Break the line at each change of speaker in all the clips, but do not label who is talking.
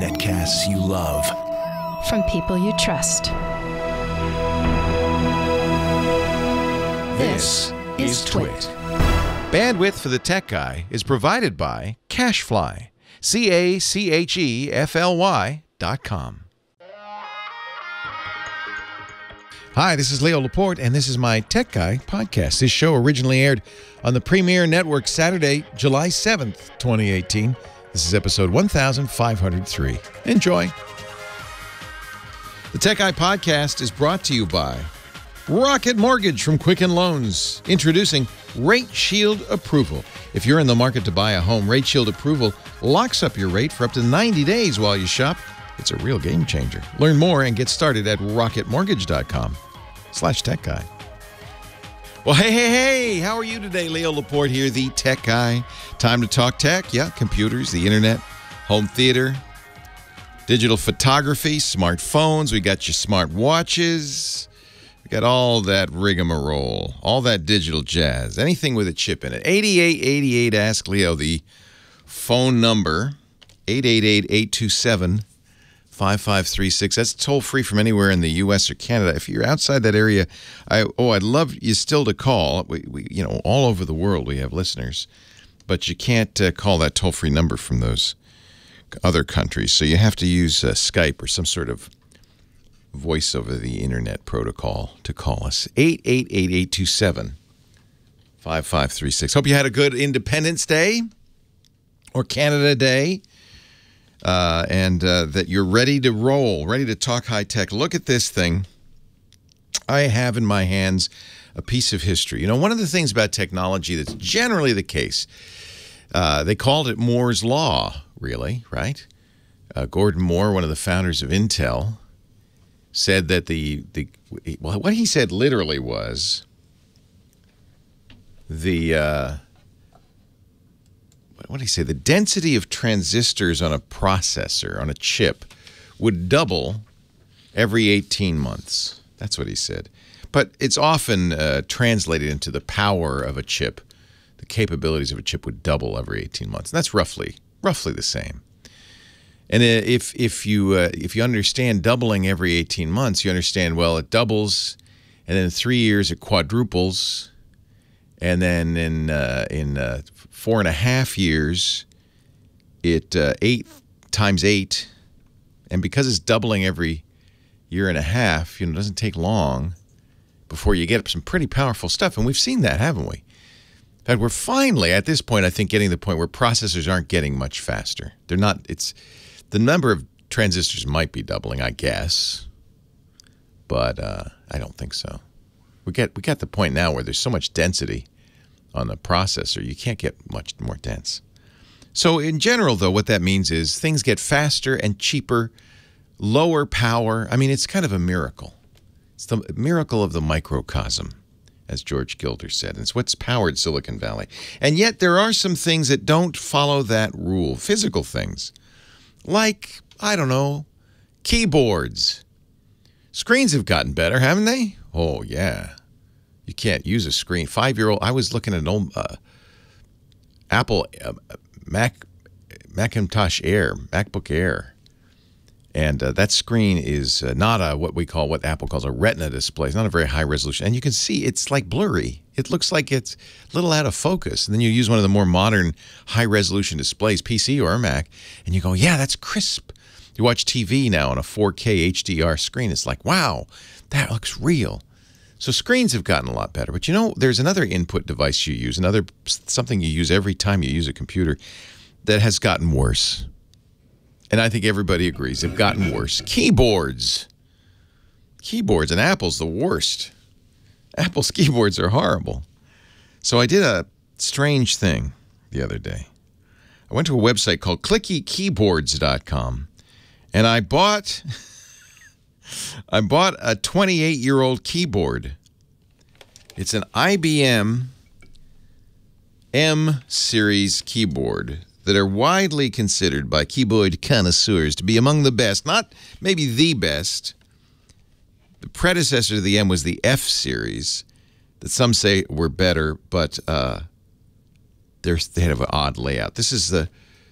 Netcasts you love.
From people you trust.
This is Twit.
Bandwidth for the Tech Guy is provided by CacheFly. CacheFly.com. Hi, this is Leo Laporte, and this is my Tech Guy podcast. This show originally aired on the Premiere Network Saturday, July 7th, 2018. This is episode 1503. Enjoy. The Tech Guy podcast is brought to you by Rocket Mortgage from Quicken Loans, introducing Rate Shield Approval. If you're in the market to buy a home, Rate Shield Approval locks up your rate for up to 90 days while you shop. It's a real game changer. Learn more and get started at rocketmortgage.com/techguy. Well, hey, how are you today? Leo Laporte here, the Tech Guy. Time to talk tech. Yeah, computers, the internet, home theater, digital photography, smartphones. We got your smart watches. We got all that rigmarole, all that digital jazz, anything with a chip in it. 8888 Ask Leo, the phone number, 888-827-5536. That's toll free from anywhere in the U.S. or Canada. If you're outside that area, I'd love you still to call. We all over the world we have listeners, but you can't call that toll free number from those other countries. So you have to use Skype or some sort of voice over the internet protocol to call us. 888-827-5536. Hope you had a good Independence Day or Canada Day. And that you're ready to roll, ready to talk high-tech. Look at this thing. I have in my hands a piece of history. You know, one of the things about technology that's generally the case, they called it Moore's Law, really, right? Gordon Moore, one of the founders of Intel, said that what he said literally was what did he say? The density of transistors on a processor, on a chip, would double every 18 months. That's what he said. But it's often translated into the power of a chip. The capabilities of a chip would double every 18 months. And that's roughly the same. And if you understand doubling every 18 months, you understand, well, it doubles, and then in 3 years it quadruples, and then in 4.5 years, it 8 times 8, and because it's doubling every year and a half, it doesn't take long before you get some pretty powerful stuff, and we've seen that, haven't we? In fact, we're finally at this point, I think, getting to the point where processors aren't getting much faster. They're not. It's the number of transistors might be doubling, I guess, but I don't think so. We got the point now where there's so much density on the processor, you can't get much more dense. So in general, though, what that means is things get faster and cheaper, lower power. I mean, it's kind of a miracle. It's the miracle of the microcosm, as George Gilder said. And it's what's powered Silicon Valley. And yet there are some things that don't follow that rule, physical things. Like, I don't know, keyboards. Screens have gotten better, haven't they? Oh, yeah. You can't use a screen. 5-year-old. I was looking at an old Apple Macintosh Air, MacBook Air, and that screen is not what Apple calls a Retina display. It's not a very high resolution, and you can see it's like blurry. It looks like it's a little out of focus. And then you use one of the more modern high resolution displays, PC or a Mac, and you go, yeah, that's crisp. You watch TV now on a 4K HDR screen. It's like, wow, that looks real. So screens have gotten a lot better. But there's another input device you use, something you use every time you use a computer that has gotten worse. And I think everybody agrees they've gotten worse. Keyboards. Keyboards, and Apple's the worst. Apple's keyboards are horrible. So I did a strange thing the other day. I went to a website called clickykeyboards.com, and I bought a 28-year-old keyboard. It's an IBM M series keyboard that are widely considered by keyboard connoisseurs to be among the best, not maybe the best. The predecessor to the M was the F series, that some say were better, but they have an odd layout. This is the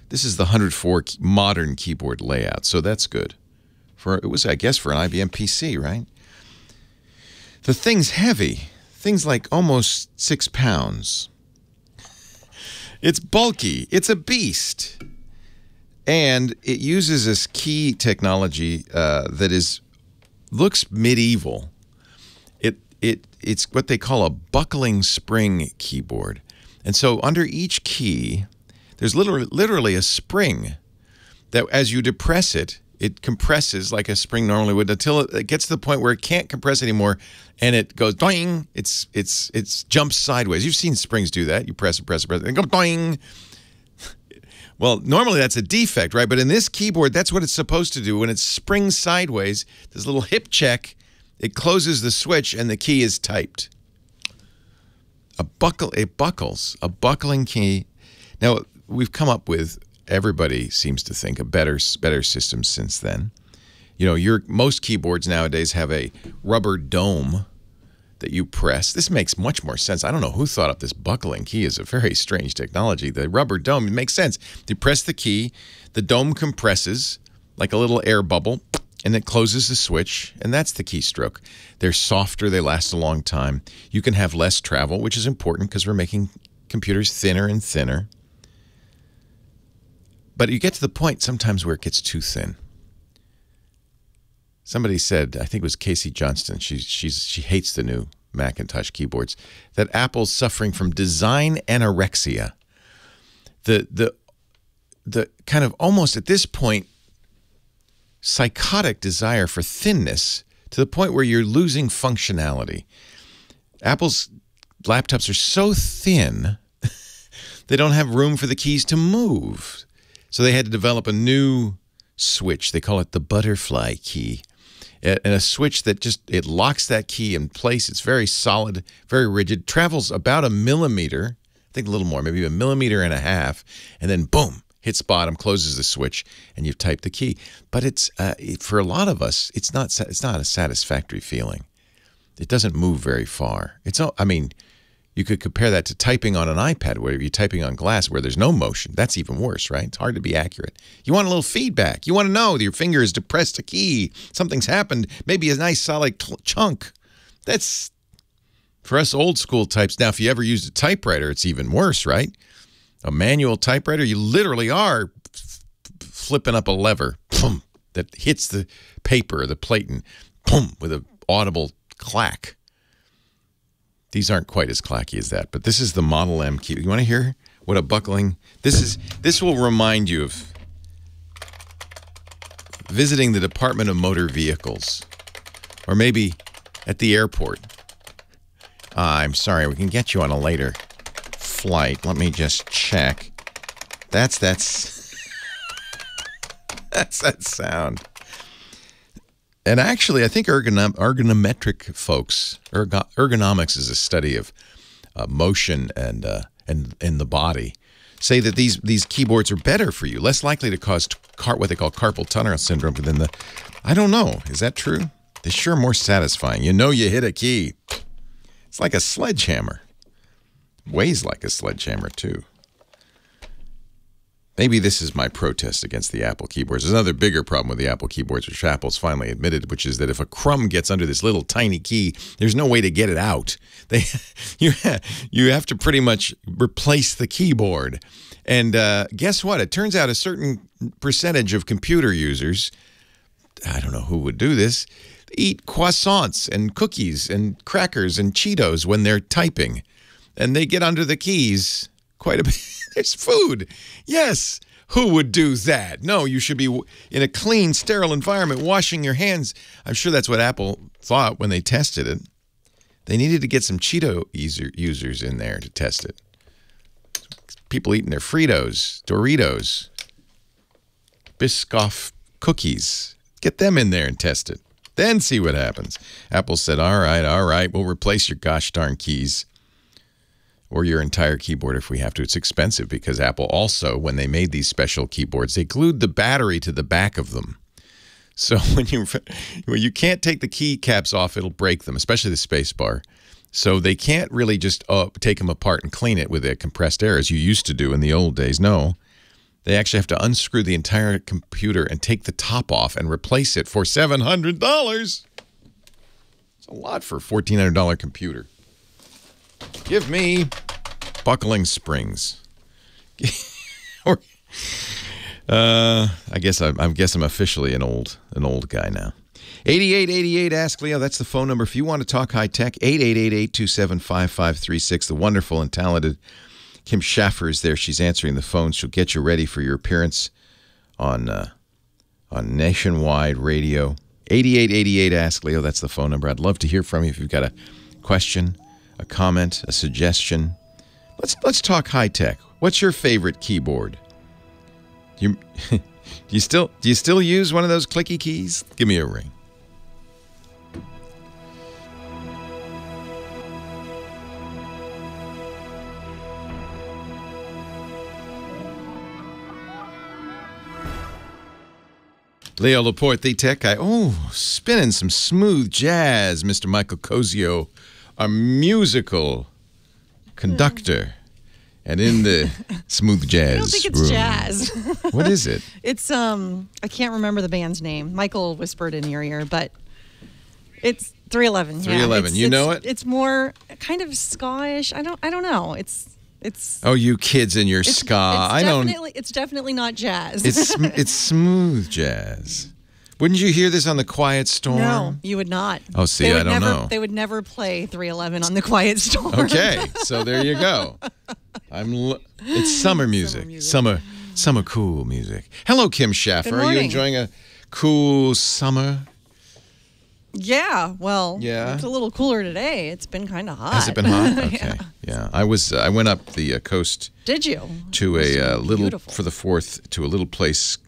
This is the 104 modern keyboard layout, so that's good. It was, I guess, for an IBM PC, right? The thing's heavy. Thing's like almost 6 pounds. It's bulky. It's a beast. And it uses this key technology that looks medieval. It's what they call a buckling spring keyboard. And so under each key, there's literally a spring that as you depress it, it compresses like a spring normally would until it gets to the point where it can't compress anymore, and it goes doing. It's jumps sideways. You've seen springs do that. You press it, and it goes doing. Well, normally that's a defect, right? But in this keyboard, that's what it's supposed to do. When it springs sideways, this little hip check, it closes the switch, and the key is typed. It buckles. A buckling key. Now, we've come up with, everybody seems to think, a better system since then. You know, most keyboards nowadays have a rubber dome that you press. This makes much more sense. I don't know who thought up this buckling key. Is a very strange technology. The rubber dome, it makes sense. You press the key, the dome compresses like a little air bubble, and it closes the switch, and that's the keystroke. They're softer. They last a long time. You can have less travel, which is important because we're making computers thinner and thinner. But you get to the point sometimes where it gets too thin. Somebody said, I think it was Casey Johnston, she hates the new Macintosh keyboards, that Apple's suffering from design anorexia. The kind of almost at this point psychotic desire for thinness to the point where you're losing functionality. Apple's laptops are so thin they don't have room for the keys to move. So they had to develop a new switch. They call it the butterfly key. And a switch that it locks that key in place. It's very solid, very rigid, travels about 1 millimeter, I think a little more, maybe 1.5 millimeters, and then boom, hits bottom, closes the switch, and you've typed the key. But it's for a lot of us, it's not a satisfactory feeling. It doesn't move very far. I mean, you could compare that to typing on an iPad where you're typing on glass where there's no motion. That's even worse, right? It's hard to be accurate. You want a little feedback. You want to know that your finger has depressed a key. Something's happened. Maybe a nice solid chunk. That's, for us old school types. Now, if you ever used a typewriter, it's even worse, right? A manual typewriter, you literally are flipping up a lever boom, that hits the paper or the plate and boom, with an audible clack. These aren't quite as clacky as that, but this is the Model M key. You want to hear what a buckling? This will remind you of visiting the Department of Motor Vehicles, or maybe at the airport. I'm sorry, we can get you on a later flight. Let me just check. That's that sound. And actually, I think ergonometric folks, ergonomics is a study of motion and in the body, say that these keyboards are better for you, less likely to cause what they call carpal tunnel syndrome. But then I don't know, is that true? They're sure more satisfying. You know you hit a key. It's like a sledgehammer. Weighs like a sledgehammer too. Maybe this is my protest against the Apple keyboards. There's another bigger problem with the Apple keyboards, which Apple's finally admitted, which is that if a crumb gets under this little tiny key, there's no way to get it out. You have to pretty much replace the keyboard. And guess what? It turns out a certain percentage of computer users, I don't know who would do this, eat croissants and cookies and crackers and Cheetos when they're typing. And they get under the keys quite a bit. There's food. Yes. Who would do that? No, you should be in a clean, sterile environment, washing your hands. I'm sure that's what Apple thought when they tested it. They needed to get some Cheeto users in there to test it. People eating their Fritos, Doritos, Biscoff cookies. Get them in there and test it. Then see what happens. Apple said, all right, we'll replace your gosh darn keys. Or your entire keyboard if we have to. It's expensive because Apple also, when they made these special keyboards, they glued the battery to the back of them. So when you can't take the keycaps off, it'll break them, especially the space bar. So they can't really just take them apart and clean it with a compressed air as you used to do in the old days. No, They actually have to unscrew the entire computer and take the top off and replace it for $700. It's a lot for a $1,400 computer. Give me buckling springs. I guess I'm officially an old guy now. 8888 Ask Leo. That's the phone number if you want to talk high tech. 888-827-5536. The wonderful and talented Kim Schaffer is there. She's answering the phone. She'll get you ready for your appearance on nationwide radio. 8888 Ask Leo. That's the phone number. I'd love to hear from you if you've got a question, a comment, a suggestion. Let's talk high tech. What's your favorite keyboard? Do you still use one of those clicky keys? Give me a ring. Leo Laporte, the tech guy. Oh, spinning some smooth jazz, Mr. Michael Cozio, our musical conductor. And in the smooth jazz
I don't think it's
room.
jazz.
What is it?
It's I can't remember the band's name. Michael whispered in your ear, but it's 311.
311.
Yeah,
you know it?
It's more kind of ska-ish. I don't know. It's
Oh, you kids and your ska.
It's definitely not jazz.
It's smooth jazz. Wouldn't you hear this on the Quiet Storm?
No, you would not.
Oh, see, I don't know.
They would never play 311 on the Quiet Storm.
Okay, so there you go. It's summer music. Summer cool music. Hello, Kim Schaffer.
Good
Are you
morning.
enjoying a cool summer?
Yeah, well,
Yeah.
it's a little cooler today. It's been kind of hot.
Has it been hot? Okay. Yeah. I went up the coast
Did you?
to a little
beautiful.
for the 4th to a little place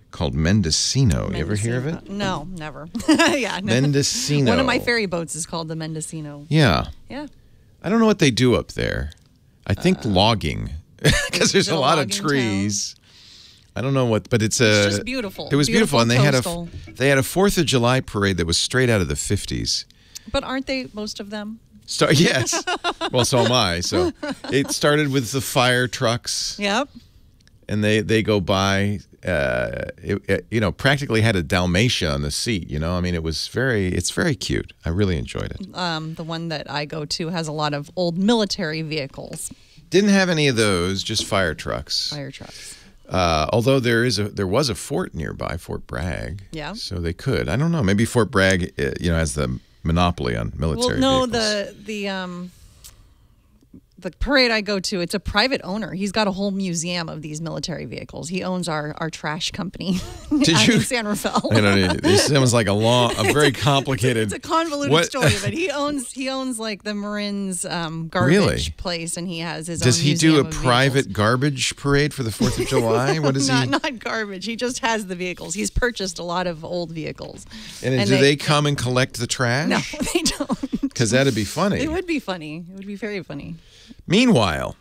called Mendocino. You ever hear of it?
No, never. Yeah, no.
Mendocino.
One of my ferry boats is called the Mendocino.
Yeah.
Yeah.
I don't know what they do up there. I think logging, because there's
Is it
a
a
lot of
logging
trees. I don't know what, but it's
just beautiful.
It was beautiful, and
coastal.
they had a 4th of July parade that was straight out of the 50s.
But aren't they most of them?
Yes. Well, so am I. So it started with the fire trucks.
Yep.
And they go by. Practically had a Dalmatia on the seat. I mean, it's very cute. I really enjoyed it.
The one that I go to has a lot of old military vehicles.
Didn't have any of those, just fire trucks.
Fire trucks.
Although there was a fort nearby, Fort Bragg.
Yeah.
So they could. I don't know. Maybe Fort Bragg, has the monopoly on military vehicles.
The parade I go to, it's a private owner. He's got a whole museum of these military vehicles. He owns our trash company in San Rafael.
This sounds like a very complicated.
It's a convoluted story, but he owns like the Marin's garbage place, and he has his own
Does he
museum
do a
of
private
vehicles.
garbage parade for the 4th of July? What is he?
Not garbage. He just has the vehicles. He's purchased a lot of old vehicles.
And do they come and collect the trash?
No, they don't.
Because that'd be funny.
It would be funny. It would be very funny.
Meanwhile,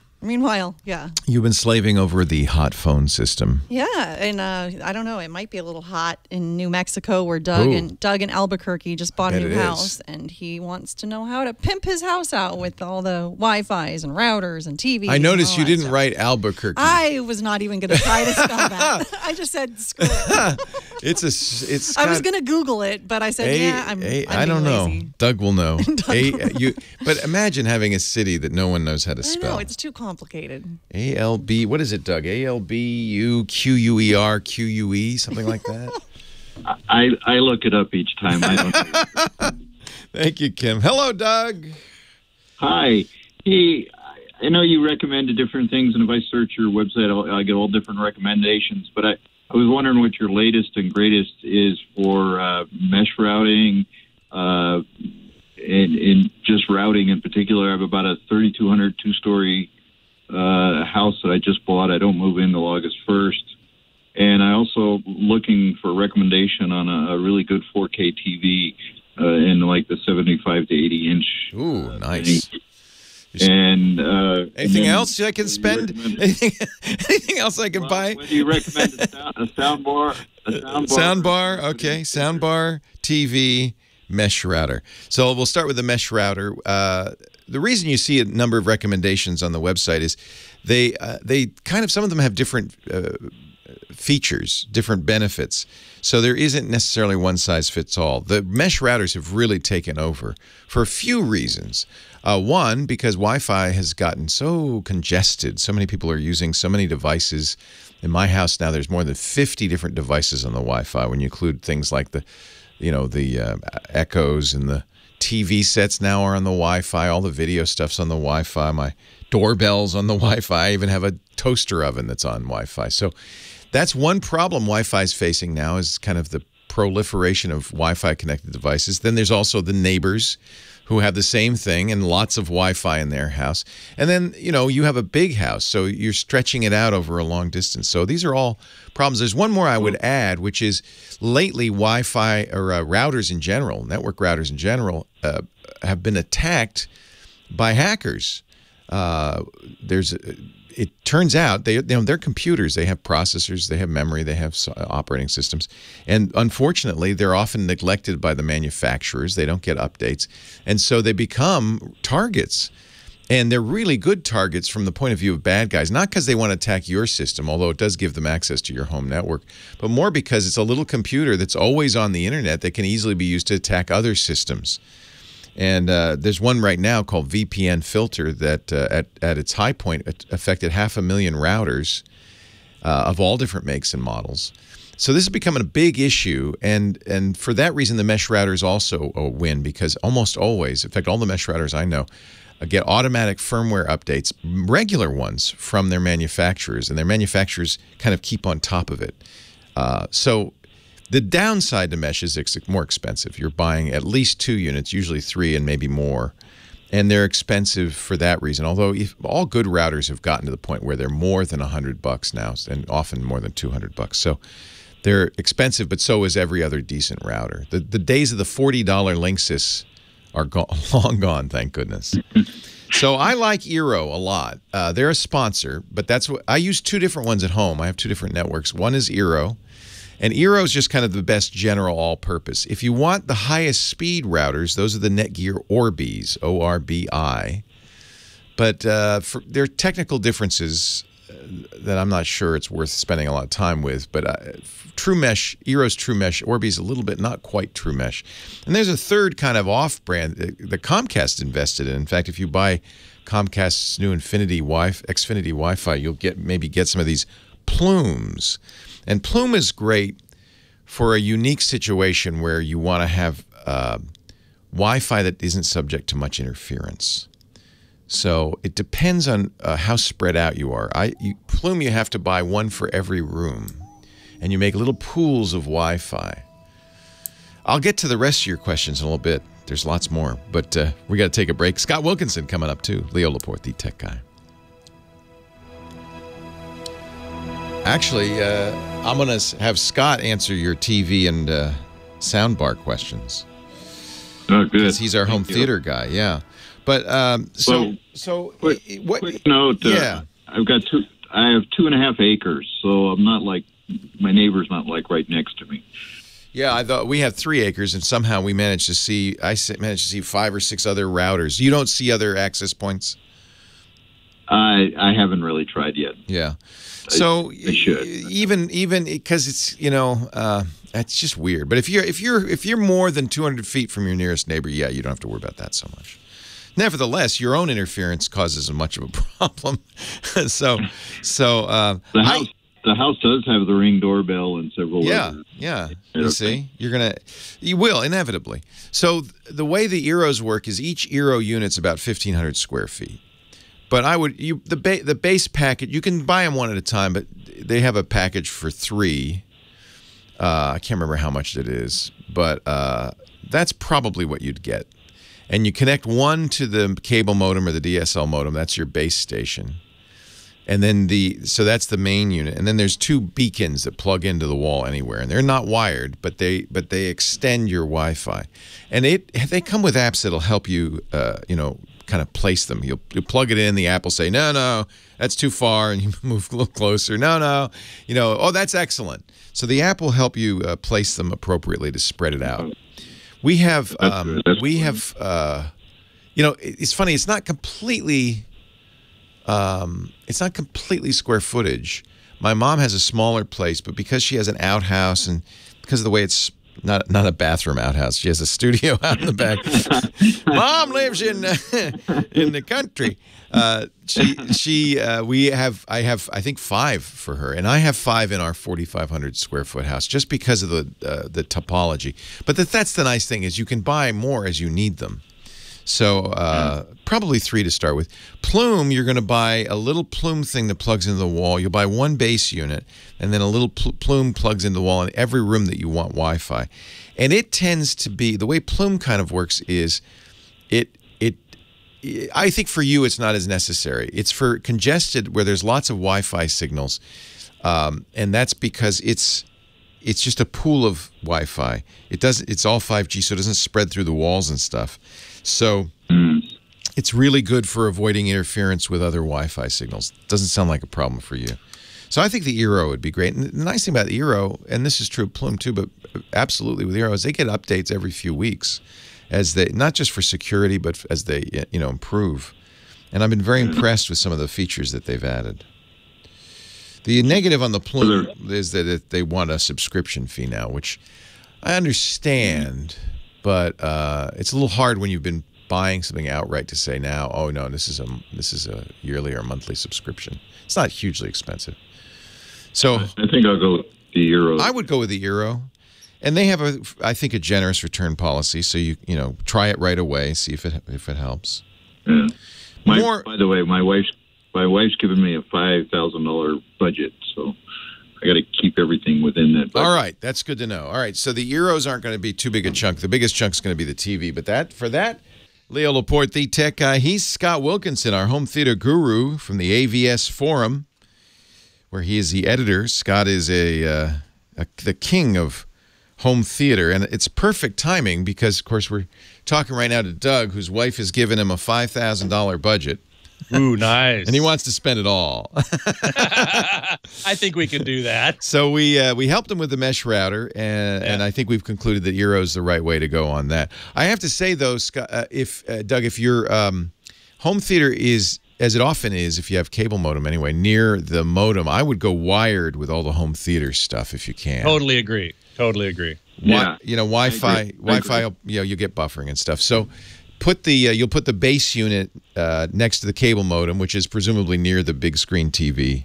yeah.
you've been slaving over the hot phone system.
Yeah, and I don't know. It might be a little hot in New Mexico, where Doug in Albuquerque just bought a new house, and he wants to know how to pimp his house out with all the Wi-Fi's and routers and TVs.
I noticed you didn't write Albuquerque.
I was not even going to try to spell that. I just said screw it.
I
was going to Google it, but I said, I'm
I don't know.
lazy.
Doug will know. But imagine having a city that no one knows how to spell.
I know, it's too complicated.
A-L-B, what is it, Doug? A-L-B-U-Q-U-E-R-Q-U-E, something like that?
I look it up each time. I don't know.
Thank you, Kim. Hello, Doug.
Hi. Hey, I know you recommended different things, and if I search your website, I get all different recommendations, but I was wondering what your latest and greatest is for mesh routing, and just routing in particular. I have about a 3,200 two-story house that I just bought. I don't move in till August 1st. And I also looking for a recommendation on a really good 4K TV in like the 75 to 80 inch.
Ooh, nice.
And
anything else I can spend? Anything else I can buy?
What do you recommend? A sound bar?
Soundbar, okay. Soundbar, TV, mesh router. So we'll start with the mesh router. the reason you see a number of recommendations on the website is they kind of, some of them have different features, different benefits. So there isn't necessarily one size fits all. The mesh routers have really taken over for a few reasons. One, because Wi-Fi has gotten so congested. So many people are using so many devices. In my house now, there's more than 50 different devices on the Wi-Fi when you include things like the Echoes, and the TV sets now are on the Wi-Fi. All the video stuff's on the Wi-Fi. My doorbell's on the Wi-Fi. I even have a toaster oven that's on Wi-Fi. So that's one problem Wi-Fi is facing now, is kind of the proliferation of Wi-Fi connected devices. Then there's also the neighbors who have the same thing and lots of Wi-Fi in their house. And then, you have a big house, so you're stretching it out over a long distance. So these are all problems. There's one more I would add, which is lately Wi-Fi or routers in general, network routers in general, have been attacked by hackers. It turns out they're computers. They have processors, they have memory, they have operating systems, and unfortunately, they're often neglected by the manufacturers. They don't get updates, and so they become targets. And they're really good targets from the point of view of bad guys, not because they want to attack your system, although it does give them access to your home network, but more because it's a little computer that's always on the internet that can easily be used to attack other systems. And there's one right now called VPN Filter that at its high point affected 500,000 routers of all different makes and models. So this is becoming a big issue, and for that reason the mesh routers also win, because almost always, in fact all the mesh routers I know, get automatic firmware updates, regular ones, from their manufacturers, and their manufacturers kind of keep on top of it. So the downside to mesh is it's more expensive. You're buying at least 2 units, usually 3 and maybe more, and they're expensive for that reason. Although all good routers have gotten to the point where they're more than $100 now, and often more than $200. So they're expensive, but so is every other decent router. The days of the $40 Linksys are long gone, thank goodness. So I like Eero a lot. They're a sponsor, but that's what I use. 2 different ones at home. I have 2 different networks. One is Eero, and Eero is just kind of the best general all-purpose. If you want the highest speed routers, those are the Netgear Orbis, O-R-B-I. But there are technical differences that I'm not sure it's worth spending a lot of time with. But True Mesh, Eero's True Mesh, Orbi's a little bit not quite True Mesh. And there's a third kind of off-brand that Comcast invested in. In fact, if you buy Comcast's new Xfinity Wi-Fi, you'll maybe get some of these Plumes. And Plume is great for a unique situation where you want to have Wi-Fi that isn't subject to much interference. So it depends on how spread out you are. Plume, you have to buy one for every room, and you make little pools of Wi-Fi. I'll get to the rest of your questions in a little bit. There's lots more, but we got to take a break. Scott Wilkinson coming up too. Leo Laporte, the tech guy. Actually, I'm going to have Scott answer your TV and soundbar questions.
Oh, good.
Because he's our home theater guy, yeah. But
quick note.
Yeah,
I have 2.5 acres, so I'm not like my neighbor's not like right next to me.
Yeah, I thought we have 3 acres, and somehow we managed to see. I managed to see 5 or 6 other routers. You don't see other access points?
I haven't really tried yet.
Yeah, so
I should.
Even because it's it's just weird. But if you're more than 200 feet from your nearest neighbor, yeah, you don't have to worry about that so much. Nevertheless, your own interference causes much of a problem. The
house does have the Ring doorbell and several.
Yeah. You see, you will inevitably. So the way the Eeros work is each Eero unit's about 1,500 square feet. But the base package, you can buy them one at a time, but they have a package for 3. I can't remember how much it is, but that's probably what you'd get. And you connect one to the cable modem or the DSL modem. That's your base station. And then so that's the main unit. And then there's 2 beacons that plug into the wall anywhere. And they're not wired, but they extend your Wi-Fi. And they come with apps that'll help you, kind of place them. You'll plug it in. The app will say, no, that's too far. And you move a little closer. No, oh, that's excellent. So the app will help you place them appropriately to spread it out. We have it's funny. It's not completely square footage. My mom has a smaller place, but because she has an outhouse and because of the way it's not a bathroom outhouse, she has a studio out in the back. Mom lives in the country. I think 5 for her, and I have 5 in our 4,500 square foot house just because of the topology. But that's the nice thing is you can buy more as you need them. So probably 3 to start with. Plume, you're going to buy a little Plume thing that plugs into the wall. You'll buy 1 base unit, and then a little Plume plugs into the wall in every room that you want Wi-Fi. And it tends to be, the way Plume kind of works is, I think for you it's not as necessary. It's for congested where there's lots of Wi-Fi signals, and that's because it's just a pool of Wi-Fi. It's all 5G, so it doesn't spread through the walls and stuff. So it's really good for avoiding interference with other Wi-Fi signals. Doesn't sound like a problem for you. So I think the Eero would be great. And the nice thing about the Eero, and this is true of Plume too, but absolutely with Eero, is they get updates every few weeks, as they not just for security, but as they improve. And I've been very impressed with some of the features that they've added. The negative on the Plume is that they want a subscription fee now, which I understand. But it's a little hard when you've been buying something outright to say now, oh no, this is a yearly or monthly subscription. It's not hugely expensive. So
I think I'll go with the Eero.
I would go with the Eero, and they have I think a generous return policy. So you try it right away, see if it helps.
Yeah. By the way, my wife's given me a $5,000 budget, so I got to keep everything within that budget.
All right, that's good to know. All right, so the Eeros aren't going to be too big a chunk. The biggest chunk's going to be the TV. But for that, Leo Laporte, the tech guy, he's Scott Wilkinson, our home theater guru from the AVS Forum, where he is the editor. Scott is the king of home theater, and it's perfect timing because, of course, we're talking right now to Doug, whose wife has given him a $5,000 budget.
Ooh, nice.
And he wants to spend it all.
I think we can do that.
So we helped him with the mesh router, and I think we've concluded that Eero is the right way to go on that. I have to say, though, Scott, Doug, if your home theater is, as it often is, if you have cable modem anyway, near the modem, I would go wired with all the home theater stuff if you can.
Totally agree. Totally agree.
Yeah.
Wi-Fi, you get buffering and stuff. So you'll put the base unit next to the cable modem, which is presumably near the big screen TV,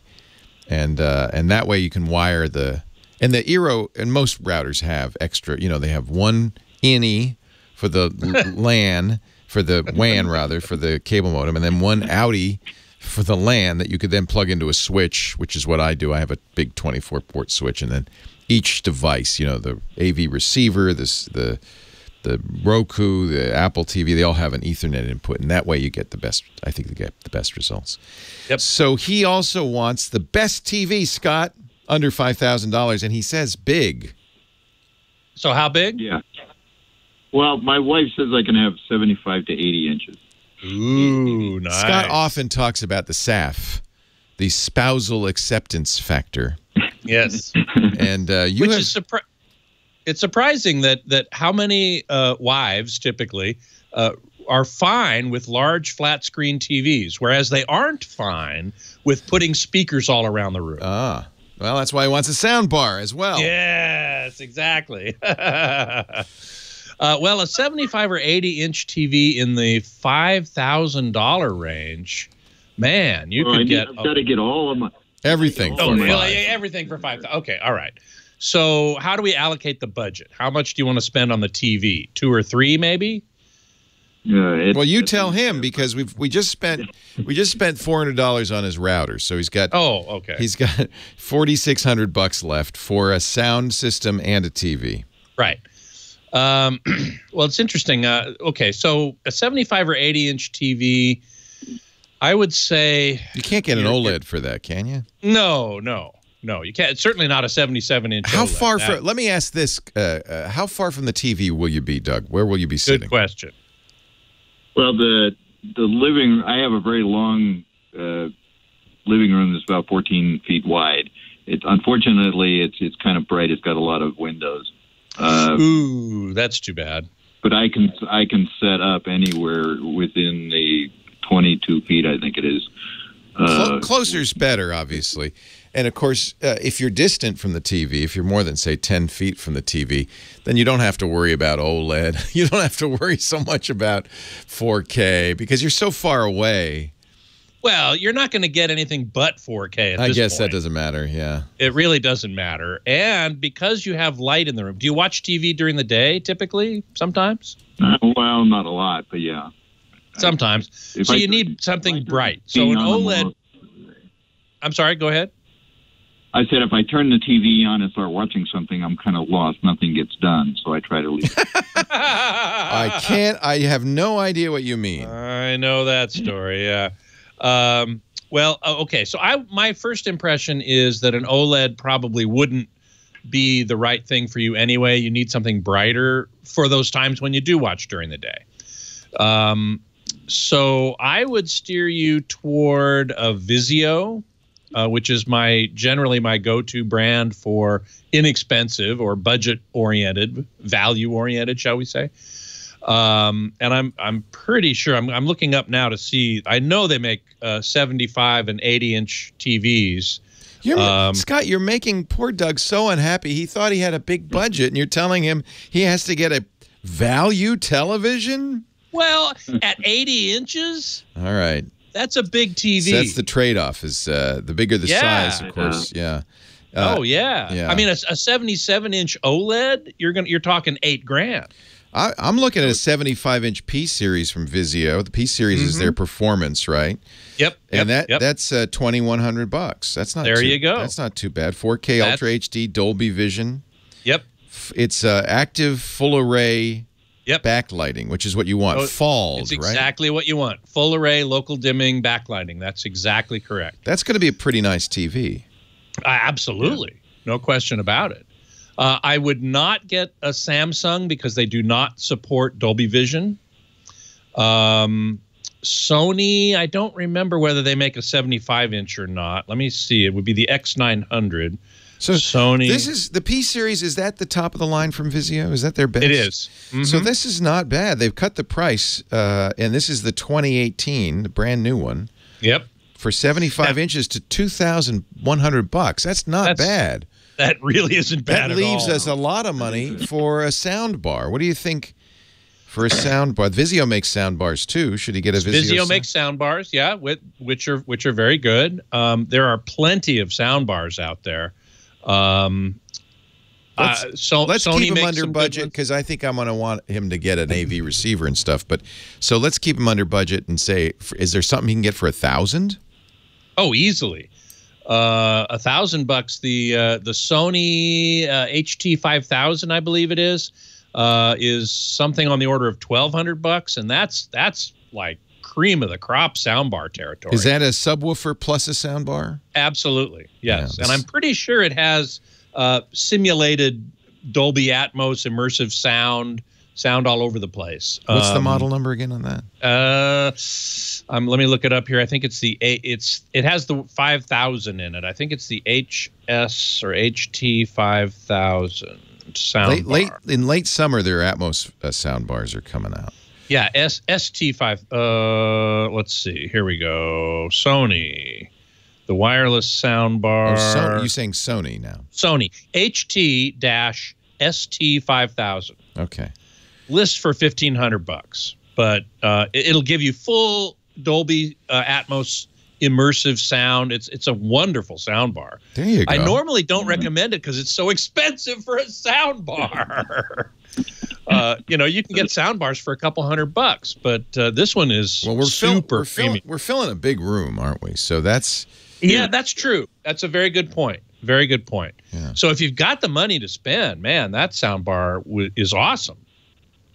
and that way you can wire the Eero, and most routers have extra. They have one INI for the LAN, for the WAN rather, for the cable modem, and then one outie for the LAN that you could then plug into a switch, which is what I do. I have a big 24-port switch, and then each device, the AV receiver, the Roku, the Apple TV, they all have an Ethernet input, and that way you get the best. I think they get the best results.
Yep.
So he also wants the best TV, Scott, under $5,000, and he says big.
So how big?
Yeah. Well, my wife says I can have 75 to 80 inches.
Ooh, nice.
Scott often talks about the SAF, the spousal acceptance factor.
Yes.
And
it's surprising that how many wives typically are fine with large flat screen TVs, whereas they aren't fine with putting speakers all around the room.
Ah, well, that's why he wants a sound bar as well.
Yes, exactly. Well, a 75 or 80-inch TV in the $5,000 range, man,
I've got to get all of my...
Everything.
Oh, really? Everything for $5,000. Okay, all right. So how do we allocate the budget? How much do you want to spend on the TV? 2 or 3, maybe?
Well, you tell him because we just spent $400 on his router, so he's got he's got $4,600 left for a sound system and a TV.
Right. Well, it's interesting. Okay, so a 75 or 80-inch TV, I would say
you can't get an OLED for that, can you?
No, you can't. It's certainly not a 77-inch.
How far from? Let me ask this: how far from the TV will you be, Doug? Where will you be sitting?
Good question.
Well, the living. I have a very long living room that's about 14 feet wide. Unfortunately it's kind of bright. It's got a lot of windows.
Ooh, that's too bad.
but I can set up anywhere within the 22 feet, I think it is.
Closer's better, obviously. And, of course, if you're distant from the TV, if you're more than, say, 10 feet from the TV, then you don't have to worry about OLED. You don't have to worry so much about 4K because you're so far away.
Well, you're not going to get anything but 4K at
I
this
guess
point.
that doesn't matter, yeah.
It really doesn't matter. And because you have light in the room, do you watch TV during the day typically, sometimes?
Well, not a lot, but yeah.
Sometimes. So you need something bright. So an OLED... I'm sorry, go ahead.
I said if I turn the TV on and start watching something, I'm kind of lost. Nothing gets done, so I try to leave it.
I have no idea what you mean.
I know that story, yeah. Well, okay, so my first impression is that an OLED probably wouldn't be the right thing for you anyway. You need something brighter for those times when you do watch during the day. So I would steer you toward a Vizio, which is generally my go-to brand for inexpensive or budget-oriented, value-oriented, shall we say. And I'm pretty sure I'm looking up now to see. I know they make 75 and 80-inch TVs.
Scott, you're making poor Doug so unhappy. He thought he had a big budget, and you're telling him he has to get a value television?
Well, at 80 inches?
All right.
That's a big TV.
So that's the trade-off is the bigger the size, of course. Yeah.
Yeah. I mean, a 77-inch OLED, you're talking $8,000.
I'm looking at a 75-inch P series from Vizio. The P series is their performance, right?
Yep.
And that's $2,100. That's not.
There you go.
That's not too bad. 4K Ultra HD Dolby Vision.
Yep.
It's active full array. Backlighting, which is what you want. Falls,
it's exactly what you want. Full array, local dimming, backlighting. That's exactly correct.
That's going to be a pretty nice TV.
Absolutely. No question about it. I would not get a Samsung because they do not support Dolby Vision. Sony, I don't remember whether they make a 75-inch or not. Let me see. It would be the X900.
So
Sony.
This is the P series. Is that the top of the line from Vizio? Is that their best?
It is.
So this is not bad. They've cut the price, and this is the 2018, the brand new one.
Yep.
For 75 inches to $2,100. That's not bad.
That really isn't bad at all.
That leaves us a lot of money for a sound bar. What do you think for a sound bar? Vizio makes sound bars too. Should he get a Vizio?
Vizio makes sound bars, yeah, which are very good. There are plenty of sound bars out there.
Let's
Sony
keep him under budget because I think I'm going to want him to get an AV receiver and stuff. But so let's keep him under budget and say, is there something he can get for $1,000?
Oh, easily. $1,000. The Sony HT5000, I believe it is something on the order of $1,200, and that's like cream of the crop soundbar territory.
Is that a subwoofer plus a soundbar?
Absolutely, yes. Yeah, and I'm pretty sure it has simulated Dolby Atmos immersive sound all over the place.
What's the model number again on that?
Let me look it up here. I think it has the 5000 in it. I think it's the HS or HT 5000 sound bar.
In late summer, their Atmos sound bars are coming out.
Yeah, ST5. Let's see. Here we go. Sony, the wireless sound bar.
Oh, Sony. You're saying Sony now?
Sony HT-ST5000.
Okay.
List for $1,500, but it'll give you full Dolby Atmos immersive sound. It's a wonderful sound bar.
There you go.
I normally don't recommend it because it's so expensive for a sound bar. You can get sound bars for a couple $100, but this one is super premium.
We're filling a big room, aren't we? So that's
that's true. That's a very good point. Very good point.
Yeah.
So if you've got the money to spend, man, that sound bar is awesome.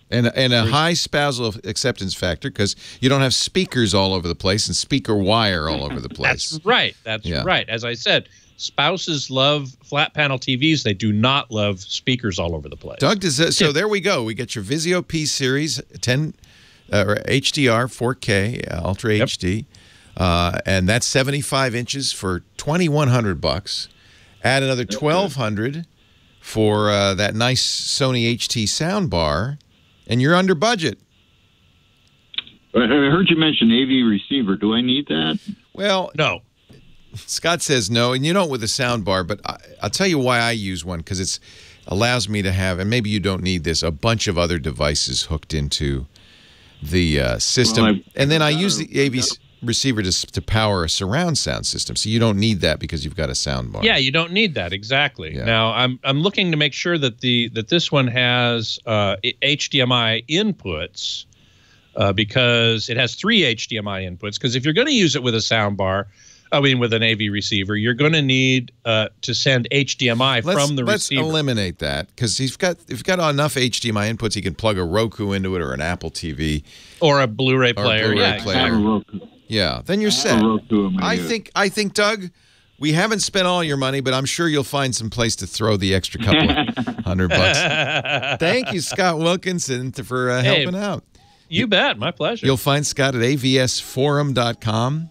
And a high spousal acceptance factor because you don't have speakers all over the place and speaker wire all over the place.
That's right. That's right. As I said, spouses love flat panel TVs. They do not love speakers all over the place.
Doug, so there we go. We get your Vizio P Series 10 or HDR 4K Ultra HD, and that's 75 inches for $2,100. Add another $1,200 for that nice Sony HT sound bar. and you're under budget.
I heard you mention AV receiver. Do I need that?
Well,
No.
Scott says no, and you don't with a sound bar, but I'll tell you why I use one, because it allows me to have, and maybe you don't need this, a bunch of other devices hooked into the system.
Well,
and then I use the AV receiver to power a surround sound system, so you don't need that because you've got a sound bar.
Yeah, you don't need that, exactly.
Yeah.
Now, I'm looking to make sure that this one has HDMI inputs, because it has 3 HDMI inputs. Because if you're going to use it with a sound bar, with an AV receiver, you're going to need to send HDMI from the receiver.
Let's eliminate that, because if you've got enough HDMI inputs, he can plug a Roku into it or an Apple TV
or a Blu-ray player.
Yeah, then you're set. I think, Doug, we haven't spent all your money, but I'm sure you'll find some place to throw the extra couple of $100. Thank you, Scott Wilkinson, for helping out.
You bet. My pleasure.
You'll find Scott at avsforum.com,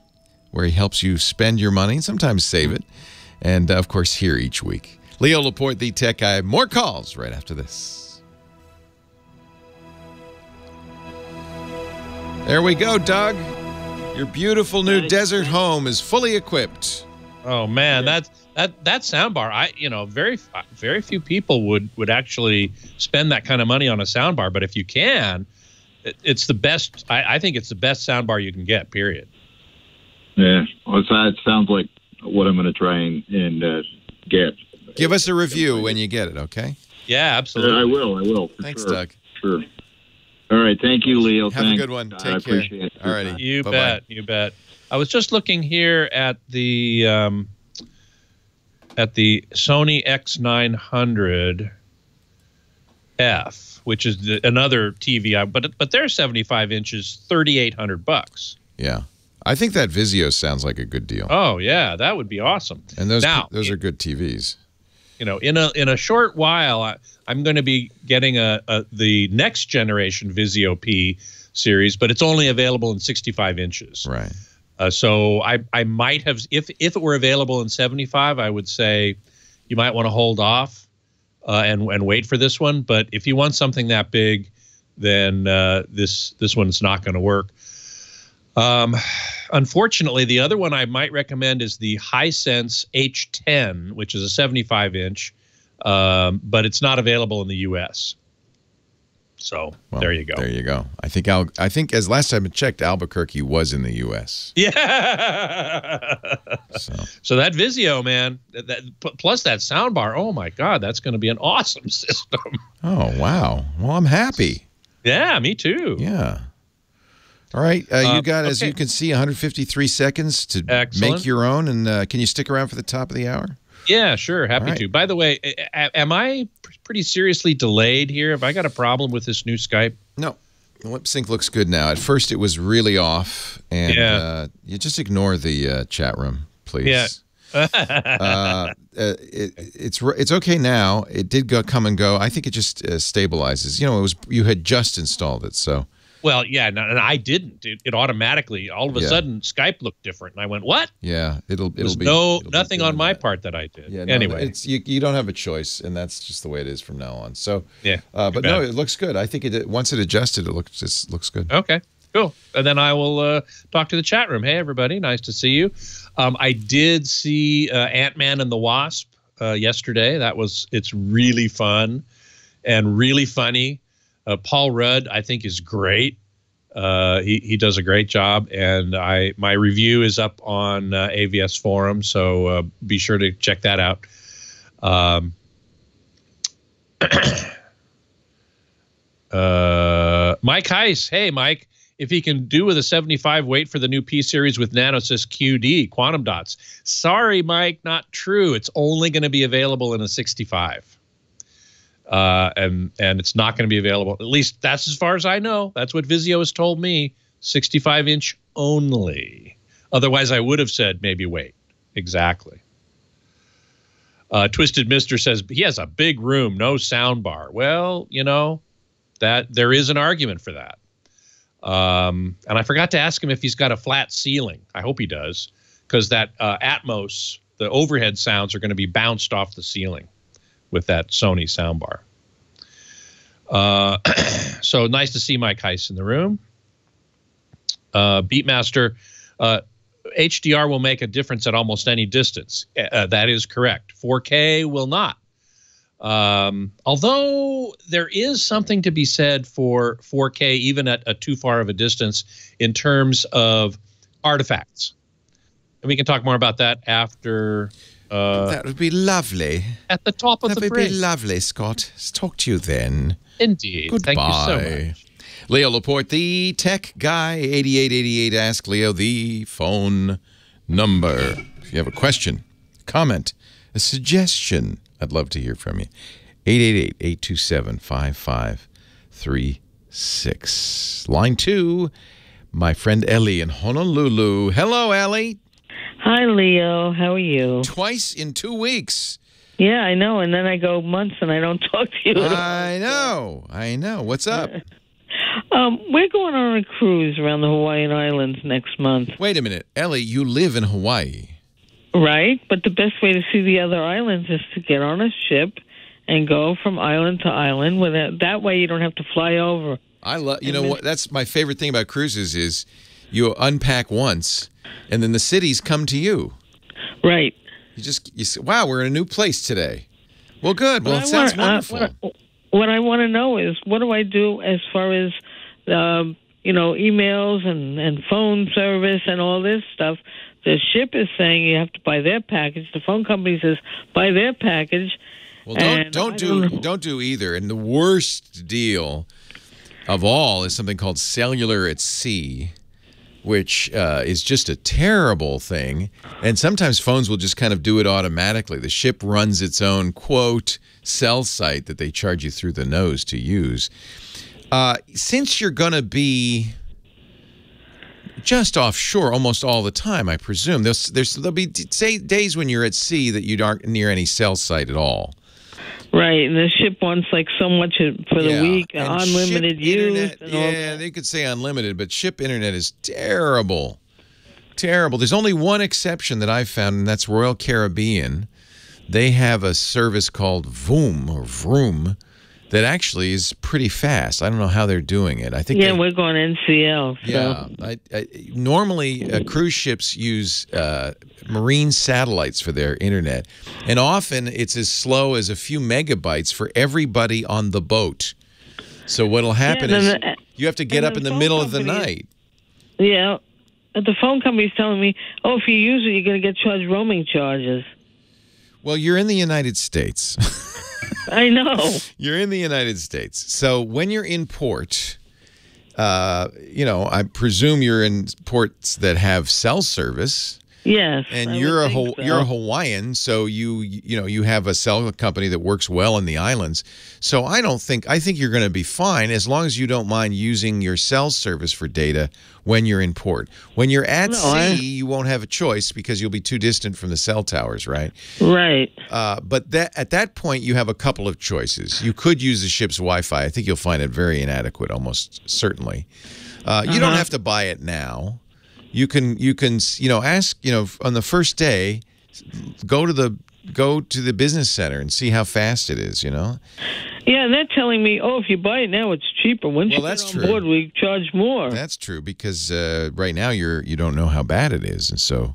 where he helps you spend your money and sometimes save it. And, of course, here each week. Leo Laporte, the tech guy. More calls right after this. There we go, Doug. Your beautiful new desert home is fully equipped.
Oh, man, that soundbar, very few people would actually spend that kind of money on a soundbar. But if you can, it's the best. I think it's the best soundbar you can get, period.
Yeah, well, it sounds like what I'm going to try and get.
Give us a review when you get it, okay?
Yeah, absolutely.
I will.
Thanks,
sure.
Doug.
Sure. All right, thank you, Leo.
Have a good one. Take care.
Appreciate it.
All righty.
You
Bye-bye.
bet. I was just looking here at the Sony X900F, which is another TV, but they're 75 inches, $3,800.
Yeah. I think that Vizio sounds like a good deal.
Oh yeah, that would be awesome.
And those are good TVs.
In a short while, I'm going to be getting the next generation Vizio P series, but it's only available in 65 inches.
Right.
So I might have, if it were available in 75, I would say you might want to hold off and wait for this one. But if you want something that big, then this one's not going to work. Unfortunately, the other one I might recommend is the Hisense H10, which is a 75 inch, but it's not available in the U.S. So there you go.
There you go. I think as last time I checked, Albuquerque was in the U.S.
Yeah. So that Vizio, man, plus that soundbar. Oh my God, that's going to be an awesome system.
Oh wow. Well, I'm happy.
Yeah, me too.
Yeah. All right, you got, as you can see, 153 seconds to make your own. And can you stick around for the top of the hour?
Yeah, sure. Happy to. By the way, am I pretty seriously delayed here? Have I got a problem with this new Skype?
No. The lip sync looks good now. At first, it was really off. And you just ignore the chat room, please. Yeah. It's okay now. It did come and go. I think it just stabilizes. You had just installed it, so...
Well, yeah, and I didn't. It automatically, all of a sudden, Skype looked different, and I went, "What?"
Yeah, it'll be
nothing on my part that I did. Yeah, anyway,
you don't have a choice, and that's just the way it is from now on. So
yeah,
but no, it looks good. I think once it adjusted, it looks good.
Okay, cool. And then I will talk to the chat room. Hey, everybody, nice to see you. I did see Ant-Man and the Wasp yesterday. It's really fun and really funny. Paul Rudd, I think, is great. He does a great job, and my review is up on AVS Forum, so be sure to check that out. Mike Heiss, hey Mike, if he can do with a 75, wait for the new P series with NanoSys QD quantum dots. Sorry, Mike, not true. It's only going to be available in a 65. And it's not going to be available. At least that's as far as I know. That's what Vizio has told me. 65 inch only. Otherwise, I would have said maybe wait. Exactly. Twisted Mister says he has a big room, no sound bar. Well, that there is an argument for that. And I forgot to ask him if he's got a flat ceiling. I hope he does, because that Atmos, the overhead sounds are going to be bounced off the ceiling with that Sony soundbar. So nice to see Mike Heiss in the room. Beatmaster, HDR will make a difference at almost any distance. That is correct. 4K will not. Although there is something to be said for 4K, even at a too far of a distance, in terms of artifacts. And we can talk more about that after.
That would be lovely.
At the top of the break.
That would be lovely, Scott. Talk to you then.
Indeed.
Goodbye.
Thank you so much.
Leo Laporte, the tech guy, 8888. Ask Leo the phone number. If you have a question, comment, a suggestion, I'd love to hear from you. 888-827-5536. Line 2, my friend Ellie in Honolulu. Hello, Ellie.
Hi, Leo. How are you?
Twice in 2 weeks.
Yeah, I know. And then I go months and I don't talk to you.
I know. What's up?
We're going on a cruise around the Hawaiian Islands next month.
Wait a minute. Ellie, you live in Hawaii.
Right, but the best way to see the other islands is to get on a ship and go from island to island. That way you don't have to fly over.
I love. You know what? That's my favorite thing about cruises is you unpack once, and then the cities come to you.
Right.
You say, wow, we're in a new place today. Well, good. Well, it sounds wonderful.
What I want to know is, what do I do as far as emails and phone service and all this stuff? The ship is saying you have to buy their package. The phone company says buy their package.
Well, don't do either. And the worst deal of all is something called cellular at sea, which is just a terrible thing. And sometimes phones will just kind of do it automatically. The ship runs its own, quote, cell site that they charge you through the nose to use. Since you're going to be just offshore almost all the time, I presume, there'll be days when you're at sea that you aren't near any cell site at all.
Right, and the ship wants like so much for the week, unlimited use.
Yeah, they could say unlimited, but ship internet is terrible. Terrible. There's only one exception that I've found, and that's Royal Caribbean. They have a service called Vroom, that actually is pretty fast. I don't know how they're doing it. I think
we're going NCL. So.
Yeah, normally cruise ships use marine satellites for their internet, and often it's as slow as a few megabytes for everybody on the boat. So what'll happen is you have to get up in the middle of the night.
Yeah, the phone company's telling me, oh, if you use it, you're going to get charged roaming charges. Well,
you're in the United States.
I know.
You're in the United States. So when you're in port, I presume you're in ports that have cell service.
Yes.
And you're a Hawaiian, so you have a cell company that works well in the islands. So I think you're going to be fine as long as you don't mind using your cell service for data when you're in port. When you're at sea, you won't have a choice because you'll be too distant from the cell towers, right?
Right.
But at that point, you have a couple of choices. You could use the ship's Wi-Fi. I think you'll find it very inadequate, almost certainly. You don't have to buy it now. You can ask, on the first day, go to the business center and see how fast it is,
Yeah, and they're telling me, if you buy it now, it's cheaper. Once you get on board, we charge more.
That's true because right now you don't know how bad it is, and so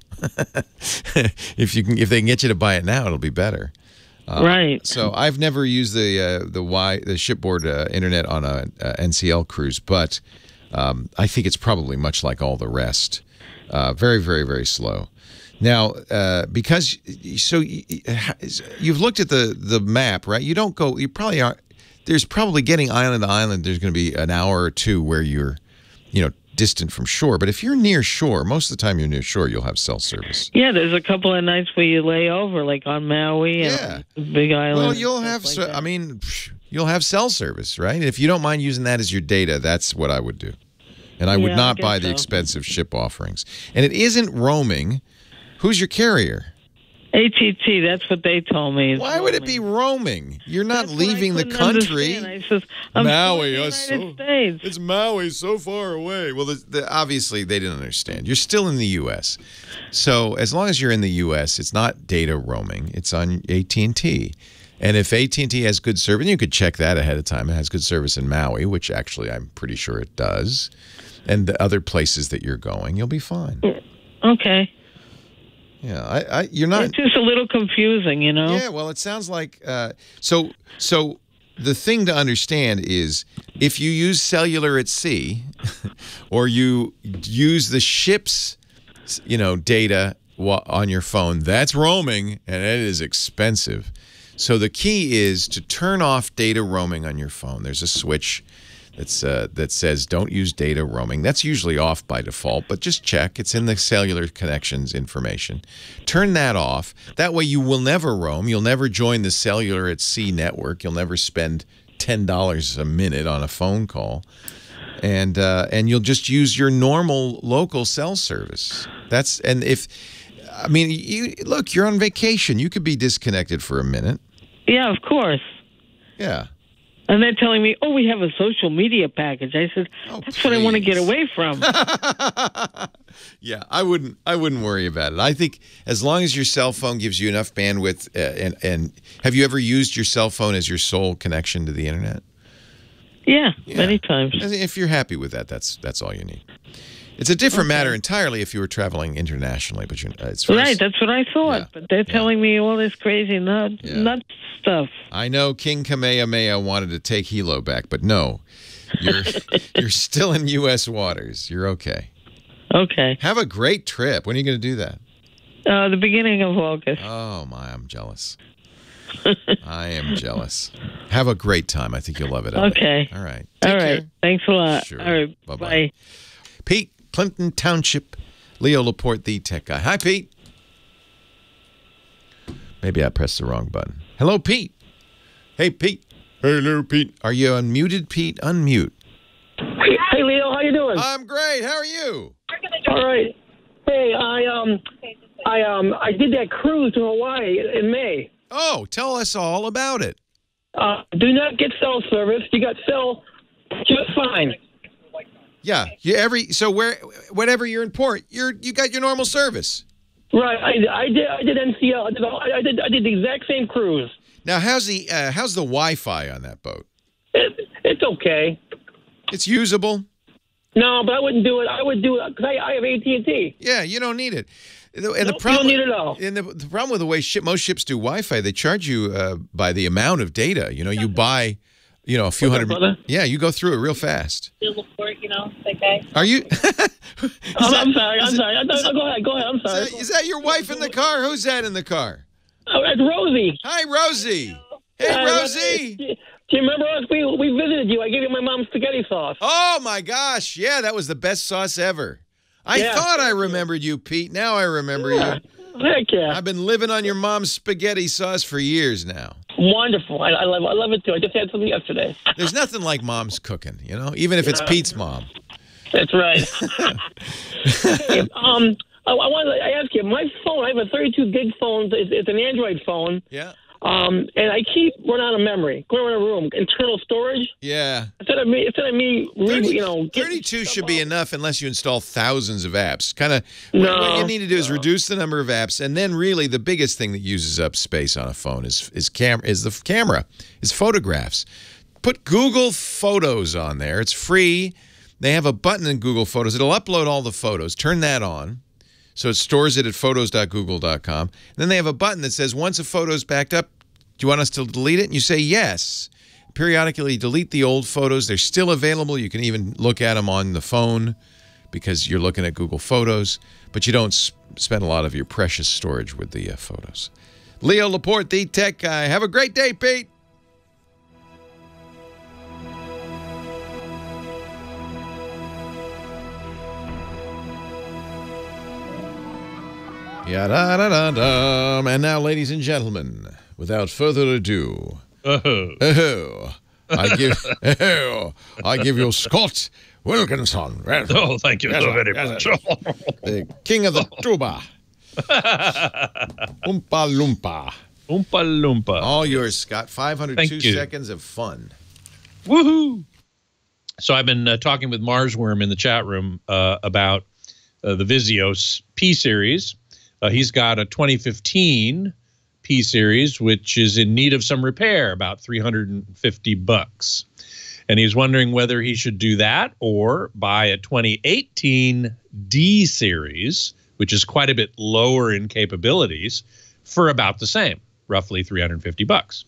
if they can get you to buy it now, it'll be better.
Right.
So I've never used the shipboard internet on a NCL cruise, but I think it's probably much like all the rest. Very, very, very slow. Now, because you've looked at the map, right? You don't go. You probably are. There's probably getting island to island. There's going to be an hour or two where you're, distant from shore. But if you're near shore, most of the time you're near shore, you'll have cell service.
Yeah, there's a couple of nights where you lay over, like on Maui and the Big Island.
Well, you'll have. You'll have cell service, right? And if you don't mind using that as your data, that's what I would do. And I would not buy the expensive ship offerings. And it isn't roaming. Who's your carrier?
AT&T, that's what they told me.
Why would it be roaming? You're not leaving the country.
I says,
Maui,
States.
It's Maui, so far away. Well, obviously they didn't understand. You're still in the U.S. So as long as you're in the U.S., it's not data roaming. It's on AT&T. And if AT&T has good service, you could check that ahead of time. It has good service in Maui, which actually I'm pretty sure it does. And the other places that you're going, you'll be fine.
Okay.
Yeah, you're not.
It's just a little confusing, you know.
Yeah, well, it sounds like so. The thing to understand is if you use cellular at sea, or you use the ship's, data on your phone, that's roaming, and it is expensive. So the key is to turn off data roaming on your phone. There's a switch that says don't use data roaming. That's usually off by default, but just check. It's in the cellular connections information. Turn that off. That way you will never roam. You'll never join the cellular at sea network. You'll never spend $10 a minute on a phone call. And you'll just use your normal local cell service. Look, you're on vacation. You could be disconnected for a minute.
Yeah, of course.
Yeah.
And they're telling me, we have a social media package. I said, that's what I want to get away from.
Yeah, I wouldn't worry about it. I think as long as your cell phone gives you enough bandwidth, and have you ever used your cell phone as your sole connection to the internet?
Yeah, many times.
If you're happy with that, that's all you need. It's a different matter entirely if you were traveling internationally, but it's
right. That's what I thought. Yeah. But they're telling me all this crazy nut stuff.
I know King Kamehameha wanted to take Hilo back, but no, you're still in U.S. waters. You're okay.
Okay.
Have a great trip. When are you going to do that?
The beginning of August.
Oh my, I'm jealous. I am jealous. Have a great time. I think you'll love it.
Okay.
All right.
All right. Thanks a lot.
Sure.
All right.
Bye-bye.
Bye.
Pete, Clinton Township, Leo Laporte, the tech guy. Hi, Pete. Maybe I pressed the wrong button. Hello, Pete. Hey, Pete. Hello, Pete. Are you unmuted, Pete? Unmute.
Hey, Leo. How you doing?
I'm great. How are you?
All right. Hey, I did that cruise to Hawaii in May.
Oh, tell us all about it.
Do not get cell service. You got cell just fine.
Yeah, whenever you're in port, you got your normal service.
Right, I did NCL. I did the exact same cruise.
Now, how's the Wi-Fi on that boat?
It's okay.
It's usable.
No, but I wouldn't do it. I would do it because I have AT&T.
Yeah, you don't need it. And
the problem, you don't need it all.
And the problem with the way most ships do Wi-Fi, they charge you by the amount of data. You buy. A few hundred. Yeah, you go through it real fast.
Laporte, that guy.
Are you?
I'm sorry. Go ahead. I'm sorry.
Is that your wife in the car? Who's that in the car?
It's Rosie.
Hi, Rosie. Hey, Rosie.
Do you remember us? We visited you. I gave you my mom's spaghetti sauce.
Oh my gosh! Yeah, that was the best sauce ever. I thought I remembered you, Pete. Now I remember you.
Heck yeah.
I've been living on your mom's spaghetti sauce for years now.
Wonderful. I love it, too. I just had something yesterday.
There's nothing like mom's cooking, even if it's Pete's mom.
That's right. Hey, I wanted to ask you, my phone, I have a 32-gig phone. It's an Android phone.
Yeah.
And I keep running out of memory. Going around a room. Internal storage.
Yeah.
Instead of me
32 should be enough unless you install thousands of apps. What you need to do is reduce the number of apps, and then really the biggest thing that uses up space on a phone is the camera, is photographs. Put Google Photos on there. It's free. They have a button in Google Photos. It'll upload all the photos. Turn that on. So it stores it at photos.google.com. And then they have a button that says, once a photo's backed up, do you want us to delete it? And you say yes. Periodically delete the old photos. They're still available. You can even look at them on the phone because you're looking at Google Photos, but you don't spend a lot of your precious storage with the photos. Leo Laporte, the tech guy. Have a great day, Pete. Ya-da-da-da-dum. And now, ladies and gentlemen, without further ado, I give you Scott Wilkinson.
Oh, thank you so very much.
The king of the tuba. Oompa Loompa.
Oompa Loompa.
All yours, Scott. 502 seconds of fun.
Woohoo! So I've been talking with Marsworm in the chat room about the Vizio P series. He's got a 2015 P series, which is in need of some repair, about $350. And he's wondering whether he should do that or buy a 2018 D series, which is quite a bit lower in capabilities, for about the same, roughly $350.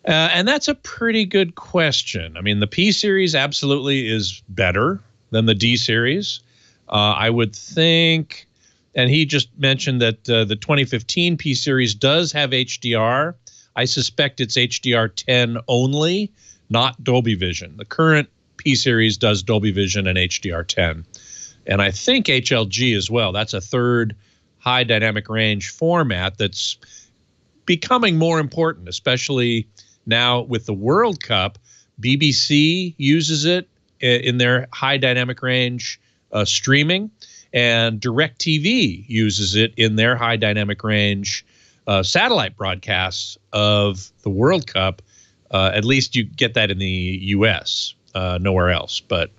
And that's a pretty good question. I mean, the P series absolutely is better than the D series. I would think, and he just mentioned that the 2015 P series does have HDR. I suspect it's HDR10 only, not Dolby Vision. The current P series does Dolby Vision and HDR10. And I think HLG as well. That's a third high dynamic range format that's becoming more important, especially now with the World Cup. BBC uses it in their high dynamic range streaming, and DirecTV uses it in their high dynamic range satellite broadcasts of the World Cup. At least you get that in the U.S., nowhere else. But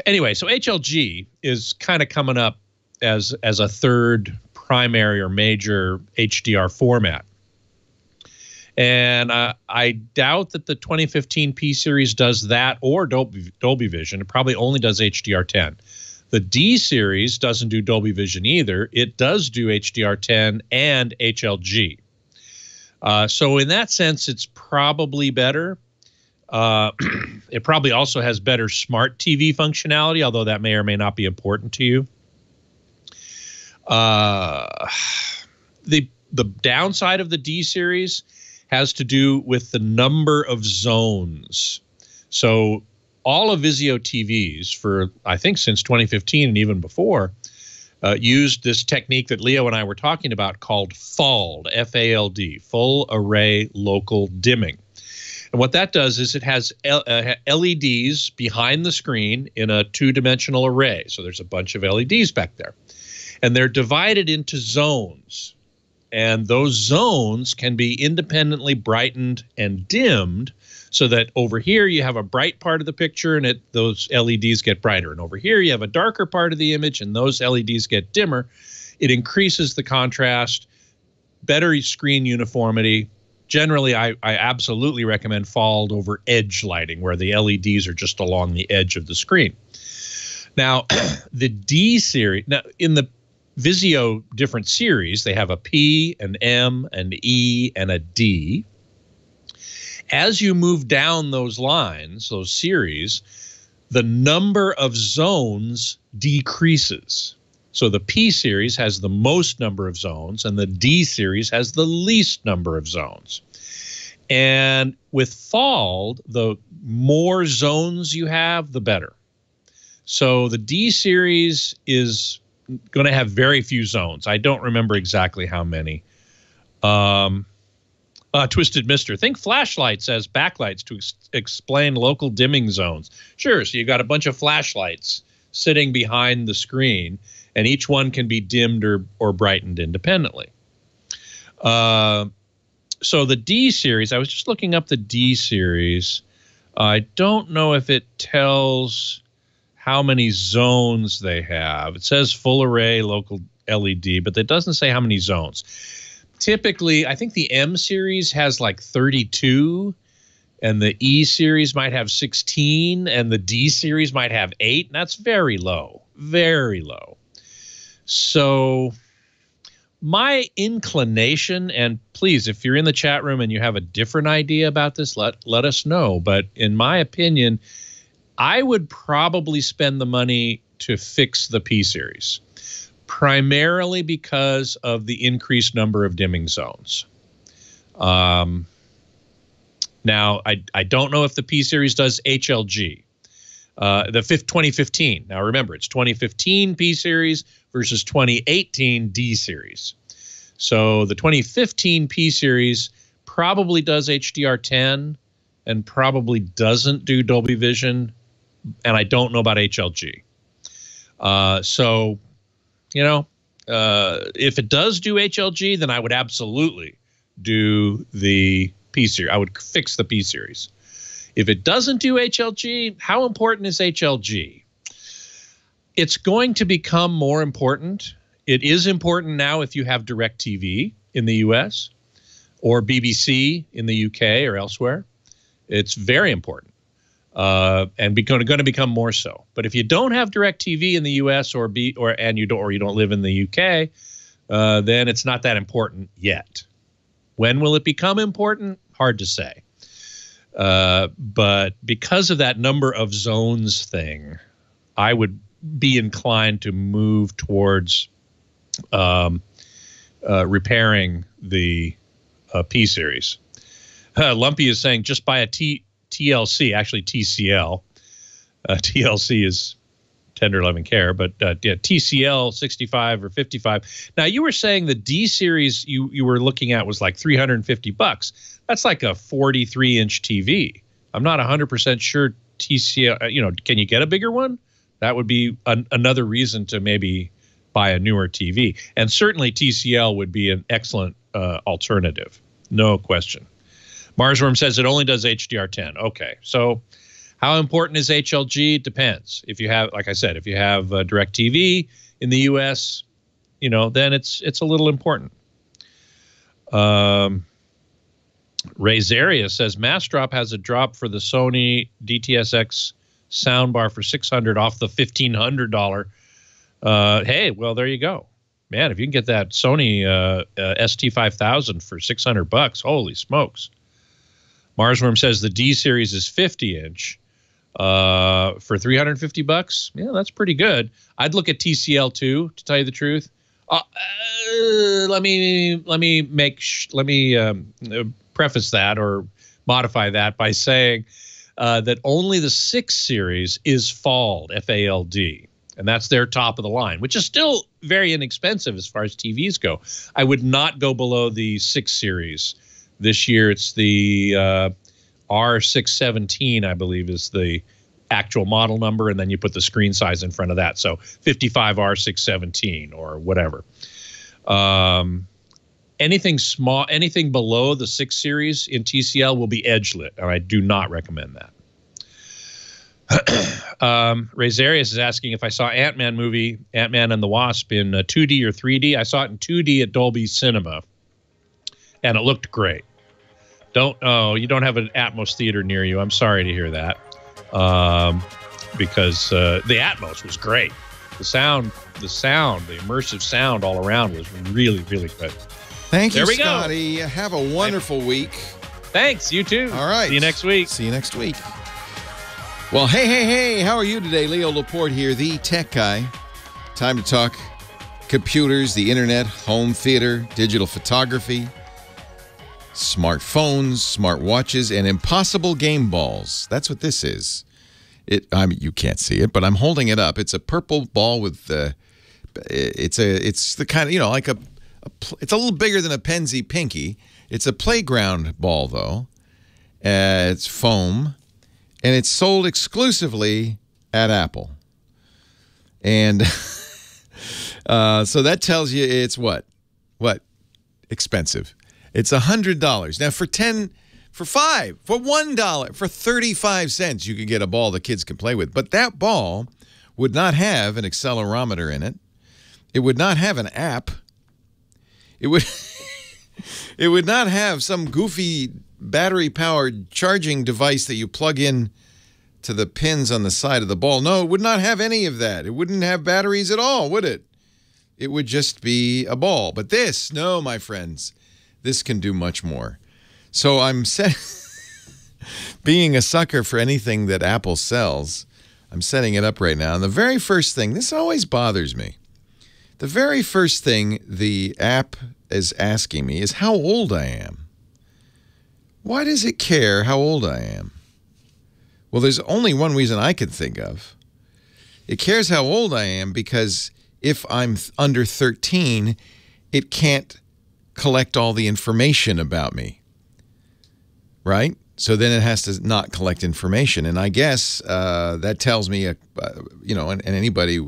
anyway, so HLG is kind of coming up as a third primary or major HDR format. And I doubt that the 2015 P series does that or Dolby Vision. It probably only does HDR10. The D series doesn't do Dolby Vision either. It does do HDR10 and HLG. So in that sense, it's probably better. It probably also has better smart TV functionality, although that may or may not be important to you. The downside of the D series has to do with the number of zones. So all of Vizio TVs for, I think, since 2015 and even before, used this technique that Leo and I were talking about called FALD, F-A-L-D, Full Array Local Dimming. And what that does is it has LEDs behind the screen in a two-dimensional array. So there's a bunch of LEDs back there. And they're divided into zones. And those zones can be independently brightened and dimmed so that over here you have a bright part of the picture and those LEDs get brighter. And over here you have a darker part of the image and those LEDs get dimmer. It increases the contrast, better screen uniformity. Generally, I absolutely recommend FALD over edge lighting, where the LEDs are just along the edge of the screen. Now, the D series, now in the Vizio different series, they have a P, an M, an E, and a D. As you move down those lines, those series, the number of zones decreases. So the P series has the most number of zones, and the D series has the least number of zones. And with FALD, the more zones you have, the better. So the D series is going to have very few zones. I don't remember exactly how many. Twisted Mister, think flashlights as backlights to explain local dimming zones. Sure, so you've got a bunch of flashlights sitting behind the screen, and each one can be dimmed or brightened independently. So the D series, I was just looking up the D series. I don't know if it tells how many zones they have. It says full array local LED, but it doesn't say how many zones. Typically, I think the M series has like 32, and the E series might have 16, and the D series might have 8, and that's very low, very low. So my inclination, and please, if you're in the chat room and you have a different idea about this, let us know. But in my opinion, I would probably spend the money to fix the P series, primarily because of the increased number of dimming zones. Now, I don't know if the P series does HLG. The 2015. Now, remember, it's 2015 P series versus 2018 D series. So the 2015 P series probably does HDR10 and probably doesn't do Dolby Vision, and I don't know about HLG. So, you know, if it does do HLG, then I would absolutely do the P series. I would fix the P series. If it doesn't do HLG, how important is HLG? It's going to become more important. It is important now if you have DirecTV. in the U.S. or BBC in the UK or elsewhere. It's very important, and going to become more so. But if you don't have DirecTV in the U.S. or you don't live in the UK, then it's not that important yet. When will it become important? Hard to say. But because of that number of zones thing, I would be inclined to move towards repairing the P series. Lumpy is saying just buy a TLC, actually TCL. TLC is tender loving care, but yeah, TCL 65 or 55. Now you were saying the D series you were looking at was like $350. That's like a 43-inch TV. I'm not 100% sure TCL. Can you get a bigger one? That would be another reason to maybe buy a newer TV. And certainly TCL would be an excellent alternative, no question. Marsworm says it only does HDR10. Okay, so how important is HLG? It depends. If you have, like I said, if you have DirecTV in the U.S., then it's a little important. Ray Zaria says Massdrop has a drop for the Sony DTSX soundbar for $600 off the $1,500. Hey, well, there you go. Man, if you can get that Sony ST5000 for $600, holy smokes. Marsworm says the D series is 50-inch for $350. Yeah, that's pretty good. I'd look at TCL too, to tell you the truth. Let me preface that or modify that by saying that only the 6 series is FALD, F-A-L-D. And that's their top of the line, which is still very inexpensive as far as TVs go. I would not go below the 6 series. This year, it's the R617, I believe, is the actual model number, and then you put the screen size in front of that. So 55 R617 or whatever. Anything small, anything below the 6 series in TCL will be edge-lit, and I do not recommend that. Ray Zarius is asking if I saw Ant-Man movie, Ant-Man and the Wasp, in 2D or 3D. I saw it in 2D at Dolby Cinema, and it looked great. You don't have an Atmos theater near you. I'm sorry to hear that, because the Atmos was great. The immersive sound all around was really, really good.
Thank you, Scotty.
Go.
Have a wonderful week.
Thanks. You too.
All right.
See you next week.
See you next week. Well, hey, how are you today? Leo Laporte here, the tech guy. Time to talk computers, the internet, home theater, digital photography, smartphones, smartwatches, and impossible game balls. That's what this is. You can't see it, but I'm holding it up. It's a purple ball with it's the kind of, like it's a little bigger than a Penzi Pinky. It's a playground ball though. It's foam, and it's sold exclusively at Apple. And so that tells you it's what expensive. It's $100. Now for $1, for 35 cents, you could get a ball the kids can play with. But that ball would not have an accelerometer in it. It would not have an app. It would it would not have some goofy battery-powered charging device that you plug in to the pins on the side of the ball. No, it would not have any of that. It wouldn't have batteries at all, would it? It would just be a ball. But this, no, my friends, this can do much more. So I'm being a sucker for anything that Apple sells. I'm setting it up right now. And the very first thing, this always bothers me. The very first thing the app is asking me is how old I am. Why does it care how old I am? Well, there's only one reason I could think of. It cares how old I am because if I'm under 13, it can't collect all the information about me. Right? So then it has to not collect information. And I guess that tells me, and anybody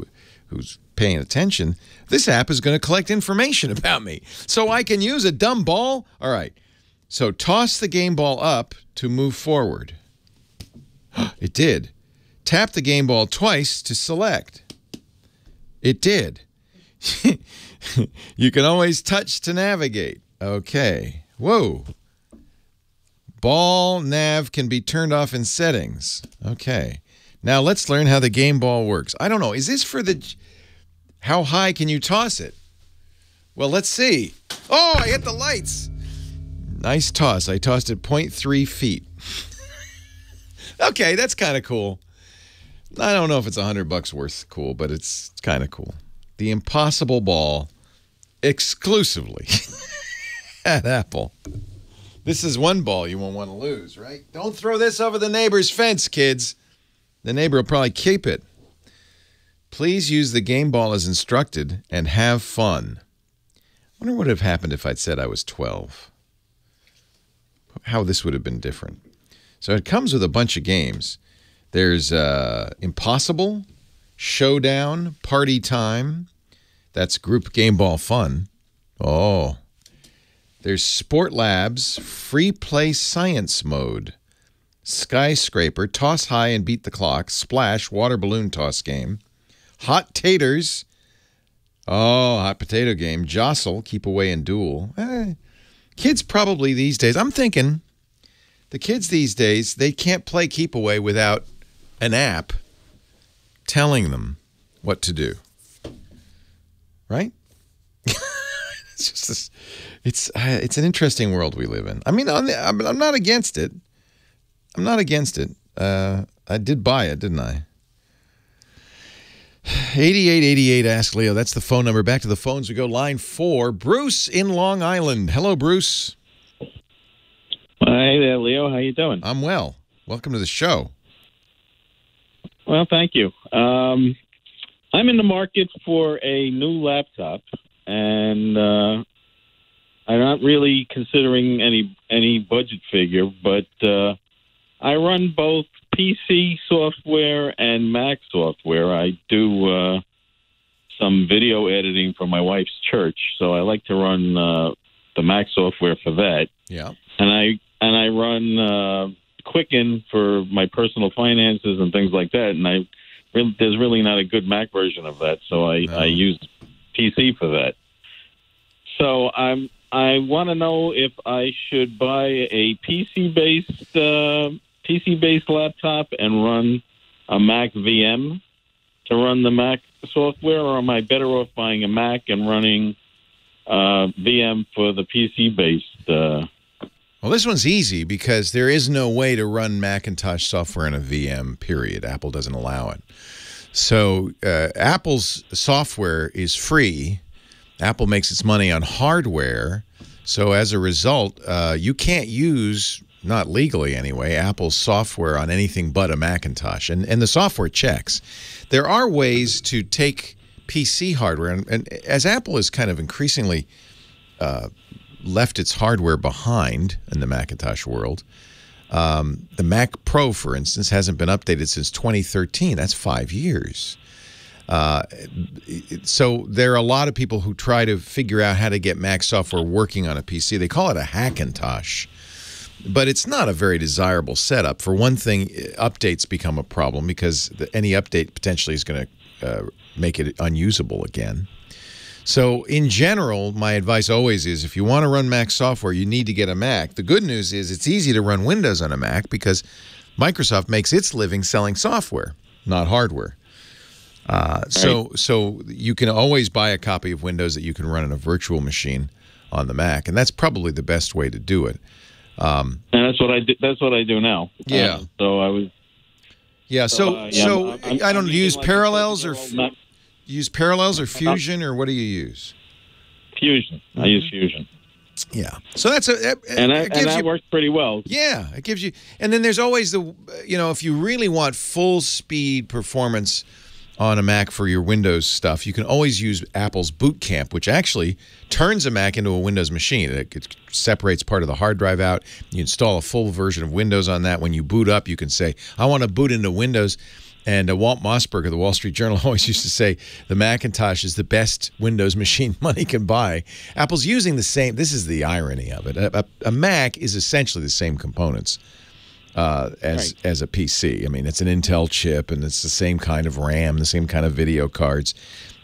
who's paying attention, this app is going to collect information about me. So I can use a dumb ball? All right. So toss the game ball up to move forward. It did. Tap the game ball twice to select. It did. You can always touch to navigate. Okay. Whoa. Ball nav can be turned off in settings. Okay. Now let's learn how the game ball works. I don't know. Is this for the... How high can you toss it? Well, let's see. Oh, I hit the lights. Nice toss. I tossed it 0.3 feet. Okay, that's kind of cool. I don't know if it's $100 worth cool, but it's kind of cool. The impossible ball exclusively at Apple. This is one ball you won't want to lose, right? Don't throw this over the neighbor's fence, kids. The neighbor will probably keep it. Please use the game ball as instructed and have fun. I wonder what would have happened if I'd said I was 12. How this would have been different. So it comes with a bunch of games. There's Impossible, Showdown, Party Time. That's group game ball fun. Oh. There's Sport Labs, Free Play Science Mode, Skyscraper, Toss High and Beat the Clock, Splash, Water Balloon Toss Game, Hot Taters, oh, Hot Potato Game, Jostle, Keep Away and Duel. Kids probably these days, I'm thinking, the kids these days, they can't play Keep Away without an app telling them what to do. Right? It's just this, it's an interesting world we live in. I mean, I'm not against it. I'm not against it. I did buy it, didn't I? 8888 Ask Leo. That's the phone number. Back to the phones we go. Line 4. Bruce in Long Island. Hello, Bruce.
Hi there, Leo. How you doing?
I'm well. Welcome to the show.
Well, thank you. I'm in the market for a new laptop, and I'm not really considering any budget figure, but I run both PC software and Mac software. I do some video editing for my wife's church, so I like to run the Mac software for that.
Yeah.
And I run Quicken for my personal finances and things like that, and there's really not a good Mac version of that, so I use PC for that. So I want to know if I should buy a PC-based laptop and run a Mac VM to run the Mac software, or am I better off buying a Mac and running VM for the PC-based?
Well, this one's easy because there is no way to run Macintosh software in a VM, period. Apple doesn't allow it. So Apple's software is free. Apple makes its money on hardware. So as a result, you can't use, not legally anyway, Apple's software on anything but a Macintosh. And the software checks. There are ways to take PC hardware, and as Apple is kind of increasingly left its hardware behind in the Macintosh world, the Mac Pro, for instance, hasn't been updated since 2013. That's 5 years. So there are a lot of people who try to figure out how to get Mac software working on a PC. They call it a Hackintosh, but it's not a very desirable setup. For one thing, updates become a problem because any update potentially is going to make it unusable again. So in general, my advice always is if you want to run Mac software, you need to get a Mac. The good news is it's easy to run Windows on a Mac because Microsoft makes its living selling software, not hardware. So you can always buy a copy of Windows that you can run on a virtual machine on the Mac, and that's probably the best way to do it.
And that's what I do. That's what I do now.
Yeah.
So I was.
Yeah. So I don't use Parallels or use Parallels or Fusion, or what do you use?
Fusion. I use Fusion.
Yeah. So that's
and that works pretty well.
Yeah, it gives you. And then there's always the if you really want full speed performance on a Mac for your Windows stuff, you can always use Apple's Boot Camp, which actually turns a Mac into a Windows machine. It separates part of the hard drive out. You install a full version of Windows on that. When you boot up, you can say, I want to boot into Windows. And Walt Mossberg of the Wall Street Journal always used to say the Macintosh is the best Windows machine money can buy. Apple's using the same. This is the irony of it. A Mac is essentially the same components as a PC. I mean, it's an Intel chip, and it's the same kind of RAM, the same kind of video cards.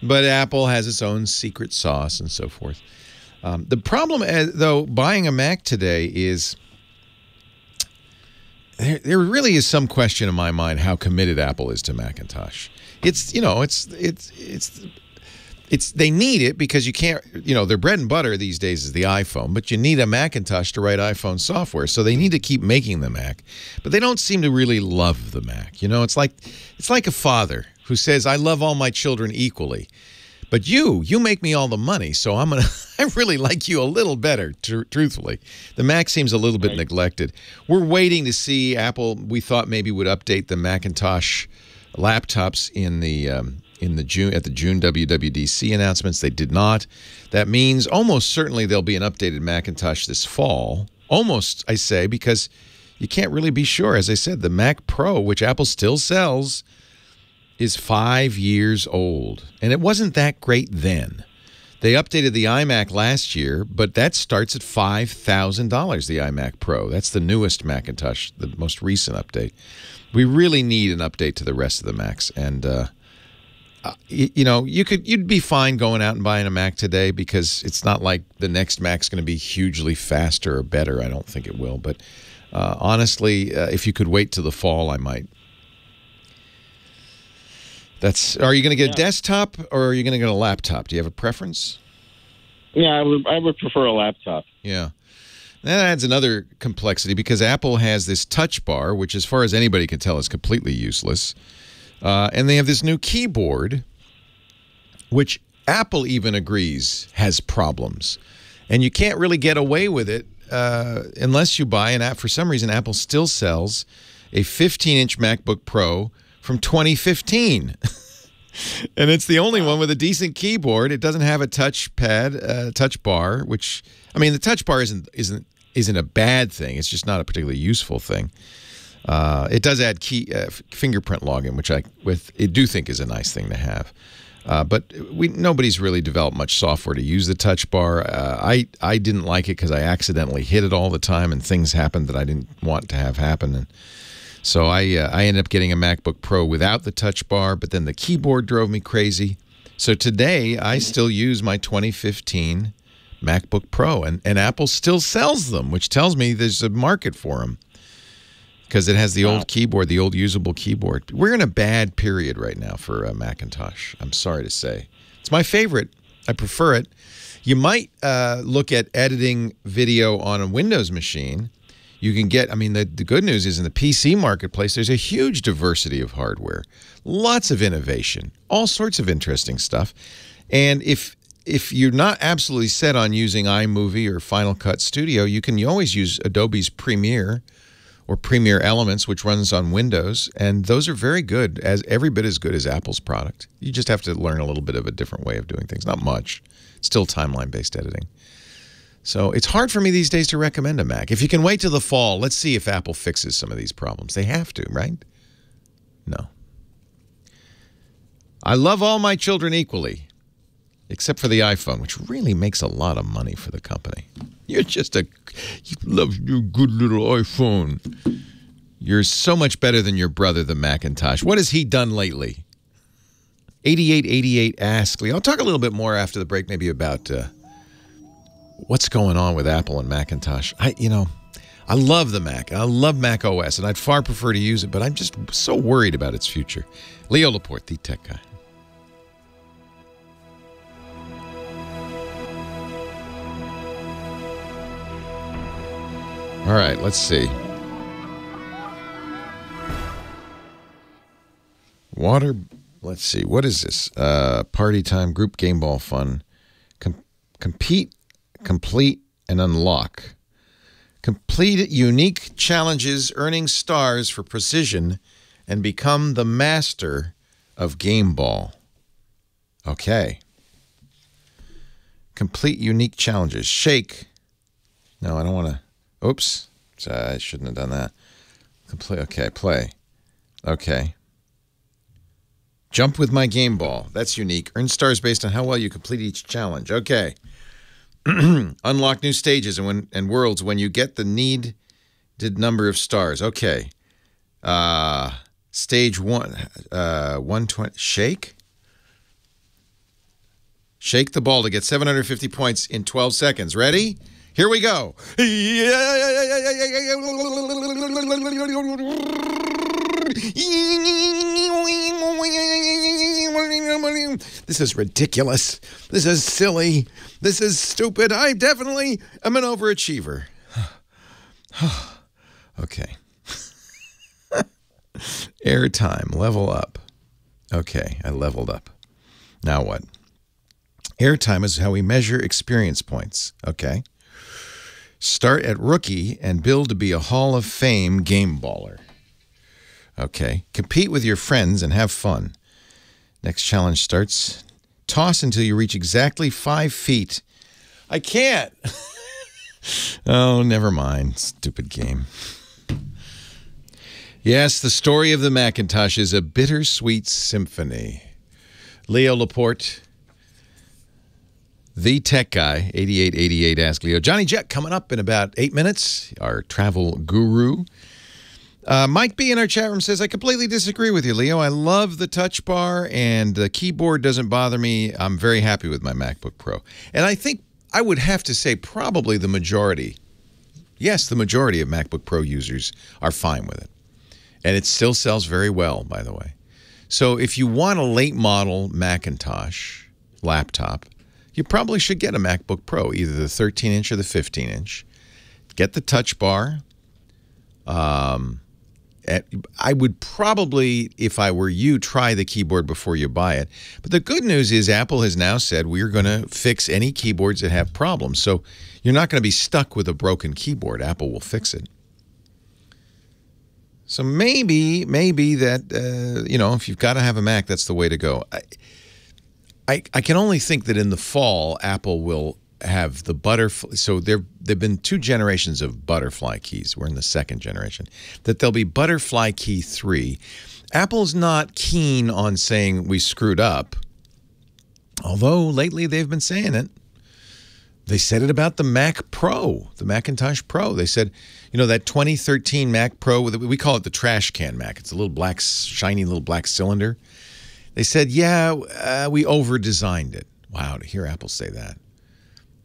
But Apple has its own secret sauce and so forth. The problem, though, buying a Mac today is there really is some question in my mind how committed Apple is to Macintosh. It's they need it because you can't, their bread and butter these days is the iPhone, but you need a Macintosh to write iPhone software, so they need to keep making the Mac. But they don't seem to really love the Mac. It's like a father who says, "I love all my children equally, but you make me all the money, so I really like you a little better." Truthfully, the Mac seems a little bit neglected. We're waiting to see Apple. We thought maybe would update the Macintosh laptops at the June WWDC announcements. They did not. That means almost certainly there'll be an updated Macintosh this fall. Almost, I say, because you can't really be sure. As I said, the Mac Pro, which Apple still sells, is 5 years old. And it wasn't that great then. They updated the iMac last year, but that starts at $5,000, the iMac Pro. That's the newest Macintosh, the most recent update. We really need an update to the rest of the Macs. And, you'd be fine going out and buying a Mac today because it's not like the next Mac's going to be hugely faster or better. I don't think it will. But honestly, if you could wait till the fall, I might. Are you going to get a desktop or are you going to get a laptop? Do you have a preference?
Yeah, I would prefer a laptop.
Yeah. That adds another complexity because Apple has this touch bar, which as far as anybody can tell is completely useless. And they have this new keyboard, which Apple even agrees has problems. And you can't really get away with it unless you buy an app. For some reason, Apple still sells a 15-inch MacBook Pro from 2015. And it's the only one with a decent keyboard. It doesn't have a touch bar, which, I mean, the touch bar isn't a bad thing. It's just not a particularly useful thing. It does add fingerprint login, which I do think is a nice thing to have. But nobody's really developed much software to use the touch bar. I didn't like it because I accidentally hit it all the time, and things happened that I didn't want to have happen. And so I ended up getting a MacBook Pro without the touch bar, but then the keyboard drove me crazy. So today I still use my 2015 MacBook Pro, and Apple still sells them, which tells me there's a market for them. Because it has the old keyboard, the old usable keyboard. We're in a bad period right now for Macintosh. I'm sorry to say. It's my favorite. I prefer it. You might look at editing video on a Windows machine. You can get, I mean, the good news is in the PC marketplace, there's a huge diversity of hardware. Lots of innovation. All sorts of interesting stuff. And if you're not absolutely set on using iMovie or Final Cut Studio, you can always use Adobe's Premiere or Premiere Elements, which runs on Windows, and those are very good, every bit as good as Apple's product. You just have to learn a little bit of a different way of doing things. Not much. Still timeline-based editing. So it's hard for me these days to recommend a Mac. If you can wait till the fall, let's see if Apple fixes some of these problems. They have to, right? No. I love all my children equally, except for the iPhone, which really makes a lot of money for the company. You love your good little iPhone. You're so much better than your brother, the Macintosh. What has he done lately? 8888 Askley. I'll talk a little bit more after the break, maybe about what's going on with Apple and Macintosh. I love the Mac. I love Mac OS, and I'd far prefer to use it, but I'm just so worried about its future. Leo Laporte, the tech guy. All right, let's see. Let's see. What is this? Party time, group game ball fun. Compete, complete, and unlock. Complete unique challenges, earning stars for precision, and become the master of game ball. Okay. Complete unique challenges. Shake. No, I don't want to. Oops. I shouldn't have done that. Okay, play. Okay. Jump with my game ball. That's unique. Earn stars based on how well you complete each challenge. Okay. Unlock new stages and worlds when you get the needed number of stars. Okay. Stage 1. 120. Shake? Shake the ball to get 750 points in 12 seconds. Ready? Here we go. This is ridiculous. This is silly. This is stupid. I definitely am an overachiever. Okay. Airtime, level up. Okay, I leveled up. Now what? Airtime is how we measure experience points. Okay. Start at rookie and build to be a Hall of Fame game baller. Okay. Compete with your friends and have fun. Next challenge starts. Toss until you reach exactly 5 feet. I can't. Oh, never mind. Stupid game. Yes, the story of the Macintosh is a bittersweet symphony. Leo Laporte, the tech guy, 8888 Ask Leo. Johnny Jet coming up in about 8 minutes, our travel guru. Mike B in our chat room says, I completely disagree with you, Leo. I love the touch bar and the keyboard doesn't bother me. I'm very happy with my MacBook Pro. And I think I would have to say probably the majority. Yes, the majority of MacBook Pro users are fine with it. And it still sells very well, by the way. So if you want a late model Macintosh laptop, you probably should get a MacBook Pro, either the 13-inch or the 15-inch. Get the touch bar. I would probably, if I were you, try the keyboard before you buy it. But the good news is Apple has now said we're going to fix any keyboards that have problems. So you're not going to be stuck with a broken keyboard. Apple will fix it. So maybe that, you know, if you've got to have a Mac, that's the way to go. I can only think that in the fall, Apple will have the butterfly. So there've been 2 generations of butterfly keys. We're in the 2nd generation. That there'll be butterfly key 3. Apple's not keen on saying we screwed up, although lately they've been saying it. They said it about the Mac Pro, the Macintosh Pro. They said, you know, that 2013 Mac Pro, we call it the trash can Mac. It's a little black, shiny little black cylinder. They said, yeah, we over-designed it. Wow, to hear Apple say that.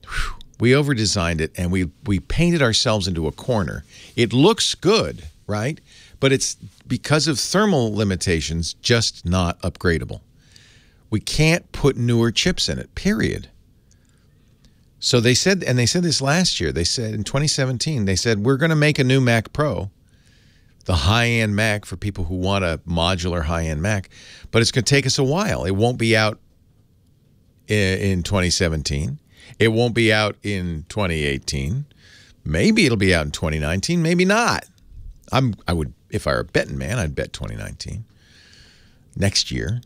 Whew. We over-designed it, and we painted ourselves into a corner. It looks good, right? But it's, because of thermal limitations, just not upgradable. We can't put newer chips in it, period. So they said, and they said this last year, they said in 2017, they said, we're going to make a new Mac Pro, the high-end Mac for people who want a modular high-end Mac, but it's going to take us a while. It won't be out in 2017. It won't be out in 2018. Maybe it'll be out in 2019, maybe not. I would, if I were a betting man, I'd bet 2019, next year.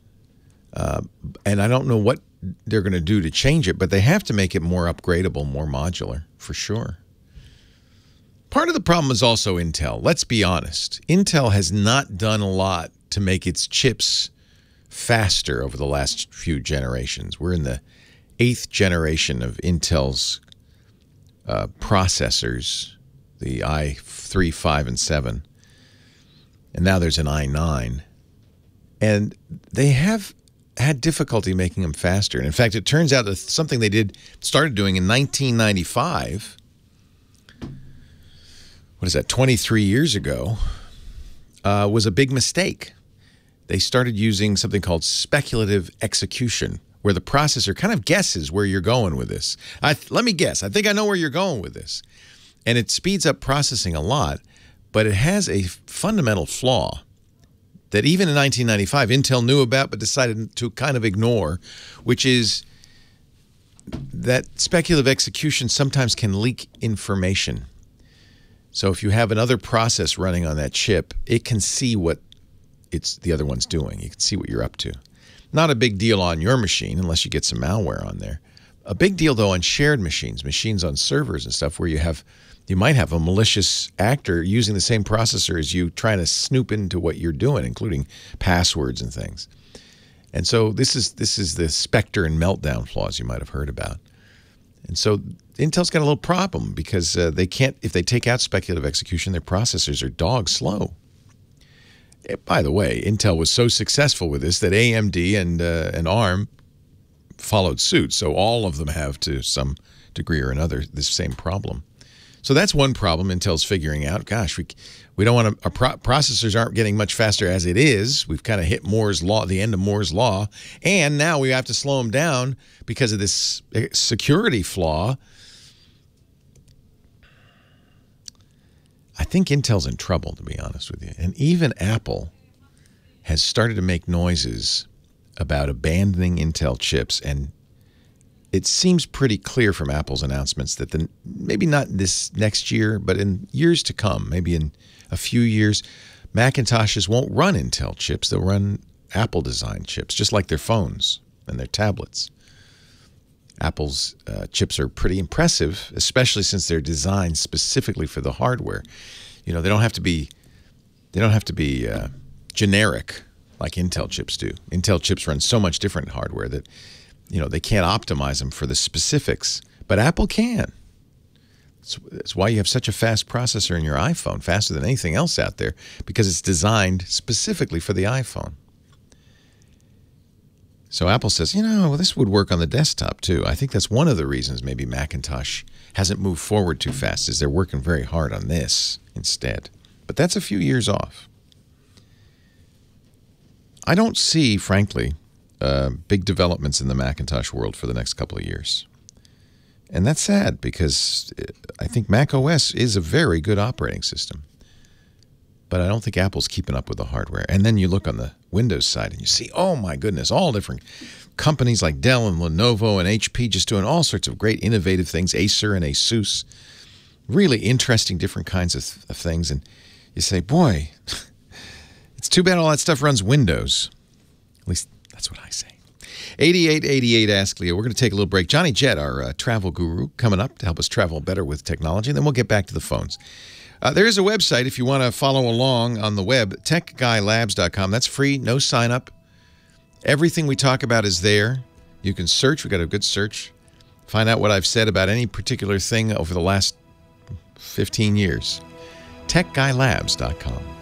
And I don't know what they're going to do to change it, but they have to make it more upgradable, more modular, for sure. Part of the problem is also Intel. Let's be honest. Intel has not done a lot to make its chips faster over the last few generations. We're in the 8th generation of Intel's processors, the i3, 5, and 7. And now there's an i9. And they have had difficulty making them faster. And in fact, it turns out that something they started doing in 1995, what is that, 23 years ago, was a big mistake. They started using something called speculative execution, where the processor kind of guesses where you're going with this. Let me guess. I think I know where you're going with this. And it speeds up processing a lot, but it has a fundamental flaw that even in 1995 Intel knew about but decided to kind of ignore, which is that speculative execution sometimes can leak information. So if you have another process running on that chip, it can see what the other one's doing. You can see what you're up to. Not a big deal on your machine unless you get some malware on there. A big deal, though, on shared machines on servers and stuff, where you might have a malicious actor using the same processor as you, trying to snoop into what you're doing, including passwords and things. And so this is the Spectre and Meltdown flaws you might have heard about. And so Intel's got a little problem because they can't, if they take out speculative execution, their processors are dog slow. By the way, Intel was so successful with this that AMD and ARM followed suit. So all of them have, to some degree or another, this same problem. So that's one problem Intel's figuring out. Gosh, we don't want to, our processors aren't getting much faster as it is. We've kind of hit Moore's law, the end of Moore's law. And now we have to slow them down because of this security flaw. I think Intel's in trouble, to be honest with you. And even Apple has started to make noises about abandoning Intel chips, and it seems pretty clear from Apple's announcements that maybe not this next year, but in years to come, maybe in a few years, Macintoshes won't run Intel chips. They'll run Apple-designed chips, just like their phones and their tablets. Apple's chips are pretty impressive, especially since they're designed specifically for the hardware. You know, they don't have to be generic like Intel chips do. Intel chips run so much different hardware that, you know, they can't optimize them for the specifics, but Apple can. That's why you have such a fast processor in your iPhone, faster than anything else out there, because it's designed specifically for the iPhone. So Apple says, you know, well, this would work on the desktop too. I think that's one of the reasons maybe Macintosh hasn't moved forward too fast, is they're working very hard on this instead. But that's a few years off. I don't see, frankly, big developments in the Macintosh world for the next couple of years. And that's sad, because I think Mac OS is a very good operating system. But I don't think Apple's keeping up with the hardware. And then you look on the Windows side and you see, oh my goodness, all different companies like Dell and Lenovo and HP just doing all sorts of great innovative things, Acer and Asus. Really interesting different kinds of things. And you say, boy, it's too bad all that stuff runs Windows. At least that's what I say. 8888 Ask Leo. We're going to take a little break. Johnny Jett, our travel guru, coming up to help us travel better with technology. And then we'll get back to the phones. There is a website if you want to follow along on the web, techguylabs.com. That's free, no sign up. Everything we talk about is there. You can search. We've got a good search. Find out what I've said about any particular thing over the last 15 years. techguylabs.com.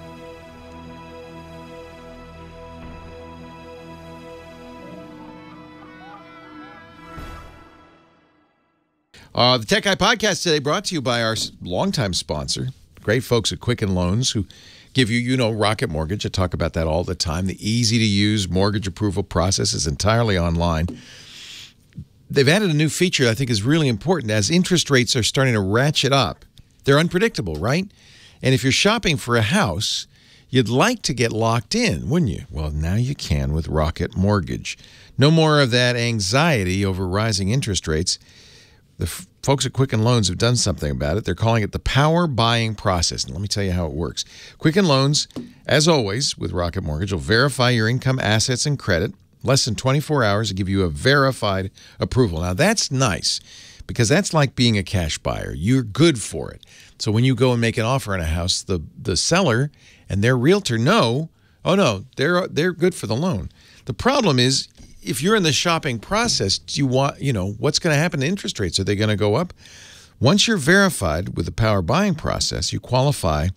The Tech Guy Podcast today brought to you by our longtime sponsor, great folks at Quicken Loans, who give you, you know, Rocket Mortgage. I talk about that all the time. The easy-to-use mortgage approval process is entirely online. They've added a new feature I think is really important. As interest rates are starting to ratchet up, they're unpredictable, right? And if you're shopping for a house, you'd like to get locked in, wouldn't you? Well, now you can with Rocket Mortgage. No more of that anxiety over rising interest rates. The folks at Quicken Loans have done something about it. They're calling it the power buying process. And let me tell you how it works. Quicken Loans, as always with Rocket Mortgage, will verify your income, assets, and credit. Less than 24 hours to give you a verified approval. Now, that's nice, because that's like being a cash buyer. You're good for it. So when you go and make an offer on a house, the seller and their realtor know, oh, no, they're good for the loan. The problem is, if you're in the shopping process, do you want, you know, what's going to happen to interest rates? Are they going to go up? Once you're verified with the power buying process, you qualify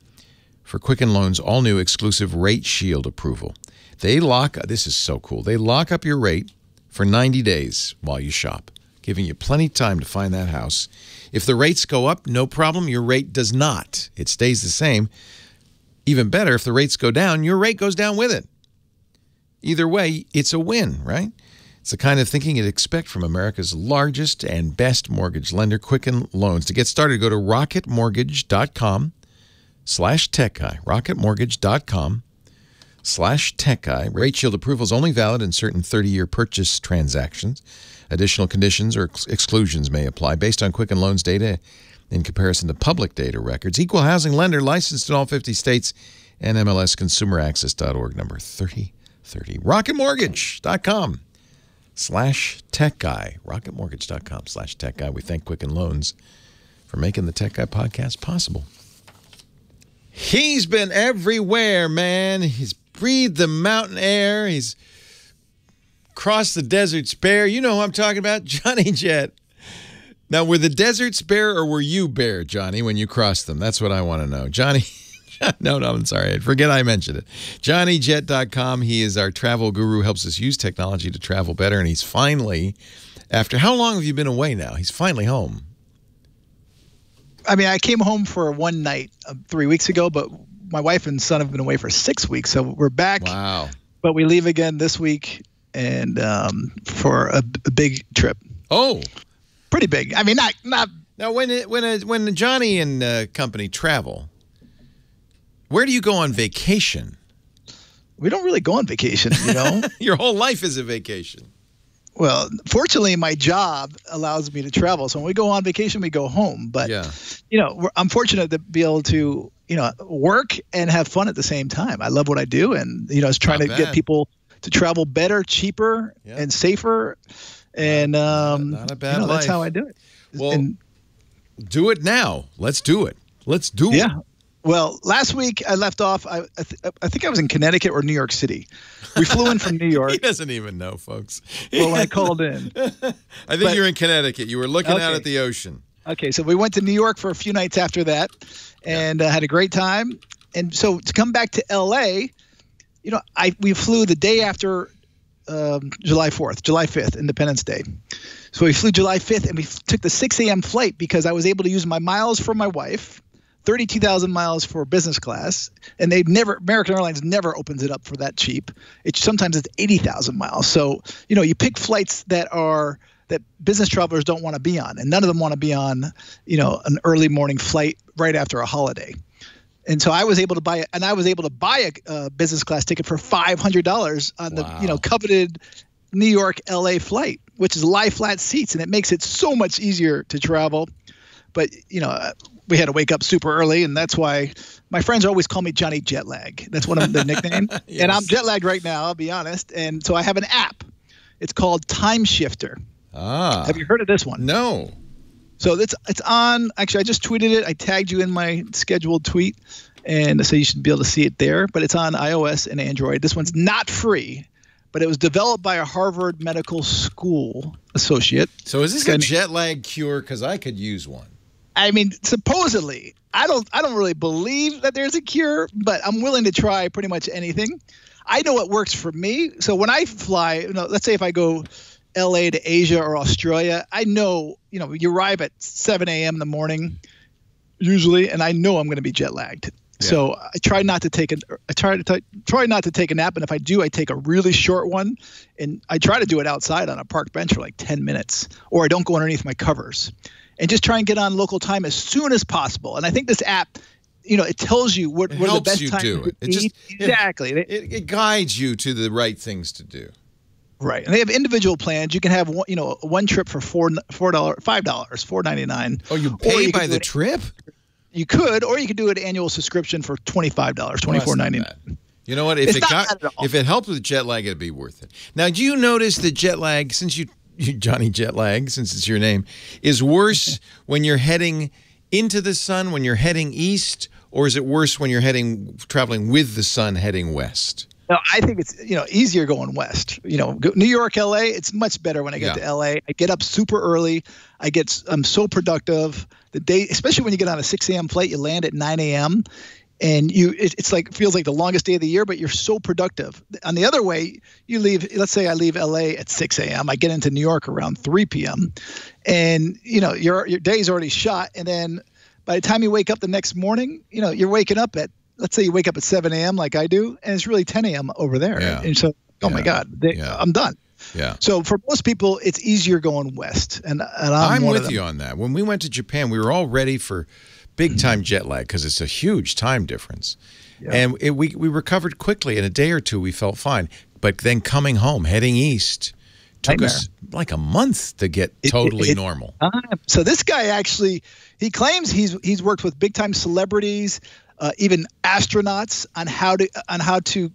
for Quicken Loans' all-new exclusive Rate Shield approval. This is so cool. They lock up your rate for 90 days while you shop, giving you plenty of time to find that house. If the rates go up, no problem. Your rate does not. It stays the same. Even better, if the rates go down, your rate goes down with it. Either way, it's a win, right? It's the kind of thinking you'd expect from America's largest and best mortgage lender, Quicken Loans. To get started, go to rocketmortgage.com/techguy. rocketmortgage.com/techguy. Rate Shield approval is only valid in certain 30-year purchase transactions. Additional conditions or exclusions may apply based on Quicken Loans data in comparison to public data records. Equal housing lender, licensed in all 50 states, and MLSconsumeraccess.org, number 3030. rocketmortgage.com/techguy. rocketmortgage.com/techguy. We thank Quicken Loans for making the Tech Guy Podcast possible. He's been everywhere, man. He's breathed the mountain air. He's crossed the deserts bare. You know who I'm talking about, Johnny Jett. Now, were the deserts bare or were you bare, Johnny, when you crossed them? That's what I want to know. Johnny No, I'm sorry. Forget I mentioned it. JohnnyJet.com. He is our travel guru, helps us use technology to travel better. And he's finally, after how long have you been away now? He's finally home.
I mean, I came home for one night 3 weeks ago, but my wife and son have been away for 6 weeks. So we're back.
Wow. But
we leave again this week and for a big trip.
Oh.
Pretty big. I mean, not.
Now, when Johnny and company travel, where do you go on vacation?
We don't really go on vacation, you know.
Your whole life is a vacation.
Well, fortunately, my job allows me to travel. So when we go on vacation, we go home. But, I'm fortunate to be able to, work and have fun at the same time. I love what I do. And, it's trying to get people to travel better, cheaper, and safer. And
not a bad life.
That's how I do it.
Well, do it now. Let's do it. Let's do it.
Yeah. Well, last week I left off. I think I was in Connecticut or New York City. We flew in from New York.
He doesn't even know, folks.
Well, when I called in.
I think you're in Connecticut. You were looking out at the ocean.
Okay, so we went to New York for a few nights after that and had a great time. And so to come back to L.A., we flew the day after July 5th, Independence Day. So we flew July 5th, and we took the 6 a.m. flight because I was able to use my miles for my wife, 32,000 miles for business class, and American Airlines never opens it up for that cheap. Sometimes it's 80,000 miles. So, you pick flights that business travelers don't want to be on, and none of them want to be on, an early morning flight right after a holiday. And so I was able to buy a business class ticket for $500 on the coveted New York LA flight, which is lie flat seats, and it makes it so much easier to travel. But we had to wake up super early, and that's why my friends always call me Johnny Jet Lag. That's one of the nicknames. Yes. And I'm jet lagged right now, I'll be honest. And so I have an app. It's called Time Shifter.
Ah.
Have you heard of this one?
No.
So it's on. Actually, I just tweeted it. I tagged you in my scheduled tweet, and so you should be able to see it there. But it's on iOS and Android. This one's not free, but it was developed by a Harvard Medical School associate.
So is this a jet lag cure? Because I could use one.
I mean, supposedly, I don't really believe that there's a cure, but I'm willing to try pretty much anything. I know what works for me. So when I fly, let's say if I go LA to Asia or Australia, I know, you arrive at 7 a.m. in the morning usually, and I know I'm going to be jet lagged. Yeah. So I try not to take try not to take a nap, and if I do, I take a really short one, and I try to do it outside on a park bench for like 10 minutes, or I don't go underneath my covers, and just try and get on local time as soon as possible. And I think this app, it tells you what are the best times to eat. Exactly.
It guides you to the right things to do.
Right, and they have individual plans. You can have one trip for $4.99.
Oh, you pay by the trip?
You could, or you could do an annual subscription for $25, $24.99.
You know what? If it helped with jet lag, it'd be worth it. Now, do you notice the jet lag, since you Johnny Jet Lag, since it's your name, is worse when you're heading into the sun, when you're heading east, or is it worse when you're traveling with the sun heading west?
No, I think it's easier going west. New York, LA. It's much better when I get to LA. I get up super early. I'm so productive. The day, especially when you get on a 6 a.m. flight, you land at 9 a.m. and feels like the longest day of the year, but you're so productive. On the other way, you leave. Let's say I leave LA at 6 a.m. I get into New York around 3 p.m. and your day's already shot. And then by the time you wake up the next morning, you're waking up at. Let's say you wake up at 7 a.m. like I do, and it's really 10 a.m. over there. Yeah. And so, my God, I'm done.
Yeah.
So for most people, it's easier going west. And
I'm with you on that. When we went to Japan, we were all ready for big-time jet lag because it's a huge time difference. Yeah. And we recovered quickly. In a day or two, we felt fine. But then coming home, heading east, took us like a month to get totally normal.
So this guy actually, he claims he's worked with big-time celebrities, even astronauts on how to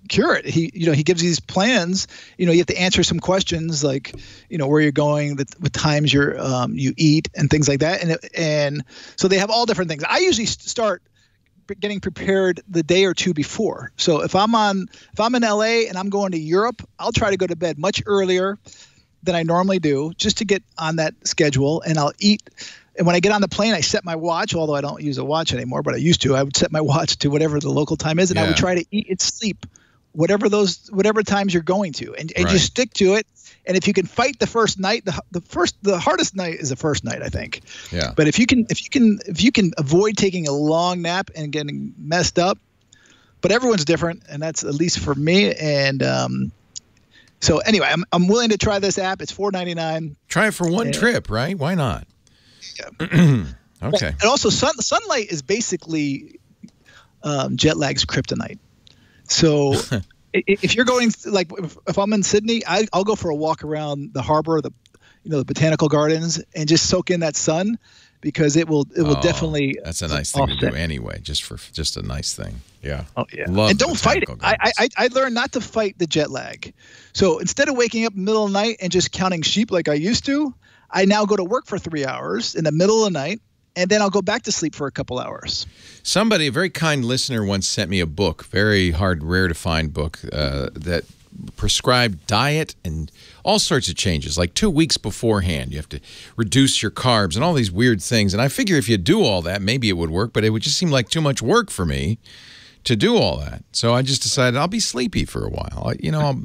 cure it. He gives these plans. You have to answer some questions like, where you're going, what times you eat, and things like that. And so they have all different things. I usually start getting prepared the day or two before. So if I'm in LA and I'm going to Europe, I'll try to go to bed much earlier than I normally do, just to get on that schedule, and I'll eat And when I get on the plane, I set my watch, although I don't use a watch anymore, but I used to. I would set my watch to whatever the local time is, and I would try to eat and sleep whatever times you're going to, and just stick to it. And if you can fight the first night, the hardest night is the first night, I think.
Yeah.
But if you can avoid taking a long nap and getting messed up, but everyone's different, and that's at least for me. And so anyway, I'm willing to try this app. It's $4.99.
Try it for one trip, right? Why not?
Yeah.
Okay.
And also, sunlight is basically jet lag's kryptonite. So if you're going, like, if I'm in Sydney, I'll go for a walk around the harbor, the botanical gardens, and just soak in that sun, because it will definitely. That's a nice
thing to do anyway, just a nice thing. Yeah.
Oh yeah.
Love
and don't fight it. I learned not to fight the jet lag. So instead of waking up in the middle of the night and just counting sheep like I used to, I now go to work for 3 hours in the middle of the night, and then I'll go back to sleep for a couple hours.
Somebody, a very kind listener, once sent me a book, very rare to find book, that prescribed diet and all sorts of changes, like 2 weeks beforehand. You have to reduce your carbs and all these weird things. And I figure if you do all that, maybe it would work, but it would just seem like too much work for me to do all that. So I just decided I'll be sleepy for a while.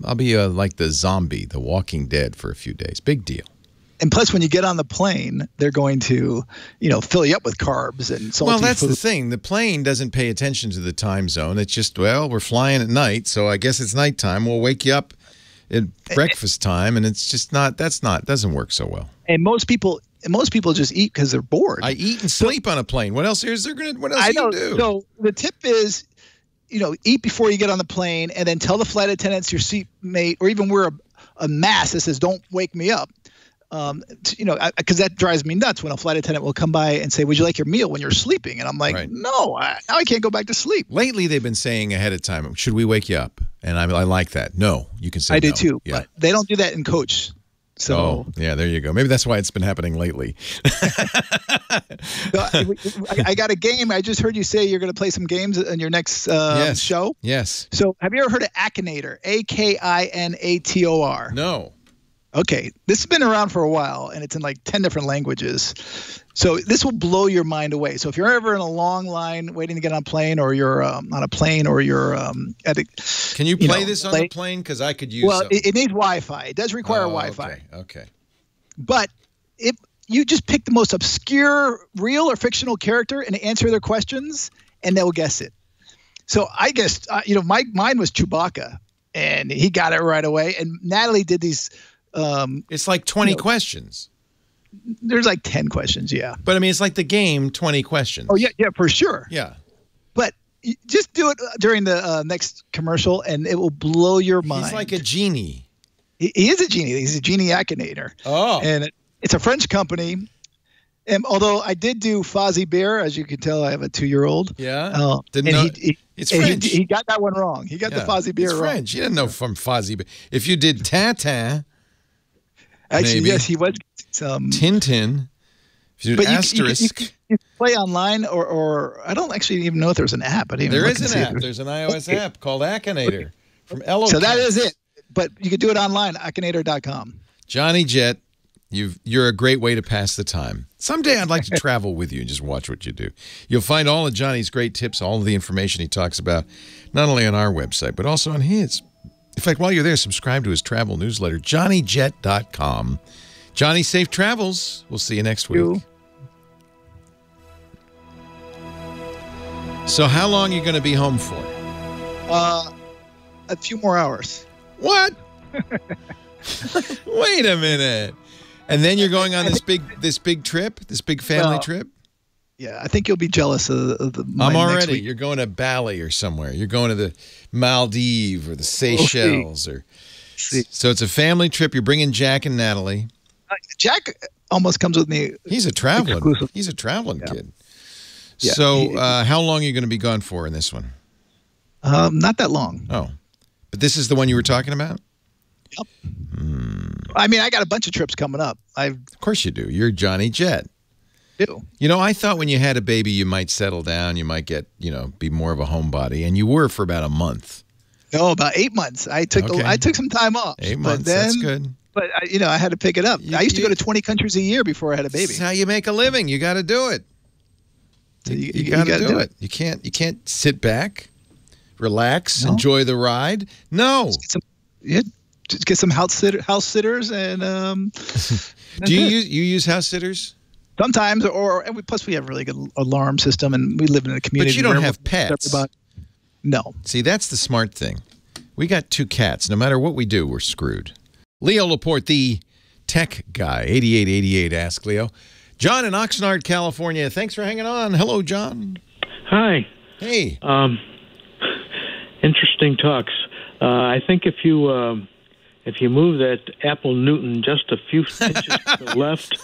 I'll be like the zombie, the Walking Dead for a few days. Big deal.
And plus, when you get on the plane, they're going to, fill you up with carbs and salty
Well, that's
food.
the thing. The plane doesn't pay attention to the time zone. It's just, we're flying at night, so I guess it's nighttime. We'll wake you up at breakfast time, and it's just doesn't work so well.
And most people just eat because they're bored.
I eat and sleep on a plane. What else is there what else do you do?
So the tip is, eat before you get on the plane, and then tell the flight attendants, your seatmate, or even wear a mask that says, "Don't wake me up." Because that drives me nuts when a flight attendant will come by and say, "Would you like your meal?" when you're sleeping, and I'm like, "No, now I can't go back to sleep."
Lately, they've been saying ahead of time, "Should we wake you up?" And I like that. No, you can say.
I do
no.
too,
yeah.
But they don't do that in coach. So
yeah, there you go. Maybe that's why it's been happening lately.
I got a game. I just heard you say you're going to play some games in your next show.
Yes.
So have you ever heard of Akinator? Akinator.
No.
Okay, this has been around for a while, and it's in like 10 different languages. So this will blow your mind away. So if you're ever in a long line waiting to get on a plane, or you're on a plane, or you're at a...
Can you play this on the plane? Because I could use...
Well, it needs Wi-Fi. It does require Wi-Fi.
Okay.
But if you just pick the most obscure real or fictional character and answer their questions, and they'll guess it. So I guess, mine was Chewbacca, and he got it right away. And Natalie did these...
it's like 20 questions.
There's like 10 questions, yeah.
But I mean, it's like the game, 20 questions.
Oh, yeah, for sure.
Yeah.
But just do it during the next commercial, and it will blow your mind.
He's like a genie.
He is a genie. He's a genie Akinator.
Oh.
And it's a French company. And although I did do Fozzie Bear, as you can tell, I have a 2-year-old.
Yeah.
It's French. He got that one wrong. He got the Fozzie Bear wrong.
It's French. You didn't know from Fozzie Bear. If you did Tintin...
Actually,
maybe.
Yes, he was.
Tintin. If you do asterisk.
You play online, or I don't actually even know if there's an app.
There is an app. There's an iOS app called Akinator from Elo.
So that is it. But you can do it online, akinator.com.
Johnny Jet, you're a great way to pass the time. Someday I'd like to travel with you and just watch what you do. You'll find all of Johnny's great tips, all of the information he talks about, not only on our website, but also on his. In fact, while you're there, subscribe to his travel newsletter, johnnyjet.com. Johnny, safe travels. We'll see you next week. So how long are you going to be home for?
A few more hours.
What? Wait a minute. And then you're going on this big trip, this big family trip?
Yeah, I think you'll be jealous of
I'm already. You're going to Bali or somewhere. You're going to the Maldives or the Seychelles. So it's a family trip. You're bringing Jack and Natalie.
Jack almost comes with me.
He's a traveling kid.
Yeah,
so how long are you going to be gone for in this one?
Not that long.
Oh. But this is the one you were talking about?
Yep. I mean, I got a bunch of trips coming up.
Of course you do. You're Johnny Jet.
Do.
I thought when you had a baby, you might settle down. You might get, be more of a homebody. And you were for about a month.
No, about 8 months. I took some time off.
8 months. That's good.
but I had to pick it up. I used to go to 20 countries a year before I had a baby.
That's how you make a living. You got to do it.
So
you got to do it. You can't sit back, relax, enjoy the ride. No.
Just get some house sitters and.
Do you use house sitters?
Sometimes, plus we have a really good alarm system, and we live in a community.
But you don't have pets.
No.
See, that's the smart thing. We got 2 cats. No matter what we do, we're screwed. Leo Laporte, the tech guy, 8888. Ask Leo. John in Oxnard, California. Thanks for hanging on. Hello, John.
Hi.
Hey.
Interesting talks. I think if you move that Apple Newton just a few inches to the left,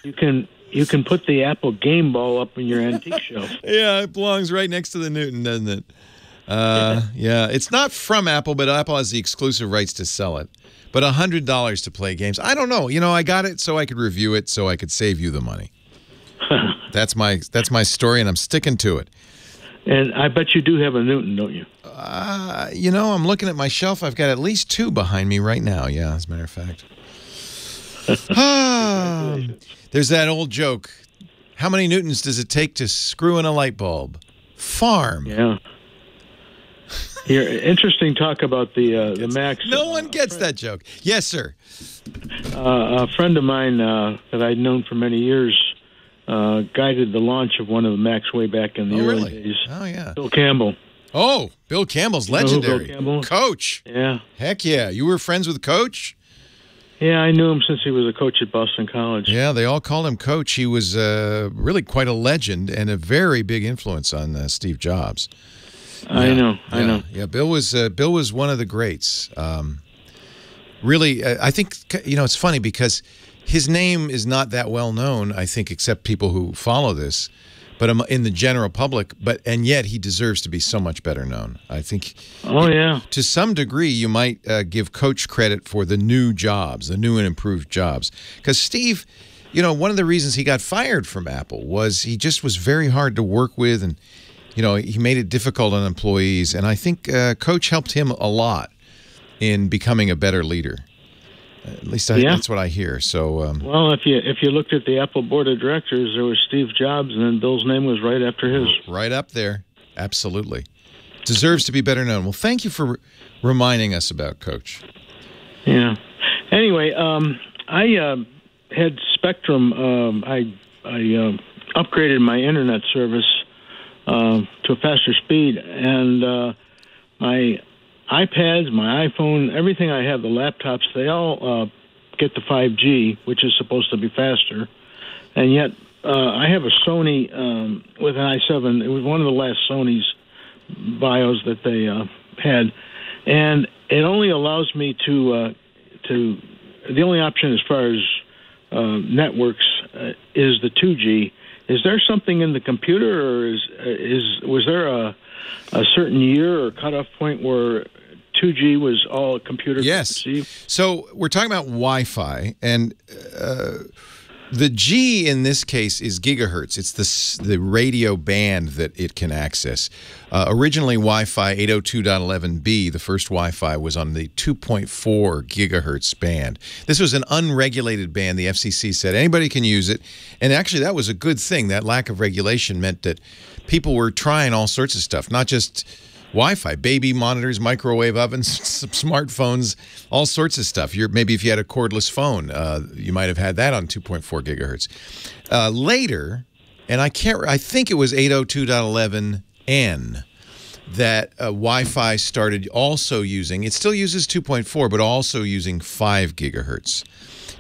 you can put the Apple Game Ball up in your antique shelf.
Yeah, it belongs right next to the Newton, doesn't it? Yeah, it's not from Apple, but Apple has the exclusive rights to sell it. But $100 to play games. I don't know. I got it so I could review it, so I could save you the money. That's my story, and I'm sticking to it.
And I bet you do have a Newton, don't you?
I'm looking at my shelf. I've got at least 2 behind me right now. Yeah, as a matter of fact. There's that old joke. How many newtons does it take to screw in a light bulb? Farm.
Yeah. Here, interesting talk about the Macs.
No one gets that joke. Yes, sir.
A friend of mine that I'd known for many years guided the launch of one of the Macs way back in the early days.
Oh, yeah.
Bill Campbell.
Oh, Bill Campbell's legendary.
Bill Campbell?
Coach.
Yeah.
Heck yeah. You were friends with Coach?
Yeah, I knew him since he was a coach at Boston College.
Yeah, they all called him Coach. He was really quite a legend and a very big influence on Steve Jobs.
I know.
Yeah, Bill was one of the greats. Really, I think it's funny because his name is not that well known. I think except people who follow this, but in the general public. And yet he deserves to be so much better known. I think.
Oh yeah.
To some degree, you might give Coach credit for the new jobs, the new and improved jobs, because Steve. One of the reasons he got fired from Apple was he just was very hard to work with, and he made it difficult on employees, and I think Coach helped him a lot in becoming a better leader. At least that's what I hear. So,
well, if you looked at the Apple board of directors, there was Steve Jobs, and then Bill's name was right after his.
Right up there, absolutely. Deserves to be better known. Well, thank you for reminding us about Coach.
Yeah. Anyway, I had Spectrum. I upgraded my internet service to a faster speed, and my iPads, my iPhone, everything I have, the laptops, they all get the 5G, which is supposed to be faster. And yet I have a Sony with an i7. It was one of the last Sony's BIOS that they had. And it only allows me to the only option as far as networks is the 2G. Is there something in the computer, or was there a certain year or cutoff point where 2G was all computer could receive?
So we're talking about Wi-Fi, and the G in this case is gigahertz. It's the radio band that it can access. Originally, Wi-Fi 802.11b, the first Wi-Fi, was on the 2.4 gigahertz band. This was an unregulated band. The FCC said anybody can use it, and actually that was a good thing. That lack of regulation meant that people were trying all sorts of stuff, not just Wi-Fi, baby monitors, microwave ovens, smartphones, all sorts of stuff. Maybe if you had a cordless phone, you might have had that on 2.4 gigahertz. Later, and I think it was 802.11n that Wi-Fi started also using. It still uses 2.4, but also using 5 gigahertz.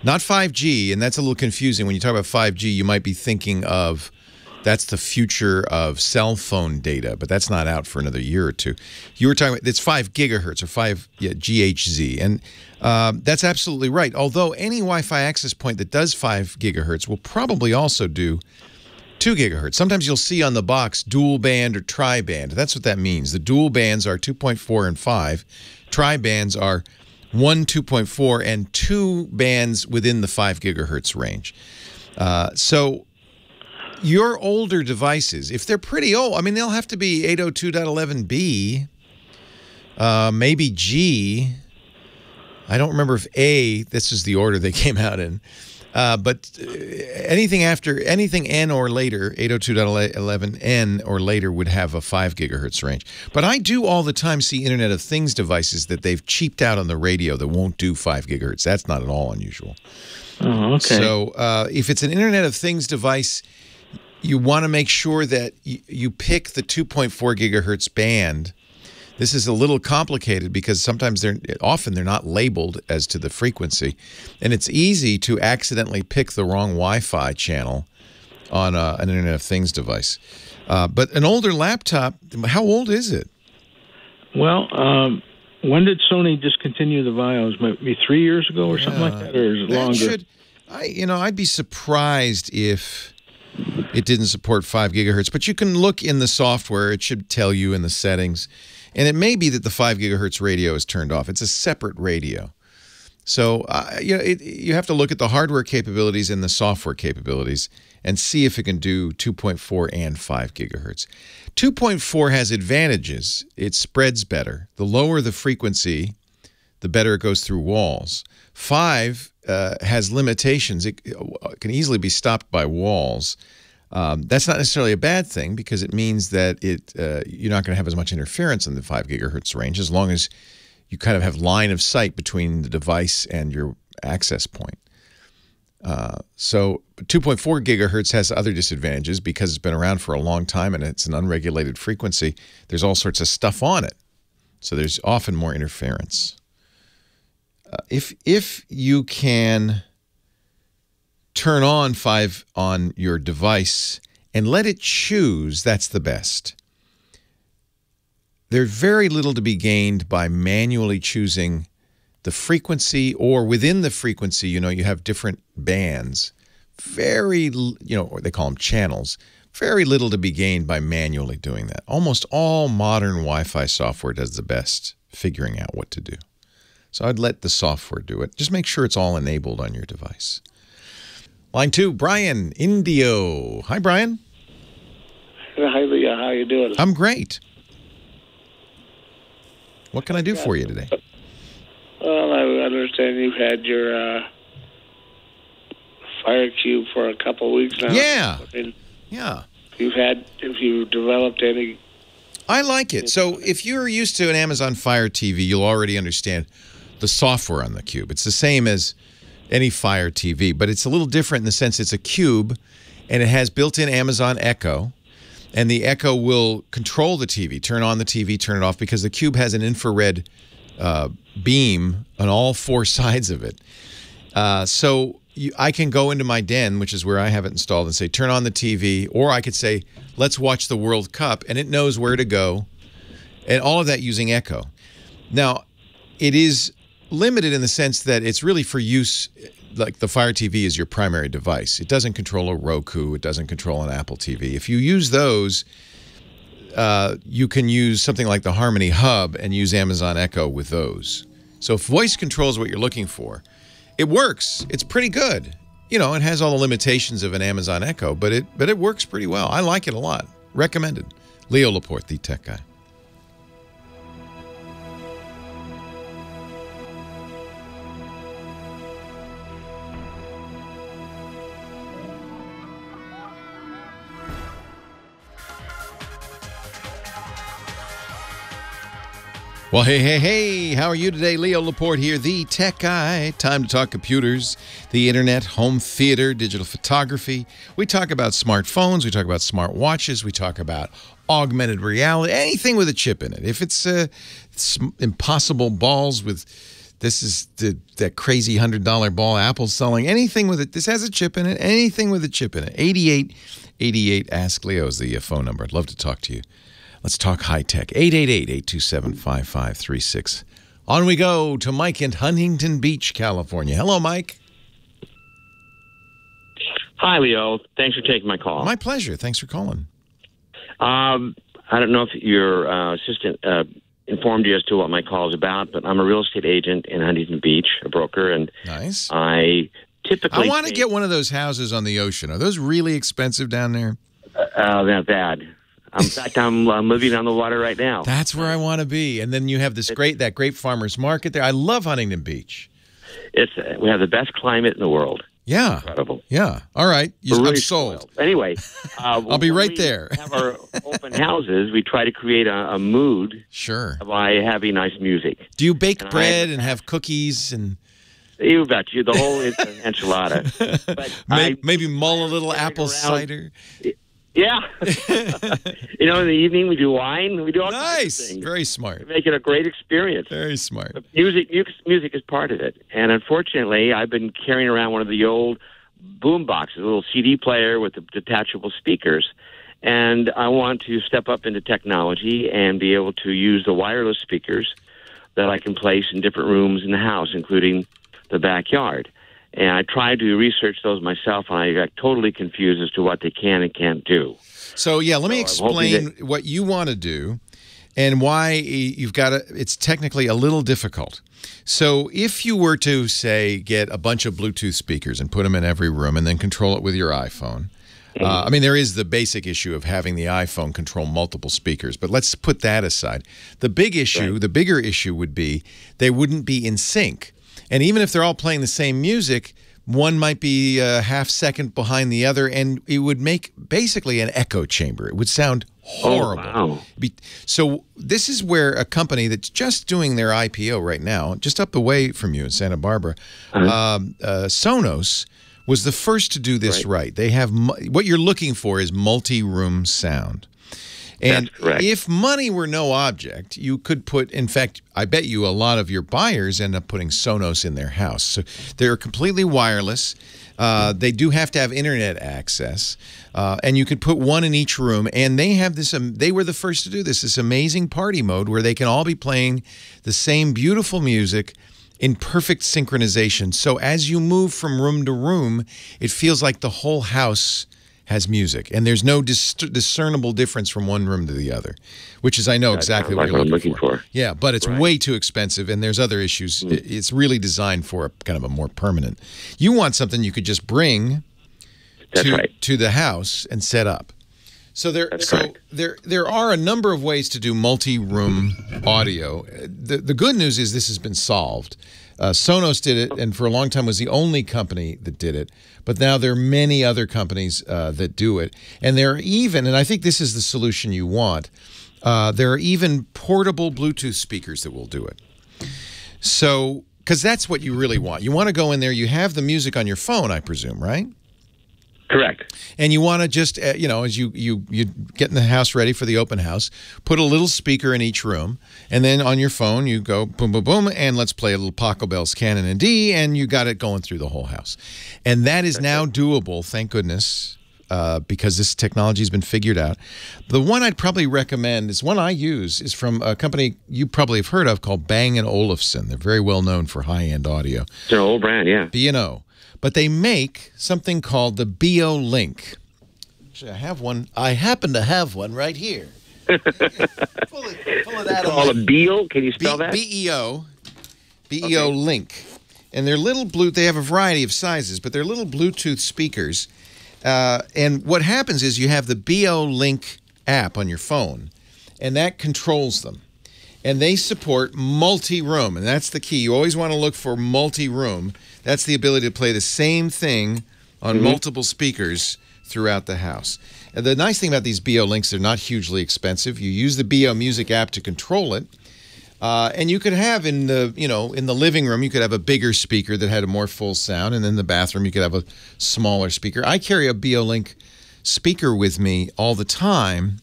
Not 5G, and that's a little confusing. When you talk about 5G, you might be thinking of that's the future of cell phone data, but that's not out for another year or two. You were talking about it's 5 gigahertz or 5 GHz, and that's absolutely right. Although any Wi-Fi access point that does 5 gigahertz will probably also do 2 gigahertz. Sometimes you'll see on the box dual band or tri-band. That's what that means. The dual bands are 2.4 and 5. Tri-bands are 1 2.4 and 2 bands within the 5 gigahertz range. So your older devices, if they're pretty old, I mean, they'll have to be 802.11b, maybe G. I don't remember if this is the order they came out in. But anything N or later, 802.11n or later would have a 5 gigahertz range. But I do all the time see Internet of Things devices that they've cheaped out on the radio that won't do 5 gigahertz. That's not at all unusual.
Oh, okay.
So if it's an Internet of Things device, you want to make sure that you pick the 2.4 gigahertz band. This is a little complicated because sometimes they're not labeled as to the frequency, and it's easy to accidentally pick the wrong Wi-Fi channel on an Internet of Things device. But an older laptop, how old is it?
Well, when did Sony discontinue the Vios? Maybe 3 years ago or something like that, or is it longer?
I'd be surprised if it didn't support 5 gigahertz, but you can look in the software. It should tell you in the settings. And it may be that the 5 gigahertz radio is turned off. It's a separate radio. So you have to look at the hardware capabilities and the software capabilities and see if it can do 2.4 and 5 gigahertz. 2.4 has advantages. It spreads better. The lower the frequency, the better it goes through walls. 5 has limitations. It can easily be stopped by walls. That's not necessarily a bad thing because it means that you're not going to have as much interference in the 5 gigahertz range as long as you kind of have line of sight between the device and your access point. So 2.4 gigahertz has other disadvantages because it's been around for a long time and it's an unregulated frequency. There's all sorts of stuff on it. So there's often more interference. If you can turn on 5 on your device and let it choose, that's the best. There's very little to be gained by manually choosing the frequency, or within the frequency, you have different bands. Or they call them channels. Very little to be gained by manually doing that. Almost all modern Wi-Fi software does the best figuring out what to do. So I'd let the software do it. Just make sure it's all enabled on your device. Line 2, Brian, Indio. Hi, Brian.
Hi, Leah. How you doing?
I'm great. What can I do for you today?
Well, I understand you've had your Fire Cube for a couple of weeks now.
Yeah.
Yeah. Have you developed any?
I like it. So if you're used to an Amazon Fire TV, you'll already understand the software on the Cube. It's the same as any Fire TV, but it's a little different in the sense it's a Cube, and it has built-in Amazon Echo, and the Echo will control the TV, turn on the TV, turn it off, because the Cube has an infrared beam on all 4 sides of it. So I can go into my den, which is where I have it installed, and say, turn on the TV, or I could say, let's watch the World Cup, and it knows where to go, and all of that using Echo. Now, it is limited in the sense that it's really for use, like the Fire TV is your primary device. It doesn't control a Roku. It doesn't control an Apple TV. If you use those, you can use something like the Harmony Hub and use Amazon Echo with those. So if voice control is what you're looking for, it works. It's pretty good. It has all the limitations of an Amazon Echo, but it works pretty well. I like it a lot. Recommended. Leo Laporte, the tech guy. Well, hey, how are you today? Leo Laporte here, the tech guy. Time to talk computers, the internet, home theater, digital photography. We talk about smartphones, we talk about smart watches, we talk about augmented reality, anything with a chip in it. If it's impossible balls with, this is that crazy $100 ball Apple's selling, anything with it, this has a chip in it, anything with a chip in it. 8888 Ask Leo is the phone number. I'd love to talk to you. Let's talk high-tech. 888-827-5536. On we go to Mike in Huntington Beach, California. Hello, Mike.
Hi, Leo. Thanks for taking my call.
My pleasure. Thanks for calling.
I don't know if your assistant informed you as to what my call is about, but I'm a real estate agent in Huntington Beach, a broker, and
nice.
I
want to get one of those houses on the ocean. Are those really expensive down there?
They're not bad. In fact, I'm living on the water right now.
That's where I want to be. And then you have this great farmers market there. I love Huntington Beach.
We have the best climate in the world.
Yeah.
Incredible.
Yeah. All right. I'm sold.
Anyway,
I'll be right there.
Have our open houses. We try to create a mood.
Sure.
By having nice music.
Do you bake bread and have cookies and?
You bet you. The whole enchilada. But
maybe mull a little apple cider.
Yeah. In the evening we do wine. We do all kinds of things.
Very smart.
We make it a great experience.
Very smart.
But music is part of it. And unfortunately, I've been carrying around one of the old boom boxes, a little CD player with the detachable speakers. And I want to step up into technology and be able to use the wireless speakers that I can place in different rooms in the house, including the backyard. And I tried to research those myself, and I got totally confused as to what they can and can't do.
So, let me explain what you want to do and why you've got to. It's technically a little difficult. So if you were to, say, get a bunch of Bluetooth speakers and put them in every room and then control it with your iPhone, there is the basic issue of having the iPhone control multiple speakers, but let's put that aside. The bigger issue would be they wouldn't be in sync. And even if they're all playing the same music, one might be a half second behind the other, and it would make basically an echo chamber. It would sound horrible.
Oh, wow.
So this is where a company that's just doing their IPO right now, just up the way from you in Santa Barbara, Sonos, was the first to do this right. They have what you're looking for is multi-room sound. And if money were no object, you could put, in fact, I bet you a lot of your buyers end up putting Sonos in their house. So they're completely wireless. They do have to have internet access. And you could put one in each room. And they have this, they were the first to do this amazing party mode where they can all be playing the same beautiful music in perfect synchronization. So as you move from room to room, it feels like the whole house has music, and there's no discernible difference from one room to the other, which is, I know exactly what you're looking for. Yeah, but it's way too expensive, and there's other issues. It's really designed for a kind of a more permanent. You want something you could just bring to the house and set up. So there are a number of ways to do multi-room audio. The good news is this has been solved. Sonos did it, and for a long time was the only company that did it. But now there are many other companies that do it. And there are even, and I think this is the solution you want, there are even portable Bluetooth speakers that will do it. So, because that's what you really want. You want to go in there, you have the music on your phone, I presume, right?
Correct.
And you want to just, as you get in the house ready for the open house, put a little speaker in each room, and then on your phone you go boom, boom, boom, and let's play a little Paco Bell's Canon in D, and you got it going through the whole house. And that is now doable, thank goodness, because this technology has been figured out. The one I'd probably recommend is one I use is from a company you probably have heard of called Bang & Olufsen. They're very well known for high-end audio.
It's an old brand, yeah.
B&O. But they make something called the BO Link. Actually, I have one. I happen to have one right here. Pull it out
of a BO? Can you spell that?
BEO. BEO Link. And they're little they have a variety of sizes, but they're little Bluetooth speakers. And what happens is you have the BO Link app on your phone, and that controls them. And they support multi-room, and that's the key. You always want to look for multi-room. That's the ability to play the same thing on multiple speakers throughout the house. And the nice thing about these BO Links, they're not hugely expensive. You use the BO Music app to control it. And you could have in the, in the living room, you could have a bigger speaker that had a more full sound. And in the bathroom, you could have a smaller speaker. I carry a BO Link speaker with me all the time.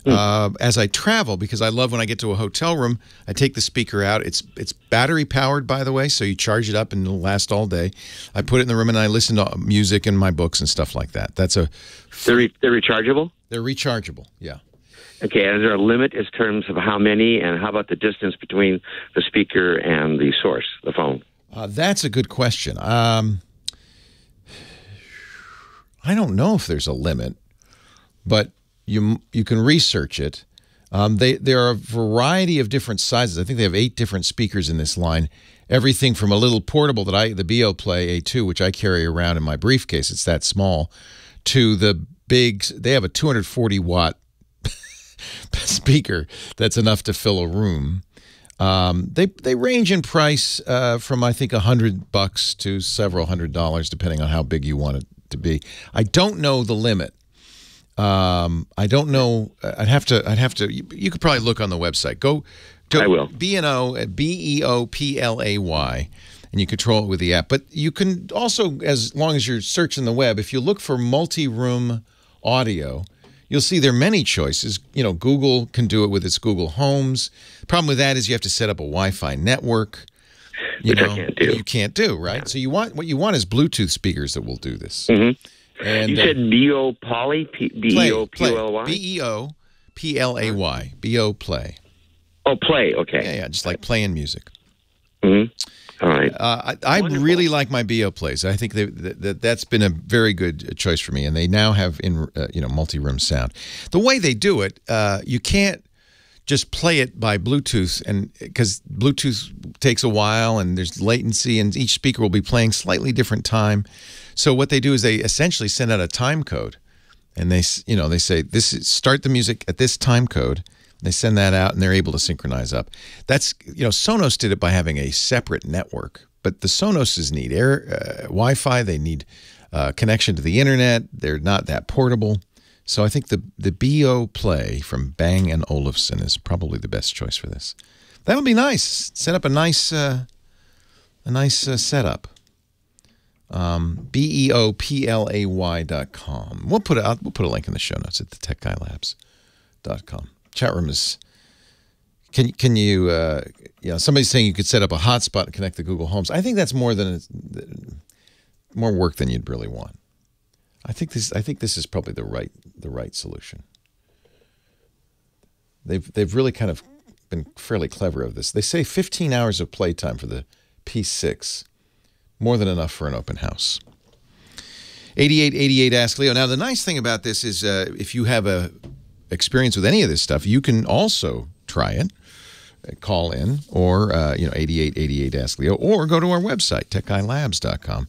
As I travel, because I love when I get to a hotel room, I take the speaker out. It's battery powered, by the way, so you charge it up and it'll last all day. I put it in the room and I listen to music and my books and stuff like that. They're
rechargeable?
They're rechargeable, yeah.
Okay, is there a limit in terms of how many, and how about the distance between the speaker and the source, the phone?
That's a good question. I don't know if there's a limit, but you can research it. There are a variety of different sizes. I think they have 8 different speakers in this line. Everything from a little portable that the BO Play A2, which I carry around in my briefcase, it's that small, to the big, they have a 240 watt speaker that's enough to fill a room. They range in price from, I think, $100 to several $100, depending on how big you want it to be. I don't know the limit. I don't know. I'd have to. You could probably look on the website. Go.
I will.
BEOPLAY, and you control it with the app. But you can also, as long as you're searching the web, if you look for multi-room audio, you'll see there are many choices. You know, Google can do it with its Google Homes. The problem with that is you have to set up a Wi-Fi network.
Which I can't do.
You can't do, right? So what you want is Bluetooth speakers that will do this.
Mm-hmm.
And
you said B-O-Poly? B-E-O-P-L-A-Y?
B-E-O-P-L-A-Y. B-O-Play.
Oh, play. Okay.
Yeah, just like playing music.
Mm-hmm. All right.
I really like my BO plays. I think that's been a very good choice for me, and they now have multi-room sound. The way they do it, you can't just play it by Bluetooth, and because Bluetooth takes a while and there's latency, and each speaker will be playing slightly different time. So what they do is they essentially send out a time code, and they say start the music at this time code. They send that out, and they're able to synchronize up. That's, Sonos did it by having a separate network, but the Sonoses need Wi-Fi. They need connection to the internet. They're not that portable. So I think the BO Play from Bang & Olufsen is probably the best choice for this. That would be nice. Set up a nice setup. BEOPLAY.com. We'll put a link in the show notes at thetechguylabs.com. Chat room is. Can you? Somebody's saying you could set up a hotspot and connect the Google Homes. I think that's more work than you'd really want. I think this is probably the right solution. They've really kind of been fairly clever of this. They say 15 hours of playtime for the P6, more than enough for an open house. 8888 Ask Leo. Now the nice thing about this is if you have a experience with any of this stuff, you can also try it. Call in or 8888 Ask Leo, or go to our website techguylabs.com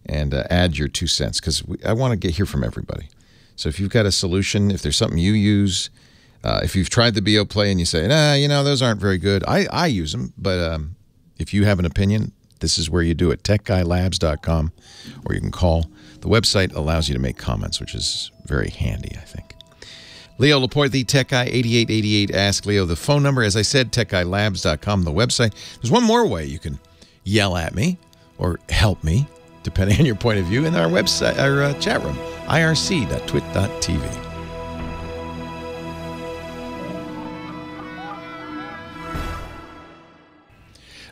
and add your 2 cents, because I want to hear from everybody. So if you've got a solution, if there's something you use, if you've tried the BO Play and you say, those aren't very good, I use them, but if you have an opinion, this is where you do it, techguylabs.com, or you can call. The website allows you to make comments, which is very handy, I think. Leo Laporte, the Tech Guy, 8888 Ask Leo. The phone number, as I said, techguylabs.com, the website. There's one more way you can yell at me or help me, depending on your point of view, in our website, our chat room, irc.twit.tv.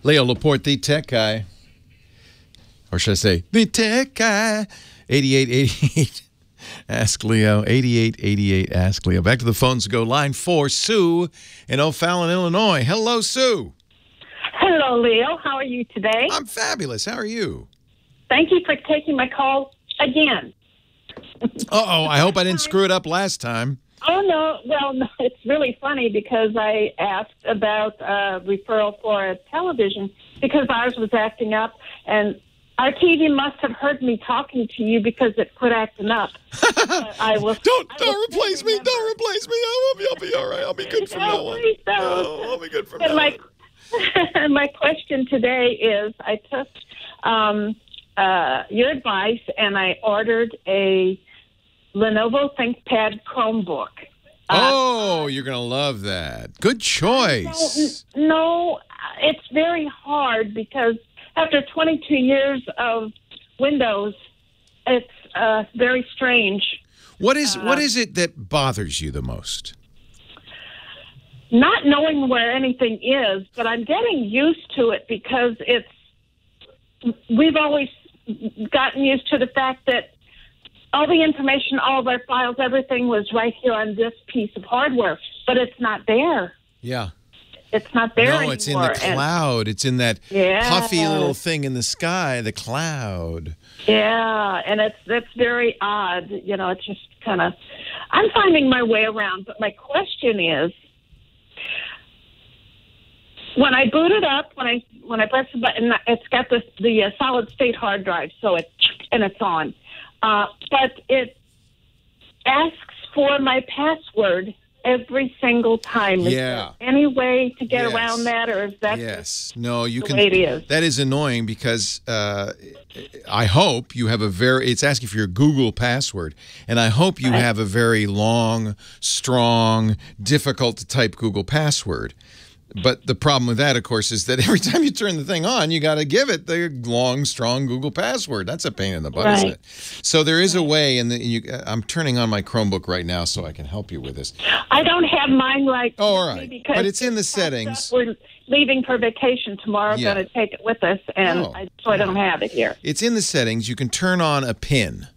Leo Laporte, the Tech Guy. Or should I say, the Tech Guy, 8888 Ask Leo, 8888 Ask Leo. Back to the phones go. Line 4, Sue in O'Fallon, Illinois. Hello, Sue.
Hello, Leo. How are you today?
I'm fabulous. How are you?
Thank you for taking my call again.
Uh-oh, I hope I didn't screw it up last time.
Oh, no. Well, no, it's really funny because I asked about referral for a television because ours was acting up, and our TV must have heard me talking to you because it quit acting up. Don't
replace me. Don't replace me. I'll be all right. I'll be good from now on.
Please don't.
I'll be good from now on.
My question today is, I took your advice and I ordered a Lenovo ThinkPad Chromebook.
You're going to love that. Good choice.
No, it's very hard because after 22 years of Windows, it's very strange.
What is it that bothers you the most?
Not knowing where anything is, but I'm getting used to it because we've always gotten used to the fact that all the information, all of our files, everything was right here on this piece of hardware, but it's not there.
Yeah.
It's not there anymore.
No, it's in the cloud. It's in that puffy little thing in the sky, the cloud.
Yeah, and that's very odd. It's just kind of, I'm finding my way around. But my question is, when I boot it up, when I press the button, it's got the solid state hard drive, so it's on. But it asks for my password every single time. Is
Yeah.
there any way to get
Yes.
around that, or is that
Yes. No, you
the
can.
way it is?
That is annoying because I hope you have a very. It's asking for your Google password, and I hope you have a very long, strong, difficult to type Google password. But the problem with that, of course, is that every time you turn the thing on, you got to give it the long, strong Google password. That's a pain in the butt, isn't it? So there is a way, and I'm turning on my Chromebook right now so I can help you with this.
I don't have mine right.
Oh, all right.
Because
But it's in the settings.
We're leaving for vacation tomorrow.
Yeah.
Going to take it with us, and so I don't have it here.
It's in the settings. You can turn on a PIN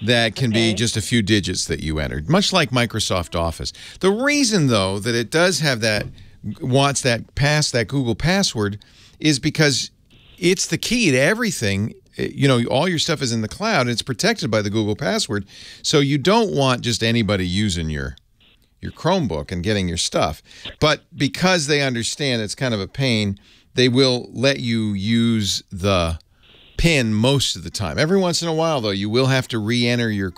that can be just a few digits that you entered, much like Microsoft Office. The reason, though, that it does have that, wants that Google password is because it's the key to everything. You know, all your stuff is in the cloud, and it's protected by the Google password. So you don't want just anybody using your Chromebook and getting your stuff. But because they understand it's kind of a pain, they will let you use the PIN most of the time. Every once in a while, though, you will have to re-enter your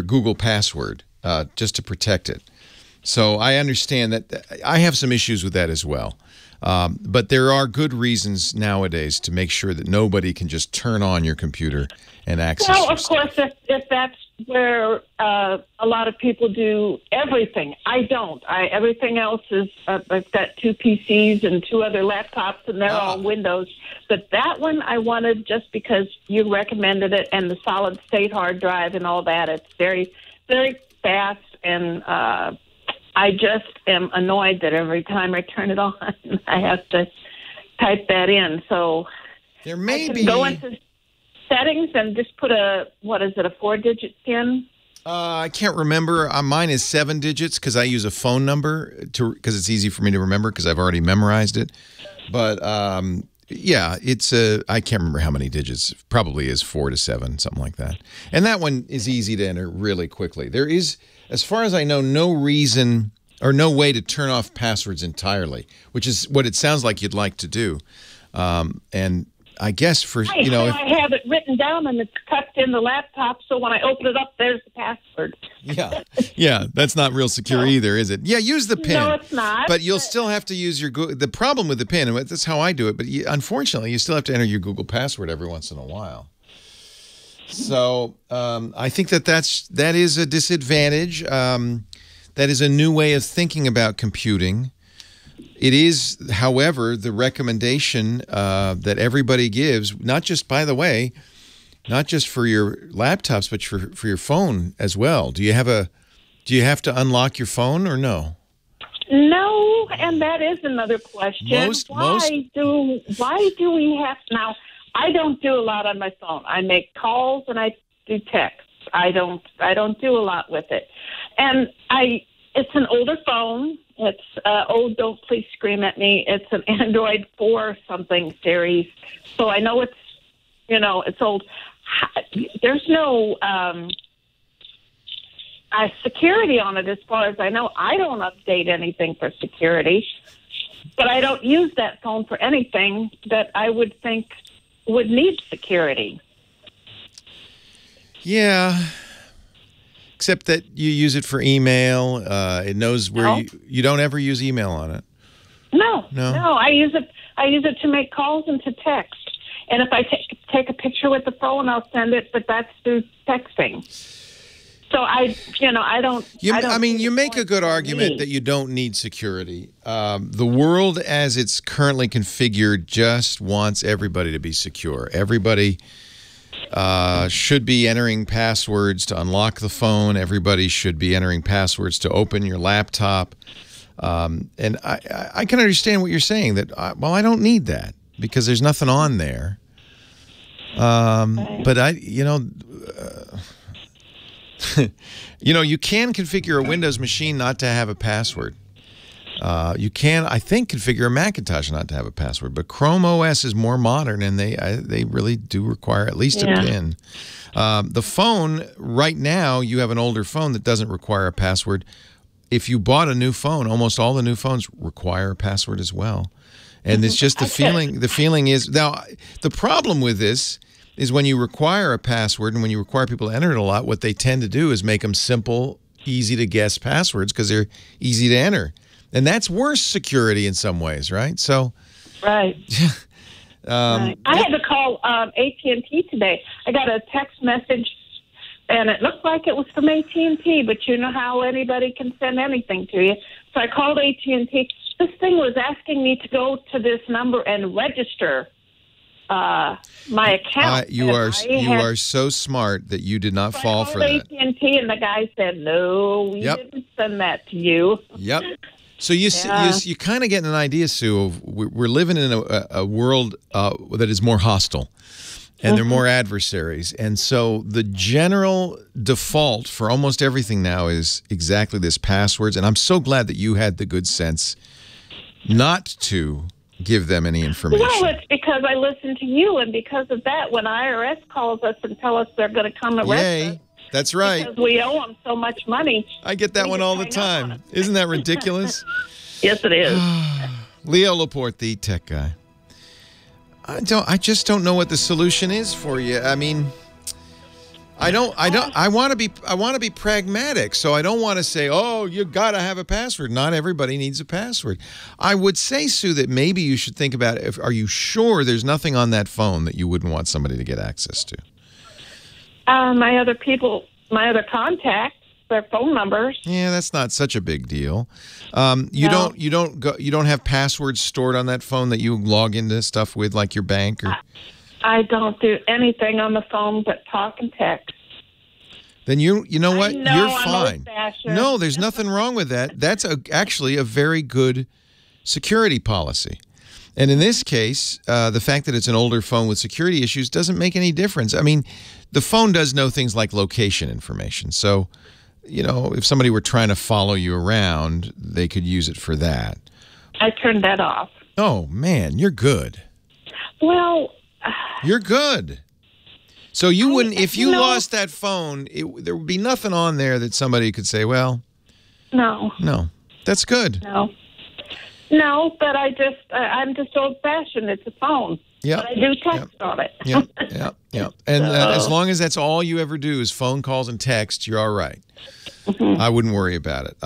Google password just to protect it. So I understand that. I have some issues with that as well. But there are good reasons nowadays to make sure that nobody can just turn on your computer and access
Well,
your
of
stuff.
course, if that's where a lot of people do everything. I don't. Everything else is, I've got 2 PCs and 2 other laptops, and they're all Windows. But that one I wanted just because you recommended it, and the solid-state hard drive and all that. It's very, very fast, and I just am annoyed that every time I turn it on, I have to type that in. So
there may
I can
be
go into settings and just put a 4-digit PIN.
I can't remember. Mine is 7 digits because I use a phone number because it's easy for me to remember because I've already memorized it. But yeah, it's I can't remember how many digits. It probably is 4 to 7, something like that. And that one is easy to enter really quickly. There is, as far as I know, no reason or no way to turn off passwords entirely, which is what it sounds like you'd like to do. And I guess for, you know,
I have it written down and it's tucked in the laptop, so when I open it up, there's the password.
yeah, that's not real secure either, is it? Yeah, use the PIN.
No, it's not.
But you'll still have to use your Google. The problem with the PIN, and that's how I do it, but unfortunately, you still have to enter your Google password every once in a while. So I think that is a disadvantage. That is a new way of thinking about computing. It is, however, the recommendation that everybody gives, not just, by the way, not just for your laptops, but for your phone as well. Do you have to unlock your phone or no?
No, and that is another question. Why do we have now? I don't do a lot on my phone. I make calls and I do texts. I don't do a lot with it, and it's an older phone. It's don't please scream at me. It's an Android 4 something series, so I know it's old. There's no security on it, as far as I know. I don't update anything for security, but I don't use that phone for anything that I would think would need security.
Yeah. Except that you use it for email. It knows where you don't ever use email on it.
No. I use it to make calls and to text. And if I take a picture with the phone, I'll send it. But that's through texting. So I don't.
You make a good argument that you don't need security. The world, as it's currently configured, just wants everybody to be secure. Everybody should be entering passwords to unlock the phone. Everybody should be entering passwords to open your laptop. And I can understand what you're saying, that, I don't need that because there's nothing on there. But you can configure a Windows machine not to have a password. You can, I think, configure a Macintosh not to have a password, but Chrome OS is more modern, and they really do require at least a PIN. The phone, right now, you have an older phone that doesn't require a password. If you bought a new phone, almost all the new phones require a password as well. And it's just the feeling. The feeling is, now, the problem with this is when you require a password and when you require people to enter it a lot, what they tend to do is make them simple easy to guess passwords because they're easy to enter. And that's worse security in some ways, right? So,
right. Right. I had to call AT&T today. I got a text message, and it looked like it was from AT&T, but you know how anybody can send anything to you. So I called AT&T. This thing was asking me to go to this number and register my account.
You are so smart that you did not fall for that.
I called AT&T, and the guy said, "No, we didn't send that to you."
Yep. So you kind of get an idea, Sue, of we're living in a world that is more hostile, and there are more adversaries. And so the general default for almost everything now is exactly this, passwords. And I'm so glad that you had the good sense not to give them any information.
Well, it's because I listen to you, and because of that, when IRS calls us and tell us they're going to come arrest us,
that's right.
because we owe them so much money.
I get that one all the time. Isn't that ridiculous?
Yes, it is.
Leo Laporte, the tech guy. I just don't know what the solution is for you. I mean, I want to be pragmatic. So I don't want to say, "Oh, you got to have a password." Not everybody needs a password. I would say, Sue, that maybe you should think about are you sure there's nothing on that phone that you wouldn't want somebody to get access to?
My other contacts, their phone numbers.
Yeah, that's not such a big deal. You don't have passwords stored on that phone that you log into stuff with, like your bank or.
I don't do anything on the phone but talk and text.
Then you know what? You're
I'm
fine.
old-fashioned.
No, there's nothing wrong with that. That's actually a very good security policy. And in this case, the fact that it's an older phone with security issues doesn't make any difference. I mean, the phone does know things like location information. So, if somebody were trying to follow you around, they could use it for that.
I turned that off.
Oh, man, you're good.
Well,
you're good. So you wouldn't, if you lost that phone, there would be nothing on there that somebody could say, well.
No.
No, that's good.
No, but I'm just old-fashioned. It's a phone.
Yeah.
But I do text on it.
Yeah. And as long as that's all you ever do is phone calls and text, you're all right. I wouldn't worry about it.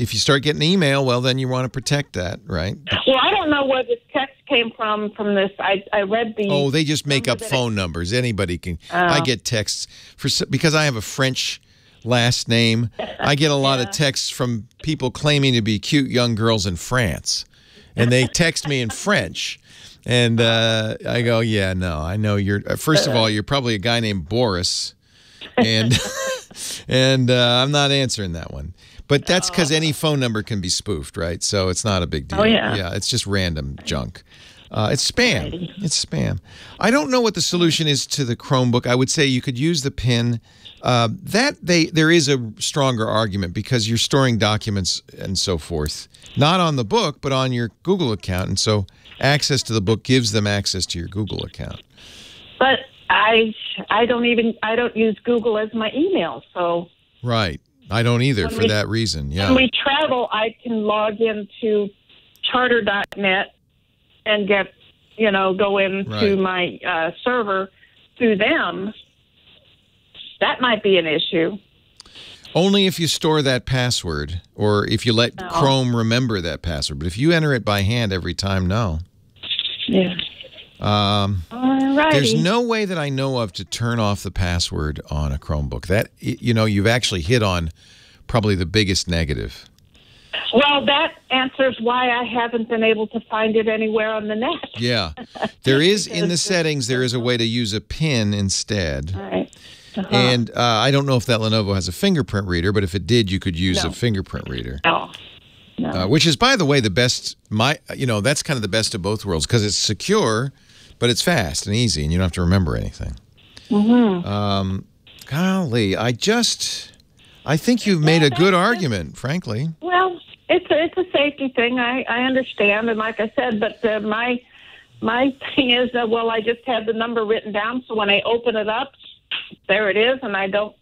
If you start getting email, well, then you want to protect that, right?
Well, I don't know where this text came from this. I read the...
Oh, they just make up phone numbers. Anybody can... I get texts because I have a French last name. I get a lot of texts from people claiming to be cute young girls in France. And they text me in French. And I go, yeah, no, I know you're... first of all, you're probably a guy named Boris. And I'm not answering that one. But that's because any phone number can be spoofed, right? So it's not a big deal.
Oh, yeah.
Yeah, it's just random junk. It's spam. It's spam. I don't know what the solution is to the Chromebook. I would say you could use the PIN. There is a stronger argument because you're storing documents and so forth, not on the book, but on your Google account. And so access to the book gives them access to your Google account.
But I don't use Google as my email, so.
Right. I don't either for that reason. Yeah.
When we travel, I can log into charter.net and go into my server through them. That might be an issue.
Only if you store that password or if you let Chrome remember that password. But if you enter it by hand every time, no.
Yeah.
There's no way that I know of to turn off the password on a Chromebook. That, you've actually hit on probably the biggest negative.
Well, that answers why I haven't been able to find it anywhere on the net.
Yeah. There is, in the settings, there is a way to use a PIN instead.
All right.
And I don't know if that Lenovo has a fingerprint reader, but if it did, you could use a fingerprint reader.
No.
Which is, by the way, the best, that's kind of the best of both worlds because it's secure, but it's fast and easy, and you don't have to remember anything. Golly, I think you've made a good argument, frankly.
Well, it's a safety thing. I understand, and like I said, but my thing is that I just have the number written down, so when I open it up, there it is, and I don't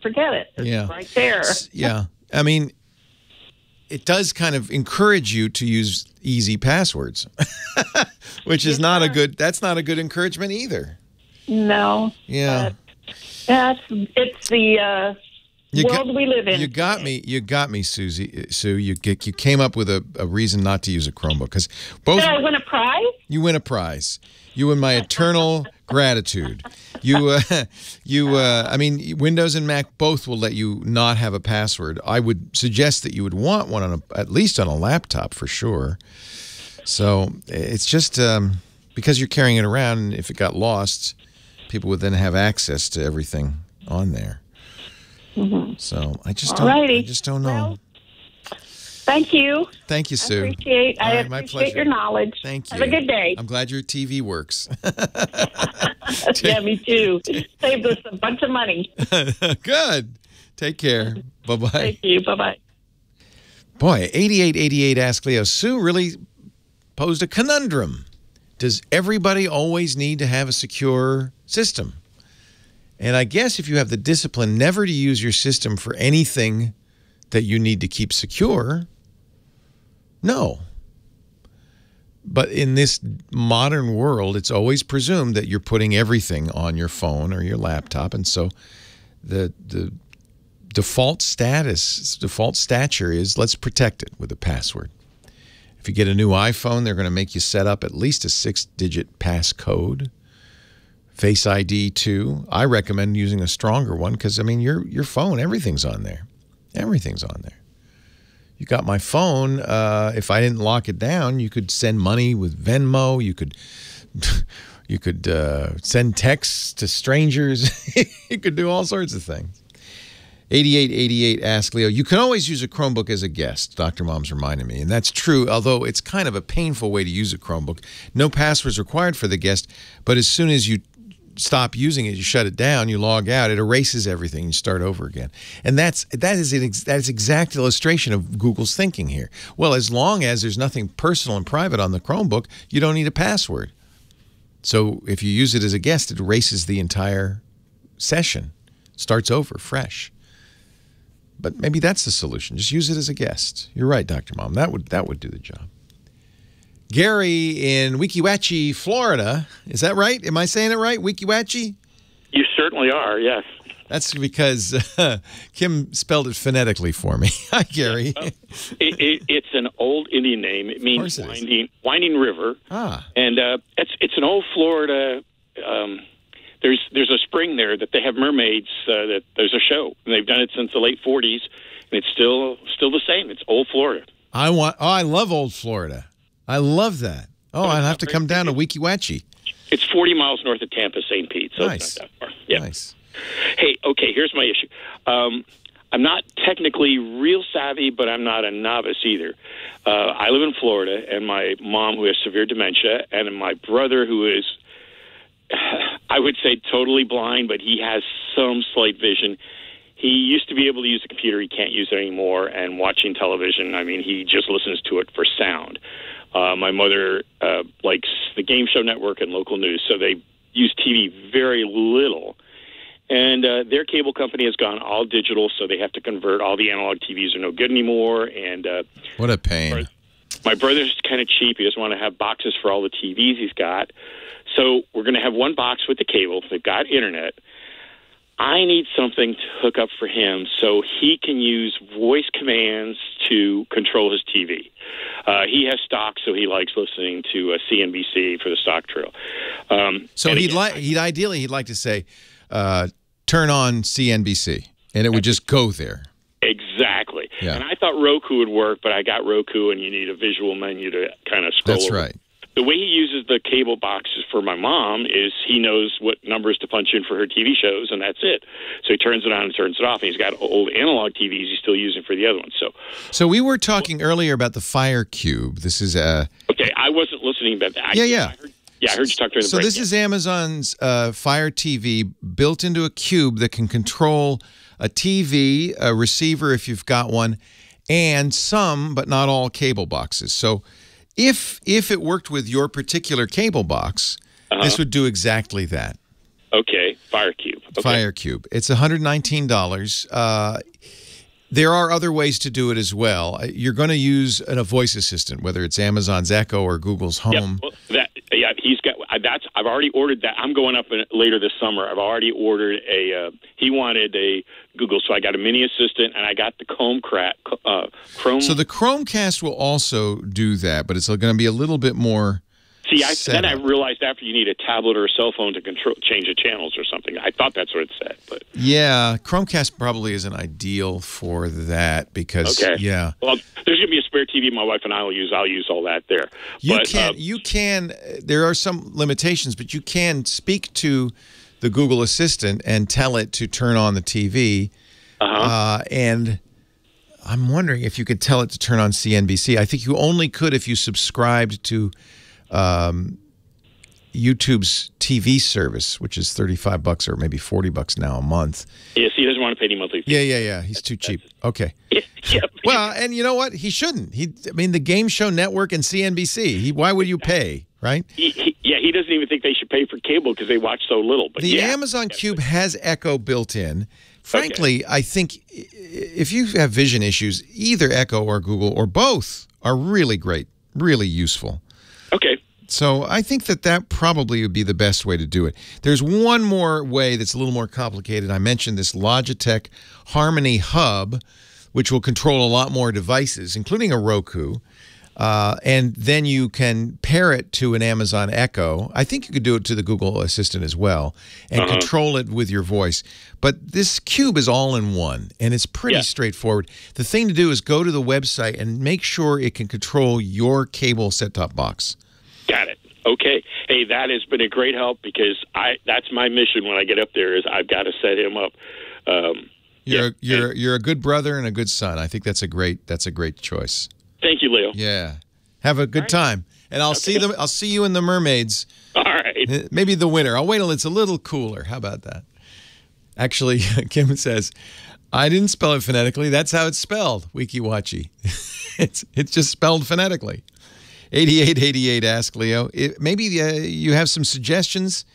forget it. It's right there.
Yeah, I mean, it does kind of encourage you to use easy passwords, which is that's not a good encouragement either.
No.
Yeah.
It's the world we live in.
You got me, Susie. Sue, you came up with a reason not to use a Chromebook because both.
Did I win a prize?
You win a prize. You win my eternal gratitude. I mean, Windows and Mac both will let you not have a password. I would suggest that you would want one at least on a laptop for sure. So it's just because you're carrying it around, and if it got lost, people would then have access to everything on there. Mm-hmm. So I just don't know.
Well, thank you.
Thank you, Sue.
I appreciate your knowledge.
Thank you.
Have a good day.
I'm glad your TV works.
Yeah, me too. Saved us a bunch of money.
Good. Take care. Bye-bye.
Thank you. Bye-bye.
Boy, 8888 Ask Leo. Sue really posed a conundrum. Does everybody always need to have a secure system? And I guess if you have the discipline never to use your system for anything that you need to keep secure, no. But in this modern world, it's always presumed that you're putting everything on your phone or your laptop. And so the default stature is let's protect it with a password. If you get a new iPhone, they're going to make you set up at least a 6-digit passcode. Face ID too. I recommend using a stronger one because, I mean, your phone, everything's on there. Everything's on there. You got my phone. If I didn't lock it down, you could send money with Venmo. You could send texts to strangers. You could do all sorts of things. 8888 Ask Leo. You can always use a Chromebook as a guest, Dr. Mom's reminding me. And that's true, although it's kind of a painful way to use a Chromebook. No passwords required for the guest, but as soon as you stop using it, you shut it down, you log out, it erases everything, you start over again. And that is exact illustration of Google's thinking here. Well, as long as there's nothing personal and private on the Chromebook, you don't need a password. So if you use it as a guest, it erases the entire session, starts over fresh. But maybe that's the solution. Just use it as a guest. You're right, Dr. Mom. That would do the job. Gary in Weeki Wachee, Florida. Is that right? Am I saying it right? Weeki Wachee?
You certainly are, yes.
That's because Kim spelled it phonetically for me. Hi, Gary.
It's an old Indian name. It means winding river. And it's an old Florida. There's a spring there that they have mermaids. That there's a show, and they've done it since the late '40s, and it's still the same. It's old Florida.
I love old Florida. I love that. I'd have to come down to Weeki Wachee.
It's 40 miles north of Tampa, St. Pete, so
nice.
It's not that far. Yeah.
Nice.
Hey, okay, here's my issue. I'm not technically real savvy, but I'm not a novice either. I live in Florida, and my mom, who has severe dementia, and my brother, who is, I would say, totally blind, but he has some slight vision. He used to be able to use a computer. He can't use it anymore. And watching television, I mean, he just listens to it for sound. My mother likes the Game Show Network and local news, so they use TV very little. And their cable company has gone all digital, so they have to convert. All the analog TVs are no good anymore. And
what a pain.
My brother's kind of cheap. He doesn't want to have boxes for all the TVs he's got. So we're going to have one box with the cable. They've got internet. I need something to hook up for him so he can use voice commands to control his TV. He has stock, so he likes listening to CNBC for the stock trail.
So he'd like to say, turn on CNBC, and it would just go there.
Exactly.
Yeah.
And I thought Roku would work, but I got Roku, and you need a visual menu to kind of scroll
That's
over.
right.
The way he uses the cable boxes for my mom is he knows what numbers to punch in for her TV shows, and that's it. So he turns it on and turns it off, and he's got old analog TVs he's still using for the other ones.
So we were talking earlier about the Fire Cube. This is
okay, I wasn't listening about that.
Yeah.
I heard you talk during the break.
So this is Amazon's Fire TV built into a cube that can control a TV, a receiver if you've got one, and some, but not all, cable boxes. So if it worked with your particular cable box, this would do exactly that.
Okay, Fire Cube. Okay.
Fire Cube. It's $119. There are other ways to do it as well. You're going to use a voice assistant, whether it's Amazon's Echo or Google's Home.
Yeah, he's got that's. I've already ordered that. I'm going up later this summer. I've already ordered a. He wanted a Google, so I got a mini assistant, and I got the Chrome.
So the Chromecast will also do that, but it's going to be a little bit more.
See, then I realized after you need a tablet or a cell phone to change the channels or something. I thought that's what it said, but
yeah, Chromecast probably isn't ideal for that because yeah.
Well, there's going to be a spare TV my wife and I will use. I'll use all that there.
You can. There are some limitations, but you can speak to the Google Assistant and tell it to turn on the TV. And I'm wondering if you could tell it to turn on CNBC. I think you only could if you subscribed to YouTube's TV service, which is $35 or maybe $40 now a month.
Yes, he doesn't want to pay any monthly fee.
Yeah. He's too cheap. Okay. Well, and you know what? He shouldn't. I mean, the Game Show Network and CNBC. Why would you pay, right?
He doesn't even think they should pay for cable because they watch so little. But
the Amazon Cube has Echo built in. Frankly, I think if you have vision issues, either Echo or Google or both are really great, really useful.
Okay.
So I think that probably would be the best way to do it. There's one more way that's a little more complicated. I mentioned this Logitech Harmony Hub, which will control a lot more devices, including a Roku. And then you can pair it to an Amazon Echo. I think you could do it to the Google Assistant as well and control it with your voice. But this Cube is all in one, and it's pretty straightforward. The thing to do is go to the website and make sure it can control your cable set-top box.
Got it. Okay. Hey, that has been a great help because that's my mission when I get up there is I've got to set him up.
You're a good brother and a good son. I think that's a great choice.
Thank you, Leo.
Yeah. Have a good time. And I'll see you in the Mermaids.
All right.
Maybe the winter. I'll wait till it's a little cooler. How about that? Actually, Kim says, I didn't spell it phonetically. That's how it's spelled. Wiki Wachi. It's just spelled phonetically. 8888 Ask Leo. Maybe you have some suggestions.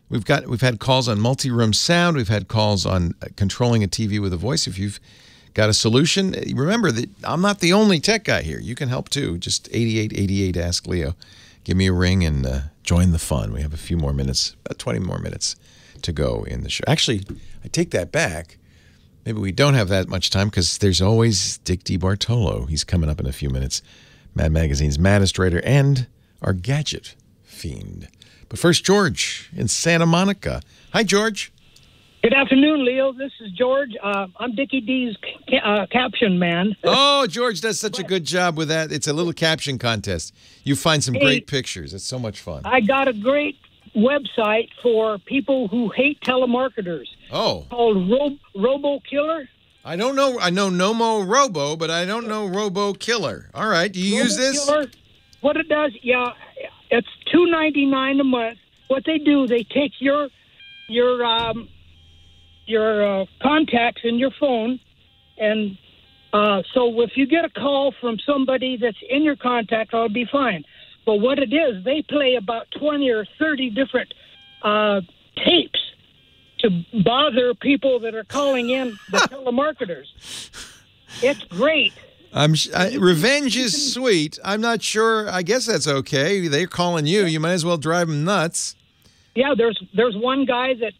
We've had calls on multi-room sound. We've had calls on controlling a TV with a voice. If you've got a solution, remember that I'm not the only tech guy here. You can help too. Just 8888 Ask Leo. Give me a ring and join the fun. We have a few more minutes, about 20 more minutes to go in the show. Actually, I take that back. Maybe we don't have that much time because there's always Dick DeBartolo. He's coming up in a few minutes. Mad Magazine's Magistrator and our gadget fiend. But first, George in Santa Monica. Hi, George.
Good afternoon, Leo. This is George. I'm Dickie D's caption man.
Oh, George does such a good job with that. It's a little caption contest. You find some great pictures. It's so much fun.
I got a great website for people who hate telemarketers.
Oh.
Called Robo Killer.
I don't know. I know Nomo Robo, but I don't know Robo Killer. All right. Do you use this?
Killer, what it does, it's $2.99 a month. What they do, they take your contacts in your phone, and so if you get a call from somebody that's in your contact, I'll be fine. But what it is, they play about 20 or 30 different tapes to bother people that are calling in the telemarketers. It's great.
Revenge is sweet. I'm not sure. I guess that's okay. They're calling you. You might as well drive them nuts.
Yeah, there's one guy that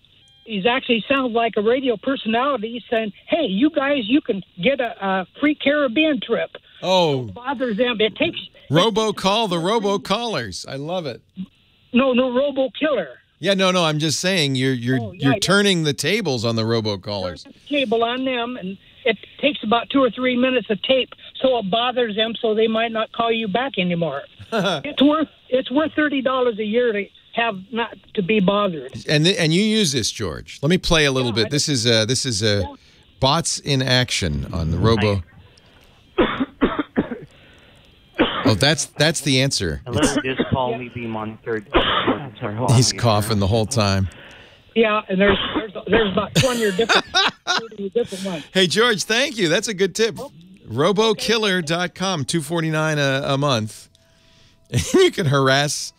he's actually sounds like a radio personality. He's saying, "Hey, you guys, you can get a free Caribbean trip."
Oh,
it bothers them. It takes
robocall the robocallers. I love it.
No, Robo Killer.
Yeah, no. I'm just saying you're turning the tables on the robocallers.
Table on them, and it takes about 2 or 3 minutes of tape, so it bothers them, so they might not call you back anymore. It's worth $30 a year to have not to be bothered.
And you use this, George. Let me play a little bit. This is bots in action on the robo. Oh, that's the answer.
Hello, this call may be monitored.
He's coughing the whole time.
Yeah, and there's about 20 or different ones.
Hey, George, thank you. That's a good tip. Robokiller.com, $249 a month. And you can harass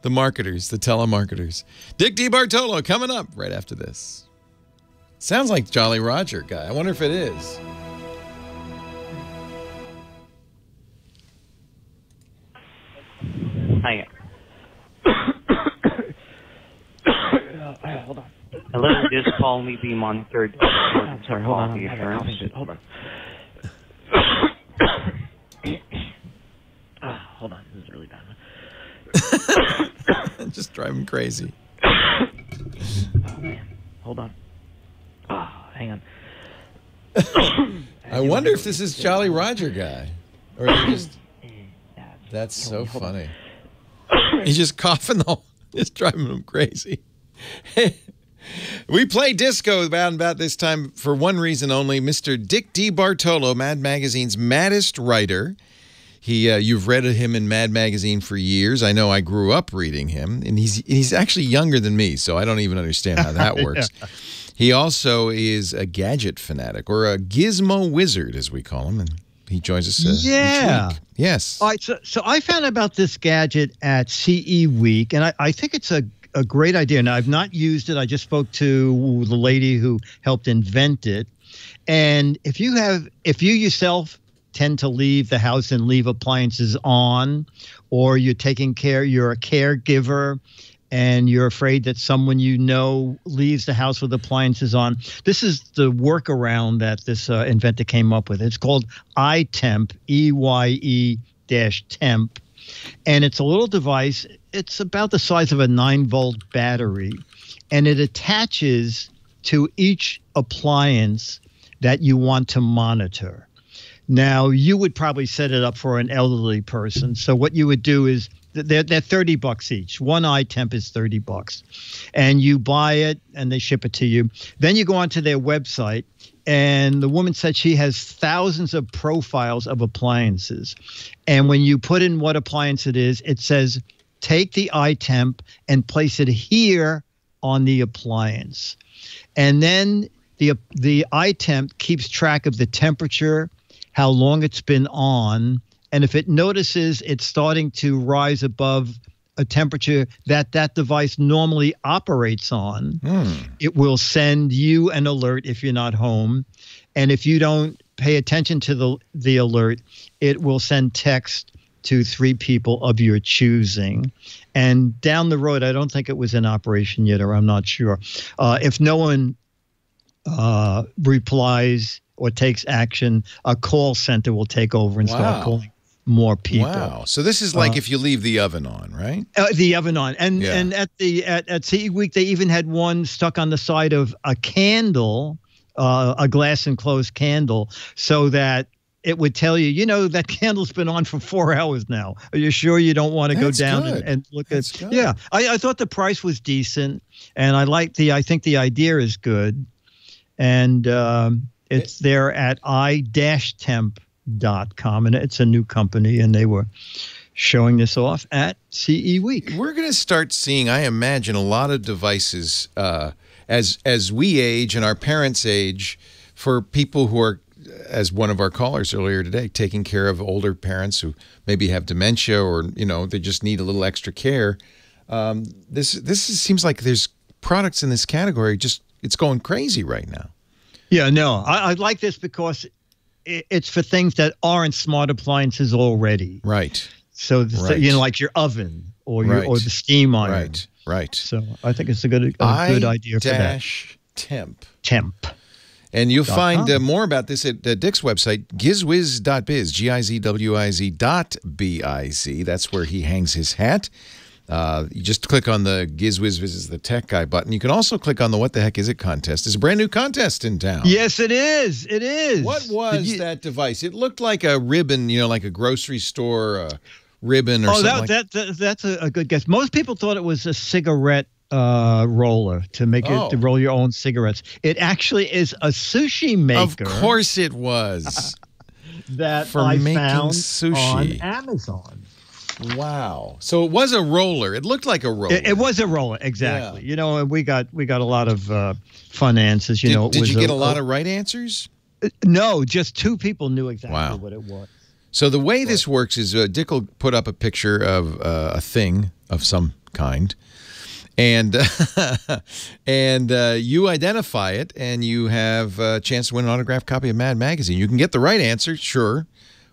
the marketers, the telemarketers. Dick DeBartolo coming up right after this. Sounds like Jolly Roger guy. I wonder if it is.
Hi. Hold on. Hello, this call may be monitored. Sorry, hold on. Hold on. Hold on, this is really bad.
Just driving crazy.
Oh, man. Hold on. Hang on.
I wonder if this is Jolly Roger guy. Or just... That's so funny. He's just coughing the whole... It's driving him crazy. We play disco about this time for one reason only. Mr. Dick DeBartolo, Mad Magazine's maddest writer. You've read him in Mad Magazine for years. I know I grew up reading him, and he's actually younger than me, so I don't even understand how that works. Yeah. He also is a gadget fanatic, or a gizmo wizard, as we call him, and he joins us each week. Yes.
All right, so I found out about this gadget at CE Week, and I think it's a great idea. Now, I've not used it. I just spoke to the lady who helped invent it. And if you yourself tend to leave the house and leave appliances on, or you're a caregiver and you're afraid that someone you know leaves the house with appliances on, this is the workaround that this inventor came up with. It's called iTemp, EYE-temp. And it's a little device. It's about the size of a 9-volt battery, and it attaches to each appliance that you want to monitor. Now, you would probably set it up for an elderly person. So what you would do is they're $30 each. One iTemp is $30, and you buy it and they ship it to you. Then you go onto their website, and the woman said she has thousands of profiles of appliances. And when you put in what appliance it is, it says, take the iTemp and place it here on the appliance. And then the iTemp keeps track of the temperature, how long it's been on, and if it notices it's starting to rise above a temperature that device normally operates on, it will send you an alert if you're not home. And if you don't pay attention to the alert, it will send text to 3 people of your choosing. And down the road, I don't think it was in operation yet, or I'm not sure. If no one replies or takes action, a call center will take over and start calling more people.
Wow. So this is like if you leave the oven on, right?
The oven on. And at CE Week, they even had one stuck on the side of a candle, a glass enclosed candle, so that it would tell you, that candle's been on for 4 hours now. Are you sure you don't want to go down and look at it? Yeah. I thought the price was decent, and I think the idea is good. And it's there at i-temp.com, and it's a new company, and they were showing this off at CE Week.
We're going to start seeing, I imagine, a lot of devices as we age and our parents age, for people who are, as one of our callers earlier today, taking care of older parents who maybe have dementia, or they just need a little extra care. This seems like there's products in this category. It's going crazy right now.
Yeah, no, I like this because it's for things that aren't smart appliances already.
Right.
So, like your oven or the steam iron.
Right.
So I think it's a good idea for that.
Temp. And you'll find more about this at Dick's website, gizwiz.biz, GIZWIZ.biz. That's where he hangs his hat. You just click on the GizWiz is the tech guy button. You can also click on the What the Heck Is It contest. There's a brand new contest in town.
Yes, it is. It is.
What was that device? It looked like a ribbon, like a grocery store ribbon or something.
That's a good guess. Most people thought it was a cigarette roller to roll your own cigarettes. It actually is a sushi maker.
Of course it was.
that
for
I
making
found
sushi
on Amazon.
Wow. So it was a roller. It looked like a roller.
It was a roller, exactly. Yeah. And we got a lot of fun answers. Did
you get a lot of right answers?
No, just 2 people knew exactly what it was.
So the way this works is Dick will put up a picture of a thing of some kind, and you identify it, and you have a chance to win an autographed copy of Mad Magazine. You can get the right answer, sure.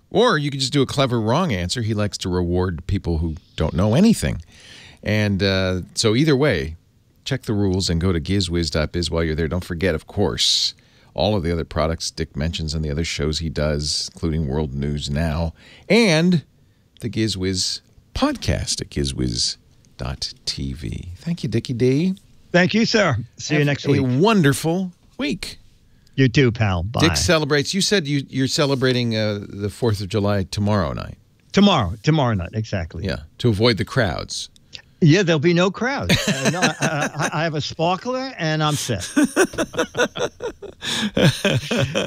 Or you could just do a clever wrong answer. He likes to reward people who don't know anything. And so either way, check the rules and go to gizwiz.biz while you're there. Don't forget, of course, all of the other products Dick mentions and the other shows he does, including World News Now and the GizWiz podcast at gizwiz.tv. Thank you, Dickie D.
Thank you, sir. See you next week.
A wonderful week.
You too, pal. Bye.
Dick celebrates. You said you're celebrating the 4th of July tomorrow night.
Tomorrow night, exactly.
Yeah, to avoid the crowds.
Yeah, there'll be no crowds. I have a sparkler, and I'm set.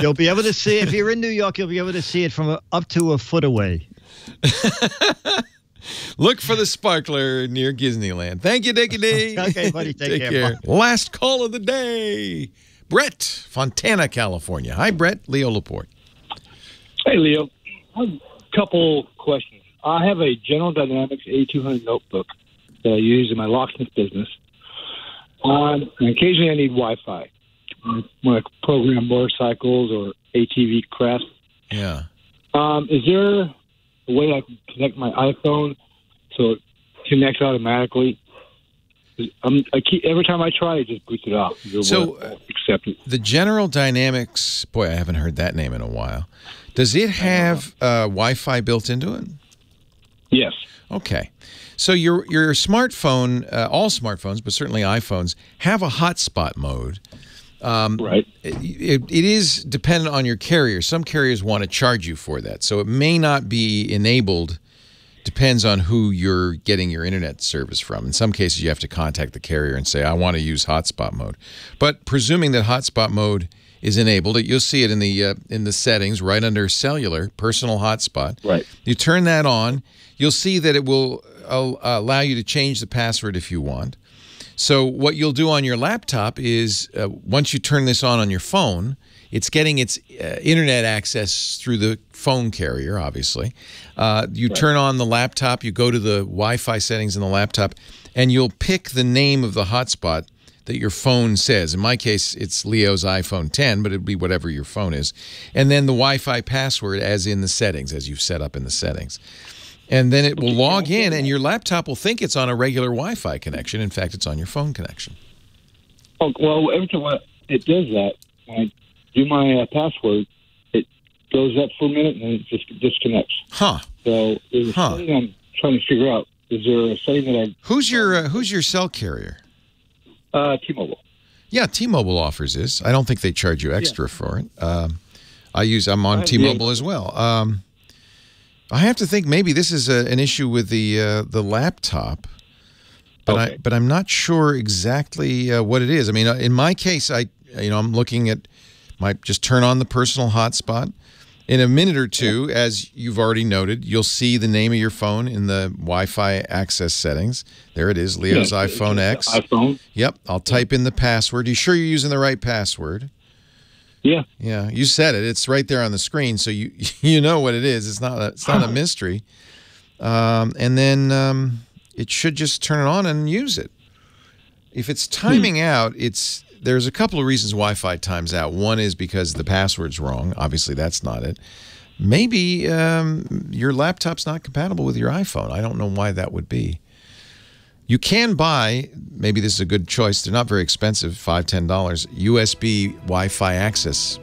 You'll be able to see, if you're in New York, you'll be able to see it from up to a foot away.
Look for the sparkler near Disneyland. Thank you, Dickie D.
Okay, buddy. Take care.
Bye. Last call of the day. Brett, Fontana, California. Hi, Brett. Leo Laporte.
Hey, Leo. A couple questions. I have a General Dynamics A200 notebook that I use in my locksmith business. And occasionally I need Wi-Fi when I program motorcycles or ATV crafts.
Yeah.
Is there a way I can connect my iPhone so it connects automatically? Every time I try, it just boots it off.
So,
accept it.
The General Dynamics, boy, I haven't heard that name in a while. Does it have Wi-Fi built into it?
Yes.
Okay. So your smartphone, all smartphones, but certainly iPhones, have a hotspot mode.
Right.
It is dependent on your carrier. Some carriers want to charge you for that. So it may not be enabled. Depends on who you're getting your internet service from. In some cases, you have to contact the carrier and say, I want to use hotspot mode. But presuming that hotspot mode is enabled, you'll see it in the settings right under cellular, personal hotspot.
Right.
You turn that on. You'll see that it will allow you to change the password if you want. So what you'll do on your laptop is once you turn this on your phone, it's getting its internet access through the phone carrier, obviously. You turn on the laptop, you go to the Wi-Fi settings in the laptop, and you'll pick the name of the hotspot that your phone says. In my case, it's Leo's iPhone 10, but it'd be whatever your phone is. And then the Wi-Fi password as in the settings, as you've set up in the settings. And then it will log in, and your laptop will think it's on a regular Wi-Fi connection. In fact, it's on your phone connection.
Oh, well, every time it does that, when I do my password, it goes up for a minute and then it just disconnects.
Huh.
So there's a setting I'm trying to figure out. Is there a setting that I...
Who's your cell carrier?
T-Mobile.
Yeah, T-Mobile offers this. I don't think they charge you extra for it. I'm on T-Mobile as well. I have to think maybe this is an issue with the laptop, but I'm not sure exactly what it is. I mean, in my case, I'm looking at just turn on the personal hotspot. In a minute or two, as you've already noted, you'll see the name of your phone in the Wi-Fi access settings. There it is, Leo's iPhone X.
iPhone.
Yep, I'll type in the password. You sure you're using the right password?
Yeah.
Yeah, you said it. It's right there on the screen, so you know what it is. It's not a mystery. And then it should just turn it on and use it. If it's timing out, there's a couple of reasons Wi-Fi times out. One is because the password's wrong. Obviously, that's not it. Maybe your laptop's not compatible with your iPhone. I don't know why that would be. You can buy, maybe this is a good choice, they're not very expensive, $5, $10, USB Wi-Fi access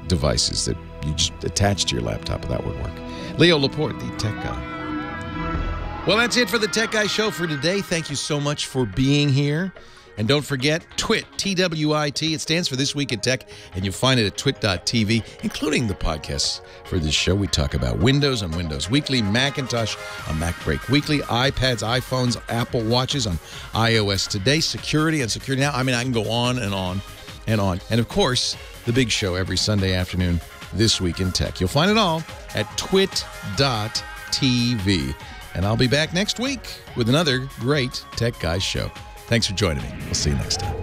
devices that you just attach to your laptop, and that would work. Leo Laporte, the Tech Guy. Well, that's it for the Tech Guy Show for today. Thank you so much for being here. And don't forget, TWIT, T-W-I-T. It stands for This Week in Tech, and you'll find it at twit.tv, including the podcasts for this show. We talk about Windows on Windows Weekly, Macintosh on Mac Break Weekly, iPads, iPhones, Apple Watches on iOS Today, security on Security Now. I mean, I can go on and on and on. And, of course, the big show every Sunday afternoon, This Week in Tech. You'll find it all at twit.tv. And I'll be back next week with another great Tech Guys show. Thanks for joining me. We'll see you next time.